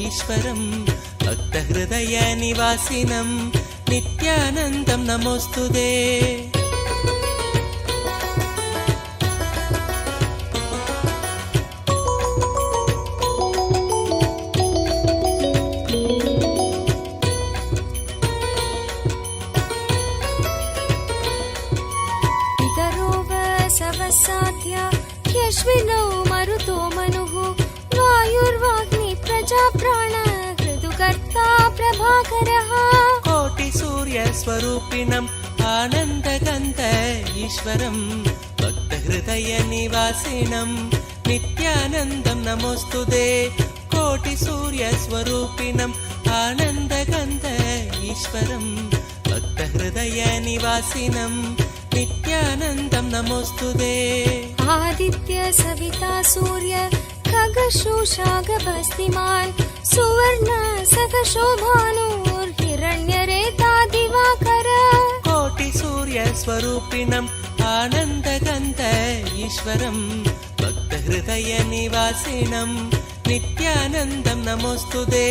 ईश्वरं भक्तहृदयनिवासिनं नित्यानन्दं नमोऽस्तुते साध्या ह्यश्विनौ मरुतो मनुः वायुर्वाग्नि प्रजा प्राण ऋतुकर्ता प्रभाकरः कोटिसूर्यस्वरूपिणम् आनन्दगन्ध ईश्वरं भक्तहृदयनिवासिनं नित्यानन्दं नमोऽस्तुते कोटिसूर्यस्वरूपिणम् आनन्दगन्ध ईश्वरं भक्तहृदयनिवासिनं नित्यानन्दं नमोऽस्तुते आदित्य सविता सूर्य खगशोषागभस्तिमान् सुवर्ण सखशोभानुर्हिरण्यरेता दिवाकर कोटिसूर्यस्वरूपिणम् आनन्दगन्ध ईश्वरं भक्तहृदयनिवासिनं नित्यानन्दं नमोऽस्तुते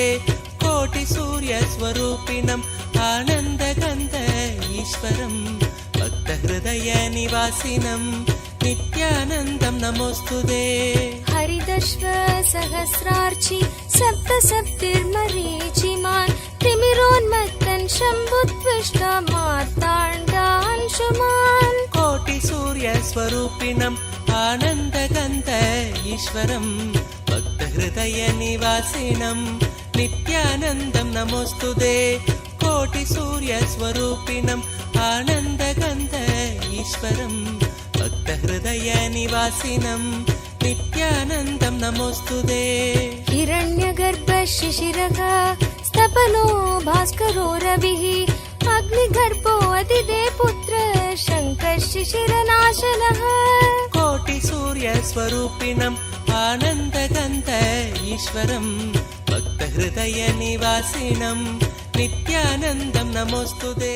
कोटिसूर्यस्वरूपिणम् आनन्दगन्ध ईश्वरं भक्तहृदयनिवासिनं नित्यानन्दं नमोऽस्तुते हरिदश्व सहस्रार्चि सप्तसप्तिर्मरीचिमान् तिमिरोन्मत्तन् शम्भुत्विष्ट मार्ताण्डांशुमान् कोटिसूर्यस्वरूपिणम् आनन्दगन्ध ईश्वरं भक्तहृदयनिवासिनं नित्यानन्दं नमोऽस्तुते कोटिसूर्यस्वरूपिणम् आनन्दगन्ध ईश्वरं भक्तहृदयनिवासिनं नित्यानन्दं नमोऽस्तुते हिरण्यगर्भ शिशिरः स्तपनो भास्करो रविः अग्निगर्भो अदिदे पुत्र शङ्कर शिशिरनाशनः कोटिसूर्यस्वरूपिणम् आनन्दगन्ध ईश्वरं भक्तहृदयनिवासिनं नित्यानन्दं नमोऽस्तुते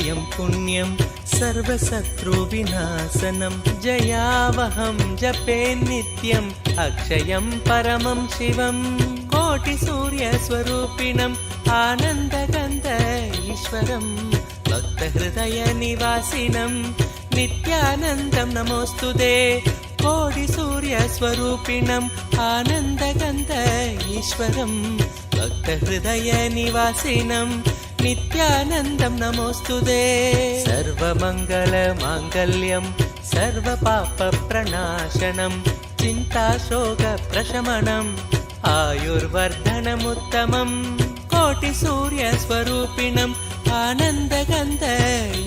निर्भयं पुण्यं सर्वशत्रुविनाशनं जयावहं जपे नित्यम् अक्षयं परमं शिवं कोटिसूर्यस्वरूपिणम् आनन्दगन्ध ईश्वरं भक्तहृदयनिवासिनं नित्यानन्दं नमोऽस्तुते कोटिसूर्यस्वरूपिणम् आनन्दगन्ध ईश्वरं भक्तहृदयनिवासिनं नित्यानन्दं नमोऽस्तुते सर्वमङ्गलमाङ्गल्यं सर्वपापप्रणाशनं चिन्ताशोकप्रशमनम् आयुर्वर्धनमुत्तमम् कोटिसूर्यस्वरूपिणम् आनन्दगन्ध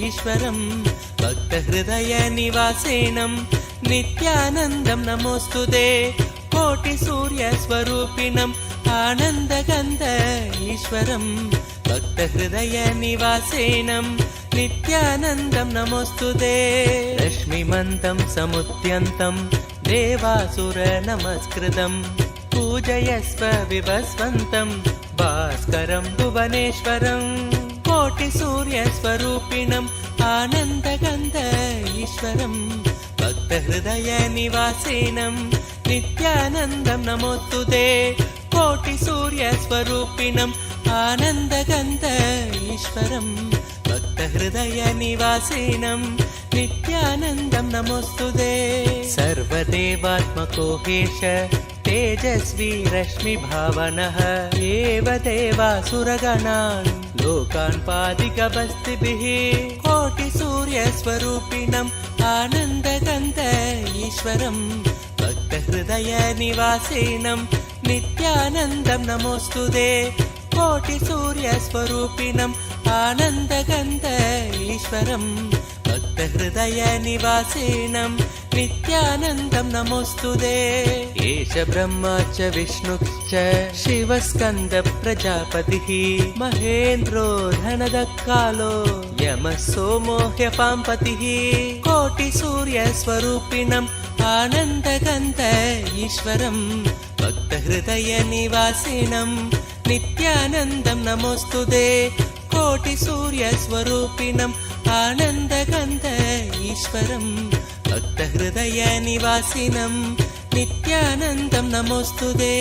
ईश्वरं भक्तहृदयनिवासिनं नित्यानन्दं नमोऽस्तुते कोटिसूर्यस्वरूपिणम् आनन्दगन्ध ईश्वरं भक्तहृदयनिवासिनं नित्यानन्दं नमोऽस्तुते रश्मिमन्तं समुद्यन्तं देवासुरनमस्कृतं पूजयस्व विभस्वन्तं भास्करं भुवनेश्वरं कोटिसूर्यस्वरूपिणम् आनन्दगन्ध ईश्वरं भक्तहृदयनिवासिनं नित्यानन्दं नमोऽस्तुते कोटिसूर्यस्वरूपिणम् आनन्दगन्ध ईश्वरं भक्तहृदयनिवासिनं नित्यानन्दं नमोऽस्तुते सर्वदेवात्मको हेश तेजस्वी रश्मिभावनः एव देवासुरगणान् लोकान् पादिकबस्तिभिः कोटिसूर्यस्वरूपिणम् आनन्दगन्ध ईश्वरं भक्तहृदयनिवासिनं नित्यानन्दं नमोऽस्तुते कोटिसूर्यस्वरूपिणम् आनन्दगन्ध ईश्वरं भक्तहृदयनिवासिनं नित्यानन्दं नमोऽस्तुते एष ब्रह्मा च विष्णुश्च शिवस्कन्द प्रजापतिः महेन्द्रो धनदकालो यमः सोमो ह्यपाम्पतिः कोटिसूर्यस्वरूपिणम् आनन्दगन्ध ईश्वरं भक्तहृदयनिवासिनं नित्यानन्दं नमोऽस्तुते कोटिसूर्यस्वरूपिणम् आनन्दगन्ध ईश्वरं भक्तहृदयनिवासिनं नित्यानन्दं नमोऽस्तुते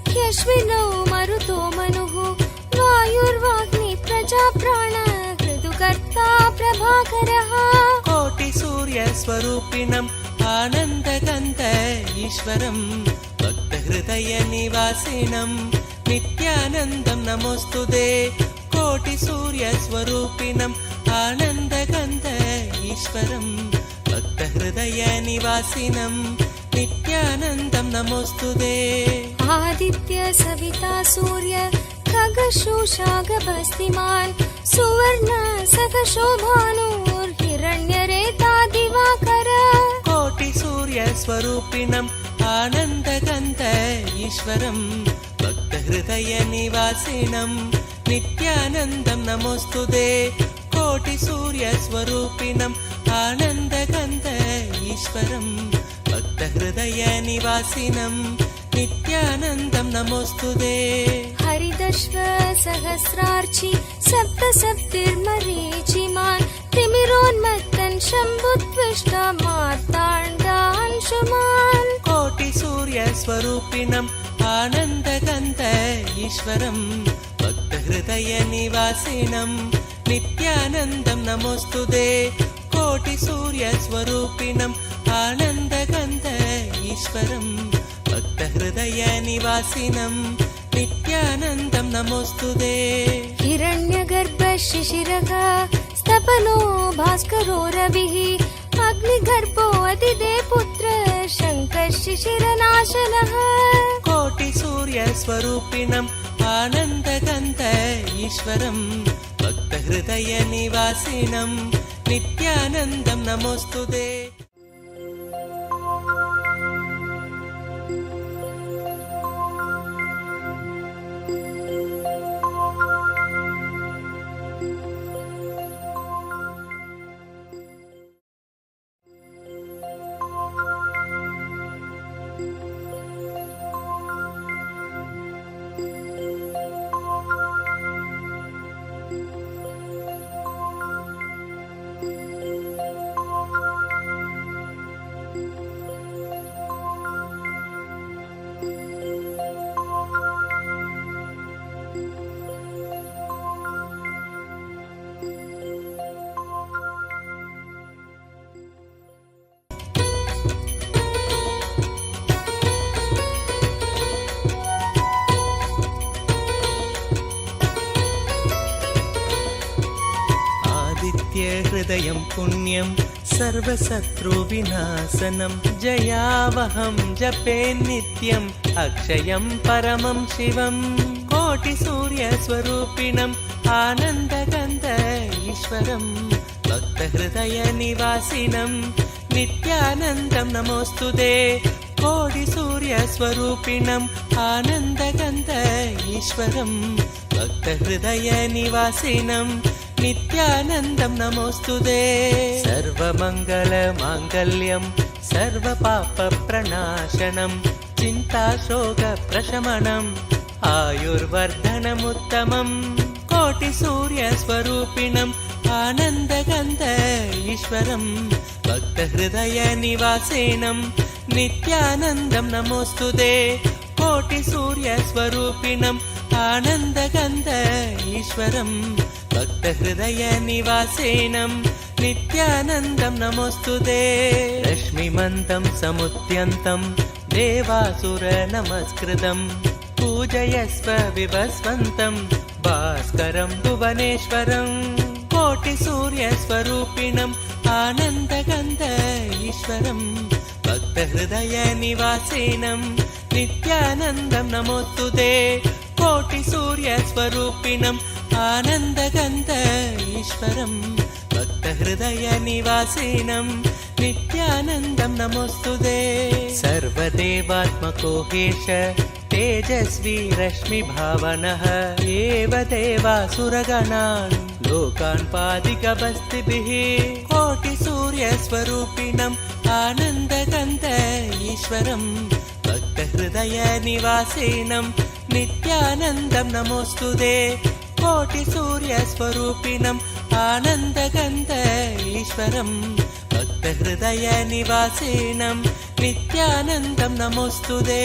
ह्यश्विनौ मरुतो मनुः वायुर्वाग्नि प्रजाप्राण ऋतुकर्ता प्रभाकरः कोटिसूर्यस्वरूपिणम् आनन्दगन्ध ईश्वरं भक्तहृदयनिवासिनं नित्यानन्दं नमोऽस्तुते कोटिसूर्यस्वरूपिणम् आनन्दगन्ध ईश्वरं भक्तहृदयनिवासिनं नित्यानन्दं नमोऽस्तुते आदित्य सविता सूर्य खगशोषागभस्तिमान् सुवर्ण सखशोभानुर्हिरण्यरेता दिवाकर कोटिसूर्यस्वरूपिणम् आनन्दगन्ध ईश्वरं भक्तहृदयनिवासिनं नित्यानन्दं नमोऽस्तुते कोटिसूर्यस्वरूपिणम् आनन्दगन्ध ईश्वरं भक्तहृदयनिवासिनं नित्यानन्दं नमोऽस्तुते हरिदश्व सहस्रार्चि सप्तसप्तिर्मरीचिमान् तिमिरोन्मत्तन् शम्भुत्विष्ट मार्ताण्डांशुमान् कोटिसूर्यस्वरूपिणम् आनन्दगन्ध ईश्वरं भक्तहृदयनिवासिनं नित्यानन्दं नमोऽस्तुते कोटिसूर्यस्वरूपिणम् आनन्दगन्ध ईश्वरं भक्तहृदयनिवासिनं नित्यानन्दं नमोऽस्तुते हिरण्यगर्भ शिशिरः स्तपनो भास्करो रविः अग्निगर्भो अदिदे पुत्र शङ्कः शिशिरनाशनः कोटिसूर्यस्वरूपिणम् आनन्दगन्ध ईश्वरं भक्तहृदयनिवासिनं नित्यानन्दं नमोऽस्तुते नित्यहृदयं पुण्यं सर्वशत्रुविनाशनं जयावहं जपे नित्यम् अक्षयं परमं शिवं कोटिसूर्यस्वरूपिणम् आनन्दगन्ध ईश्वरं भक्तहृदयनिवासिनं नित्यानन्दं नमोऽस्तुते कोटिसूर्यस्वरूपिणम् आनन्दगन्ध ईश्वरं भक्तहृदयनिवासिनं नित्यानन्दं नमोऽस्तुते सर्वमङ्गलमाङ्गल्यं सर्वपापप्रणाशनं चिन्ताशोकप्रशमनम् आयुर्वर्धनमुत्तमम् कोटिसूर्यस्वरूपिणम् आनन्दगन्ध ईश्वरं भक्तहृदयनिवासिनं नित्यानन्दं नमोऽस्तुते कोटिसूर्यस्वरूपिणम् आनन्दगन्ध ईश्वरं भक्तहृदयनिवासिनं नित्यानन्दं नमोऽस्तुते रश्मिमन्तं समुद्यन्तं देवासुरनमस्कृतं पूजयस्व विभस्वन्तं भास्करं भुवनेश्वरं कोटिसूर्यस्वरूपिणम् आनन्दगन्ध ईश्वरं भक्तहृदयनिवासिनं नित्यानन्दं नमोऽस्तुते कोटिसूर्यस्वरूपिणम् आनन्दगन्ध ईश्वरं भक्तहृदयनिवासिनं नित्यानन्दं नमोऽस्तुते सर्वदेवात्मको हेश तेजस्वी रश्मिभावनः एव देवासुरगणान् लोकान् पादिकबस्तिभिः कोटिसूर्यस्वरूपिणम् आनन्दगन्ध ईश्वरं भक्तहृदयनिवासिनं नित्यानन्दं नमोऽस्तुते कोटिसूर्यस्वरूपिणम् आनन्दगन्ध ईश्वरं भक्तहृदयनिवासिनं नित्यानन्दं नमोऽस्तुते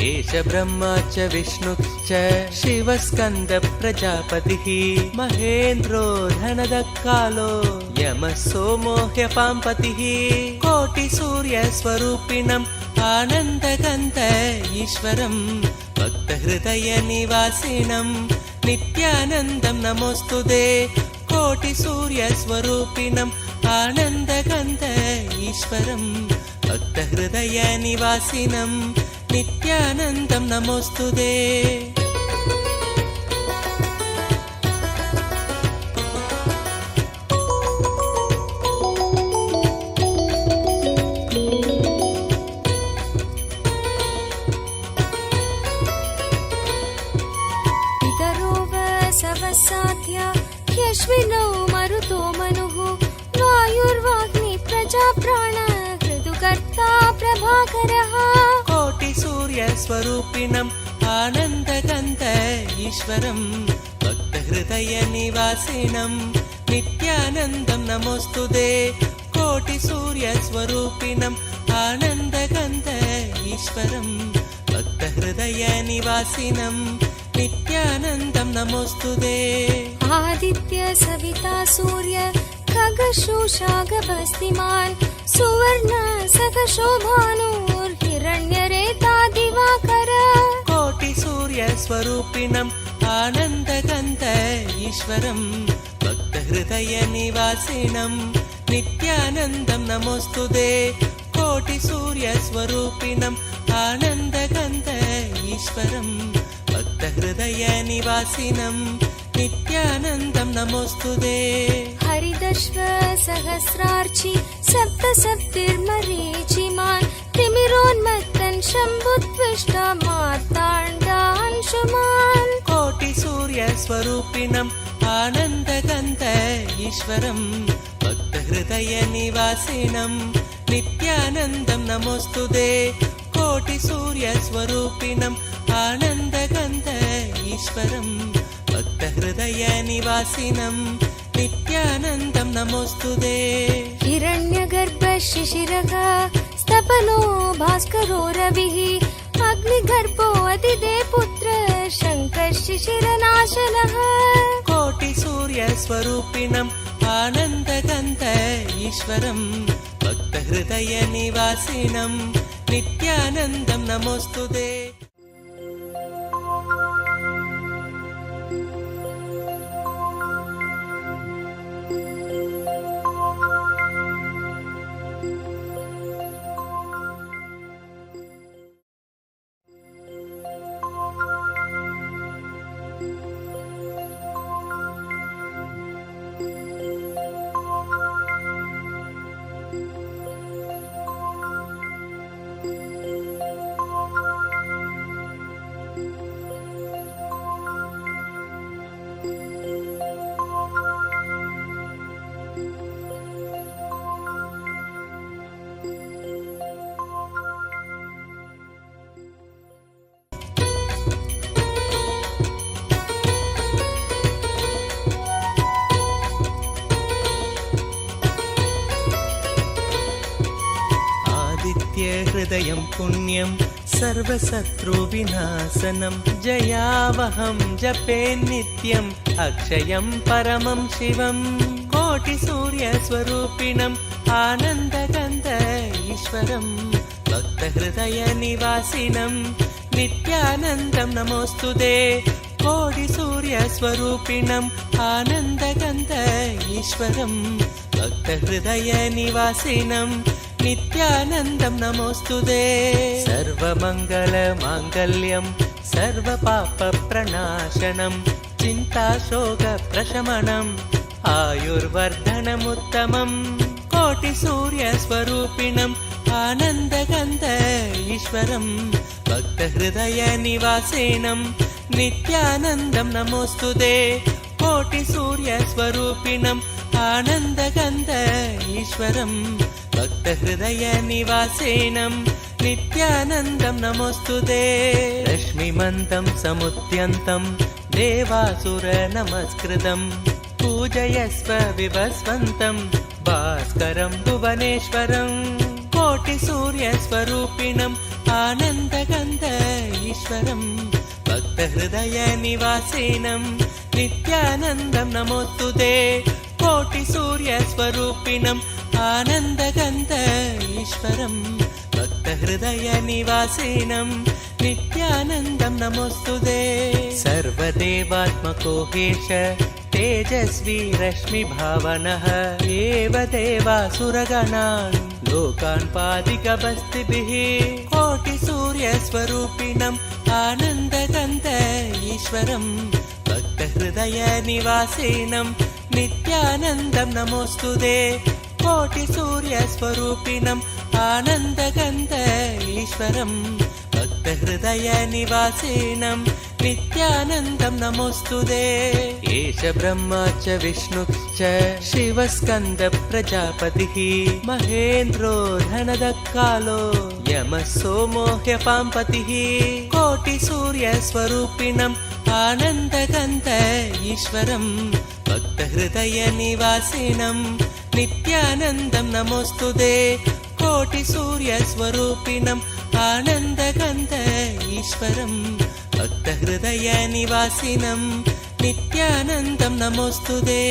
एष ब्रह्मा च विष्णुश्च शिवस्कन्द प्रजापतिः महेन्द्रो धनदकालो यमः सोमो ह्यपाम्पतिः कोटिसूर्यस्वरूपिणम् आनन्दगन्ध ईश्वरं भक्तहृदयनिवासिनं नित्यानन्दं नमोऽस्तुते कोटिसूर्यस्वरूपिणम् आनन्दगन्ध ईश्वरं भक्तहृदयनिवासिनं नित्यानन्दं नमोऽस्तुते यश्विनौ मरुतो मनुः वायुर्वाग्नि प्रजाप्राण ऋतुकर्ता प्रभाकरः कोटिसूर्यस्वरूपिणम् आनन्दगन्ध ईश्वरं भक्तहृदयनिवासिनं नित्यानन्दं नमोऽस्तुते कोटिसूर्यस्वरूपिणम् आनन्दगन्ध ईश्वरं भक्तहृदयनिवासिनं नित्यानन्दं नमोऽस्तुते आदित्य सविता सूर्य खगशोषागभस्तिमान् सुवर्ण सखशोभानुर्हिरण्यरेता दिवाकर कोटिसूर्यस्वरूपिणम् आनन्दगन्ध ईश्वरं भक्तहृदयनिवासिनं नित्यानन्दं नमोऽस्तुते कोटिसूर्यस्वरूपिणम् आनन्दगन्ध ईश्वरं भक्तहृदयनिवासिनं नित्यानन्दं नमोऽस्तुते हरिदश्व सहस्रार्चि सप्तसप्तिर्मरीचिमान् तिमिरोन्मत्तन् शम्भुत्विष्ट मार्ताण्डांशुमान् कोटिसूर्यस्वरूपिणम् आनन्दगन्ध ईश्वरं भक्तहृदयनिवासिनं नित्यानन्दं नमोऽस्तुते कोटिसूर्यस्वरूपिणम् आनन्दगन्ध ईश्वरं भक्तहृदयनिवासिनं नित्यानन्दं नमोऽस्तुते हिरण्यगर्भ शिशिरः स्तपनो भास्करो रविः अग्निगर्भो अदिते पुत्र शङ्कर शिशिरनाशनः कोटिसूर्यस्वरूपिणम् आनन्दगन्ध ईश्वरं भक्तहृदयनिवासिनं नित्यानन्दं नमोऽस्तुते हृदयं पुण्यं सर्वशत्रुविनाशनं जयावहं जपे नित्यम् अक्षयं परमं शिवं कोटिसूर्यस्वरूपिणम् आनन्दगन्ध ईश्वरं भक्तहृदयनिवासिनं नित्यानन्दं नमोऽस्तुते कोटिसूर्यस्वरूपिणम् आनन्दगन्ध ईश्वरं भक्तहृदयनिवासिनं नित्यानन्दं नमोऽस्तुते सर्वमङ्गलमाङ्गल्यं सर्वपापप्रणाशनं चिन्ताशोकप्रशमनम् आयुर्वर्धनमुत्तमम् कोटिसूर्यस्वरूपिणम् आनन्दगन्ध ईश्वरं भक्तहृदयनिवासिनं नित्यानन्दं नमोऽस्तुते कोटिसूर्यस्वरूपिणम् आनन्दगन्ध ईश्वरं भक्तहृदयनिवासिनं नित्यानन्दं नमोऽस्तुते रश्मिमन्तं समुद्यन्तं देवासुरनमस्कृतं पूजयस्व विभस्वन्तं भास्करं भुवनेश्वरं कोटिसूर्यस्वरूपिणम् आनन्दगन्ध ईश्वरं भक्तहृदयनिवासिनं नित्यानन्दं नमोऽस्तुते कोटिसूर्यस्वरूपिणम् आनन्दगन्ध ईश्वरं भक्तहृदयनिवासिनं नित्यानन्दं नमोऽस्तुते सर्वदेवात्मको हेश तेजस्वी रश्मिभावनः एव देवासुरगणान् लोकान् पादिकबस्तिभिः कोटिसूर्यस्वरूपिणम् आनन्दगन्ध ईश्वरं भक्तहृदयनिवासिनं नित्यानन्दं नमोऽस्तुते कोटिसूर्यस्वरूपिणम् आनन्दगन्ध ईश्वरं भक्तहृदयनिवासिनं नित्यानन्दं नमोऽस्तुते एष ब्रह्मा च विष्णुश्च शिवस्कन्द प्रजापतिः महेन्द्रो धनदकालो यमः सोमो ह्यपाम्पतिः कोटिसूर्यस्वरूपिणम् आनन्दगन्ध ईश्वरं भक्तहृदयनिवासिनं नित्यानन्दं नमोऽस्तुते कोटिसूर्यस्वरूपिणम् आनन्दगन्ध ईश्वरं भक्तहृदयनिवासिनं नित्यानन्दं नमोऽस्तुते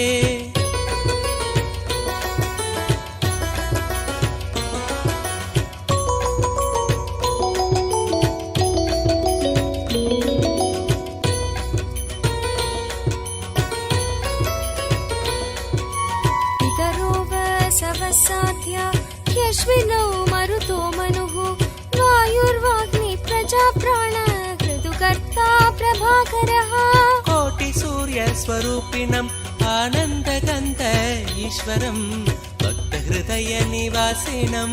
साध्या ह्यश्विनौ मरुतो मनुः वायुर्वाग्नि प्रजा प्राण ऋतुकर्ता प्रभाकरः कोटिसूर्यस्वरूपिणम् आनन्दगन्ध ईश्वरं भक्तहृदयनिवासिनं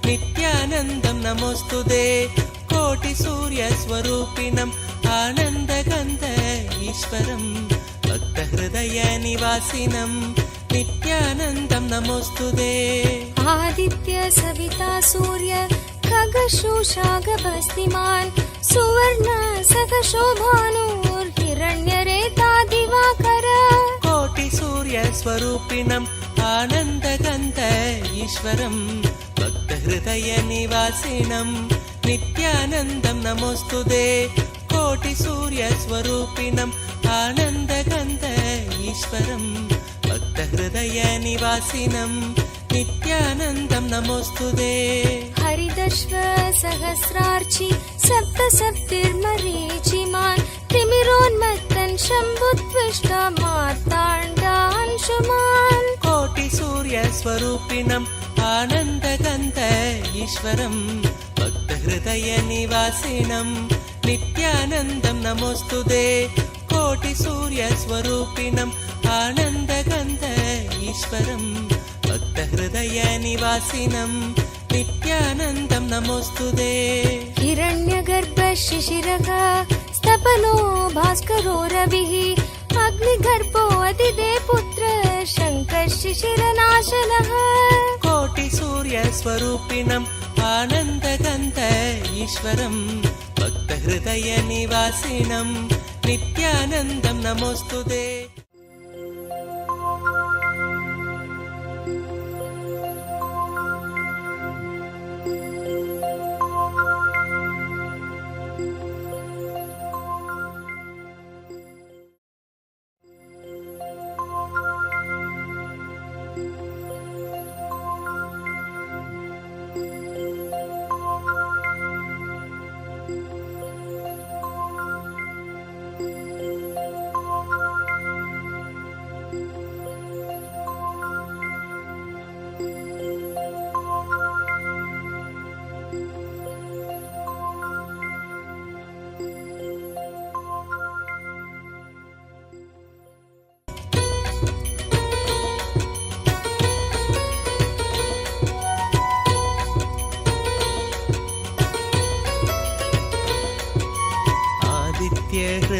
नित्यानन्दं नमोऽस्तुते कोटिसूर्यस्वरूपिणम् आनन्दगन्ध ईश्वरं भक्तहृदयनिवासिनं नित्यानन्दं नमोऽस्तुते आदित्य सविता सूर्य खगशोषागभस्तिमान् सुवर्ण सखशोभानुर्हिरण्यरेता दिवाकर कोटिसूर्यस्वरूपिणम् आनन्दगन्ध ईश्वरं भक्तहृदयनिवासिनं नित्यानन्दं नमोऽस्तुते कोटिसूर्यस्वरूपिणम् आनन्दगन्ध ईश्वरं भक्तहृदयनिवासिनं नित्यानन्दं नमोऽस्तुते हरिदश्व सहस्रार्चि सप्तसप्तिर्मरीचिमान् तिमिरोन्मत्तन् शम्भुत्विष्टा मार्ताण्डांशुमान् कोटिसूर्यस्वरूपिणम् आनन्दगन्ध ईश्वरं भक्तहृदयनिवासिनं नित्यानन्दं नमोऽस्तुते कोटिसूर्यस्वरूपिणम् आनन्दगन्ध ईश्वरं भक्तहृदयनिवासिनं नित्यानन्दं नमोऽस्तुते हिरण्यगर्भ शिशिरः स्तपनो भास्करो रविः अग्निगर्भो अदिते पुत्र शङ्कर शिशिरनाशनः कोटिसूर्यस्वरूपिणम् आनन्दगन्ध ईश्वरं भक्तहृदयनिवासिनं नित्यानन्दं नमोऽस्तुते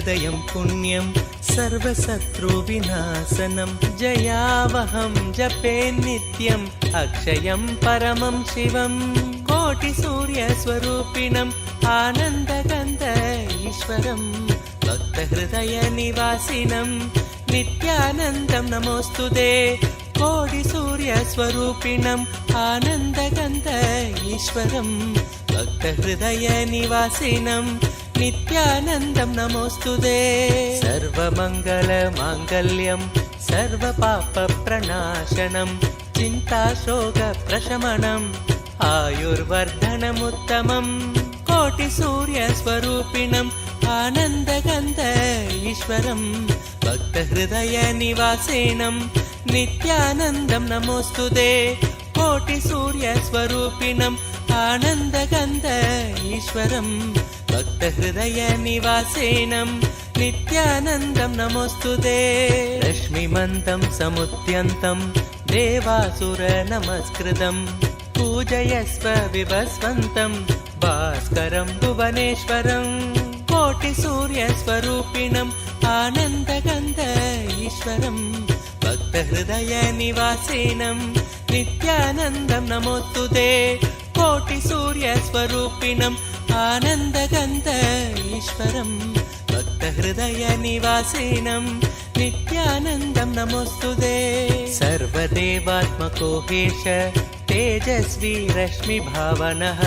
हृदयं पुण्यं सर्वशत्रुविनाशनं जयावहं जपे नित्यम् अक्षयं परमं शिवं कोटिसूर्यस्वरूपिणम् आनन्दगन्ध ईश्वरं भक्तहृदयनिवासिनं नित्यानन्दं नमोऽस्तुते कोटिसूर्यस्वरूपिणम् आनन्दगन्ध ईश्वरं भक्तहृदयनिवासिनं नित्यानन्दं नमोऽस्तुते सर्वमङ्गलमाङ्गल्यं सर्वपापप्रणाशनं चिन्ताशोकप्रशमनम् आयुर्वर्धनमुत्तमम् कोटिसूर्यस्वरूपिणम् आनन्दगन्ध ईश्वरं भक्तहृदयनिवासिनं नित्यानन्दं नमोऽस्तुते कोटिसूर्यस्वरूपिणम् आनन्दगन्ध ईश्वरं भक्तहृदयनिवासिनं नित्यानन्दं नमोऽस्तुते रश्मिमन्तं समुद्यन्तं देवासुरनमस्कृतं पूजयस्व विभस्वन्तं भास्करं भुवनेश्वरं कोटिसूर्यस्वरूपिणम् आनन्दगन्ध ईश्वरं भक्तहृदयनिवासिनं नित्यानन्दं नमोऽस्तुते कोटिसूर्यस्वरूपिणम् आनन्दगन्ध ईश्वरं भक्तहृदयनिवासिनं नित्यानन्दं नमोऽस्तुते सर्वदेवात्मको हेश तेजस्वी रश्मिभावनः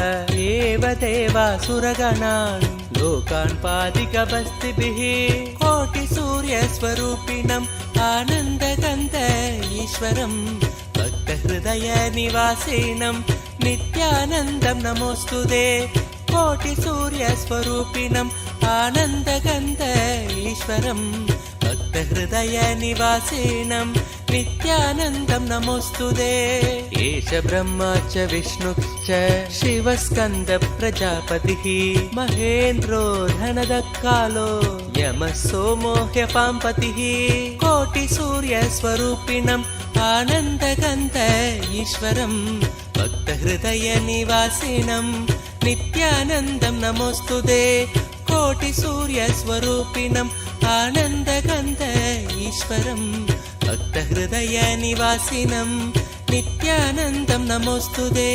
एव देवासुरगणान् लोकान् पादिकबस्तिभिः कोटिसूर्यस्वरूपिणम् आनन्दगन्ध ईश्वरं भक्तहृदयनिवासिनं नित्यानन्दं नमोऽस्तुते कोटिसूर्यस्वरूपिणम् आनन्दगन्ध ईश्वरं भक्तहृदयनिवासिनं नित्यानन्दं नमोऽस्तुते एष ब्रह्मा च विष्णुश्च शिवस्कन्द प्रजापतिः महेन्द्रो धनदकालो यमः सोमो ह्यपाम्पतिः कोटिसूर्यस्वरूपिणम् आनन्दगन्ध ईश्वरं भक्तहृदयनिवासिनं नित्यानन्दं नमोऽस्तुते कोटिसूर्यस्वरूपिणम् आनन्दगन्ध ईश्वरं भक्तहृदयनिवासिनं नित्यानन्दं नमोऽस्तुते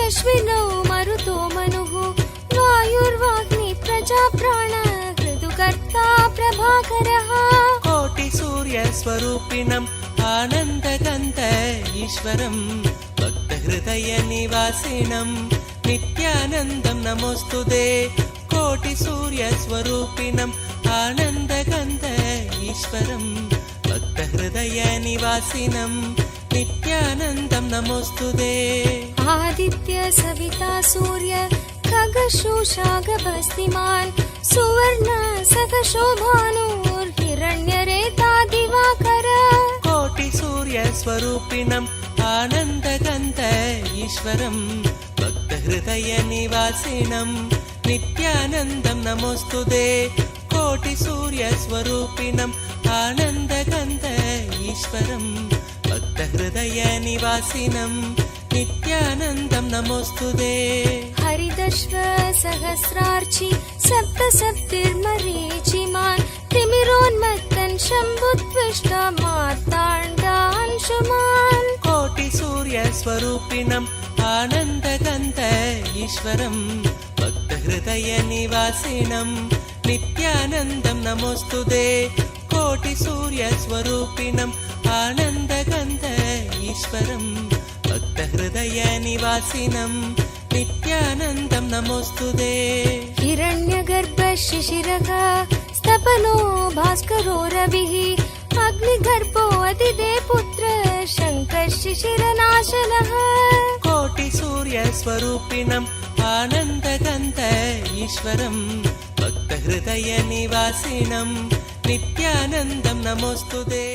यश्विनौ मरुतो मनुः वायुर्वाग्नि प्रजाप्राण ऋतुकर्ता प्रभाकरः कोटिसूर्यस्वरूपिणम् आनन्दगन्ध ईश्वरं भक्तहृदयनिवासिनं नित्यानन्दं नमोऽस्तुते कोटिसूर्यस्वरूपिणम् आनन्दगन्ध ईश्वरं भक्तहृदयनिवासिनं नित्यानन्दं नमोऽस्तुते आदित्य सविता सूर्य खगशोषागभस्तिमान् सुवर्ण सखशोभानुर्हिरण्यरेता दिवाकर कोटिसूर्यस्वरूपिणम् आनन्दगन्ध ईश्वरं भक्तहृदयनिवासिनं नित्यानन्दं नमोऽस्तुते कोटिसूर्यस्वरूपिणम् आनन्दगन्ध ईश्वरं भक्तहृदयनिवासिनं नित्यानन्दं नमोऽस्तुते हरिदश्व सहस्रार्चि सप्तसप्तिर्मरीचिमान् तिमिरोन्मत्तन् शम्भुत्विष्ट मार्ताण्डांशुमान् कोटिसूर्यस्वरूपिणम् आनन्दगन्ध ईश्वरं भक्तहृदयनिवासिनं नित्यानन्दं नमोऽस्तुते कोटिसूर्यस्वरूपिणम् आनन्दगन्ध ईश्वरं भक्तहृदयनिवासिनं नित्यानन्दं नमोऽस्तुते हिरण्यगर्भ शिशिरः स्तपनो भास्करो रविः अग्निगर्भो अदिते पुत्र शङ्कर शिशिरनाशनः कोटिसूर्यस्वरूपिणम् आनन्दगन्ध ईश्वरं भक्तहृदयनिवासिनं नित्यानन्दं नमोऽस्तुते।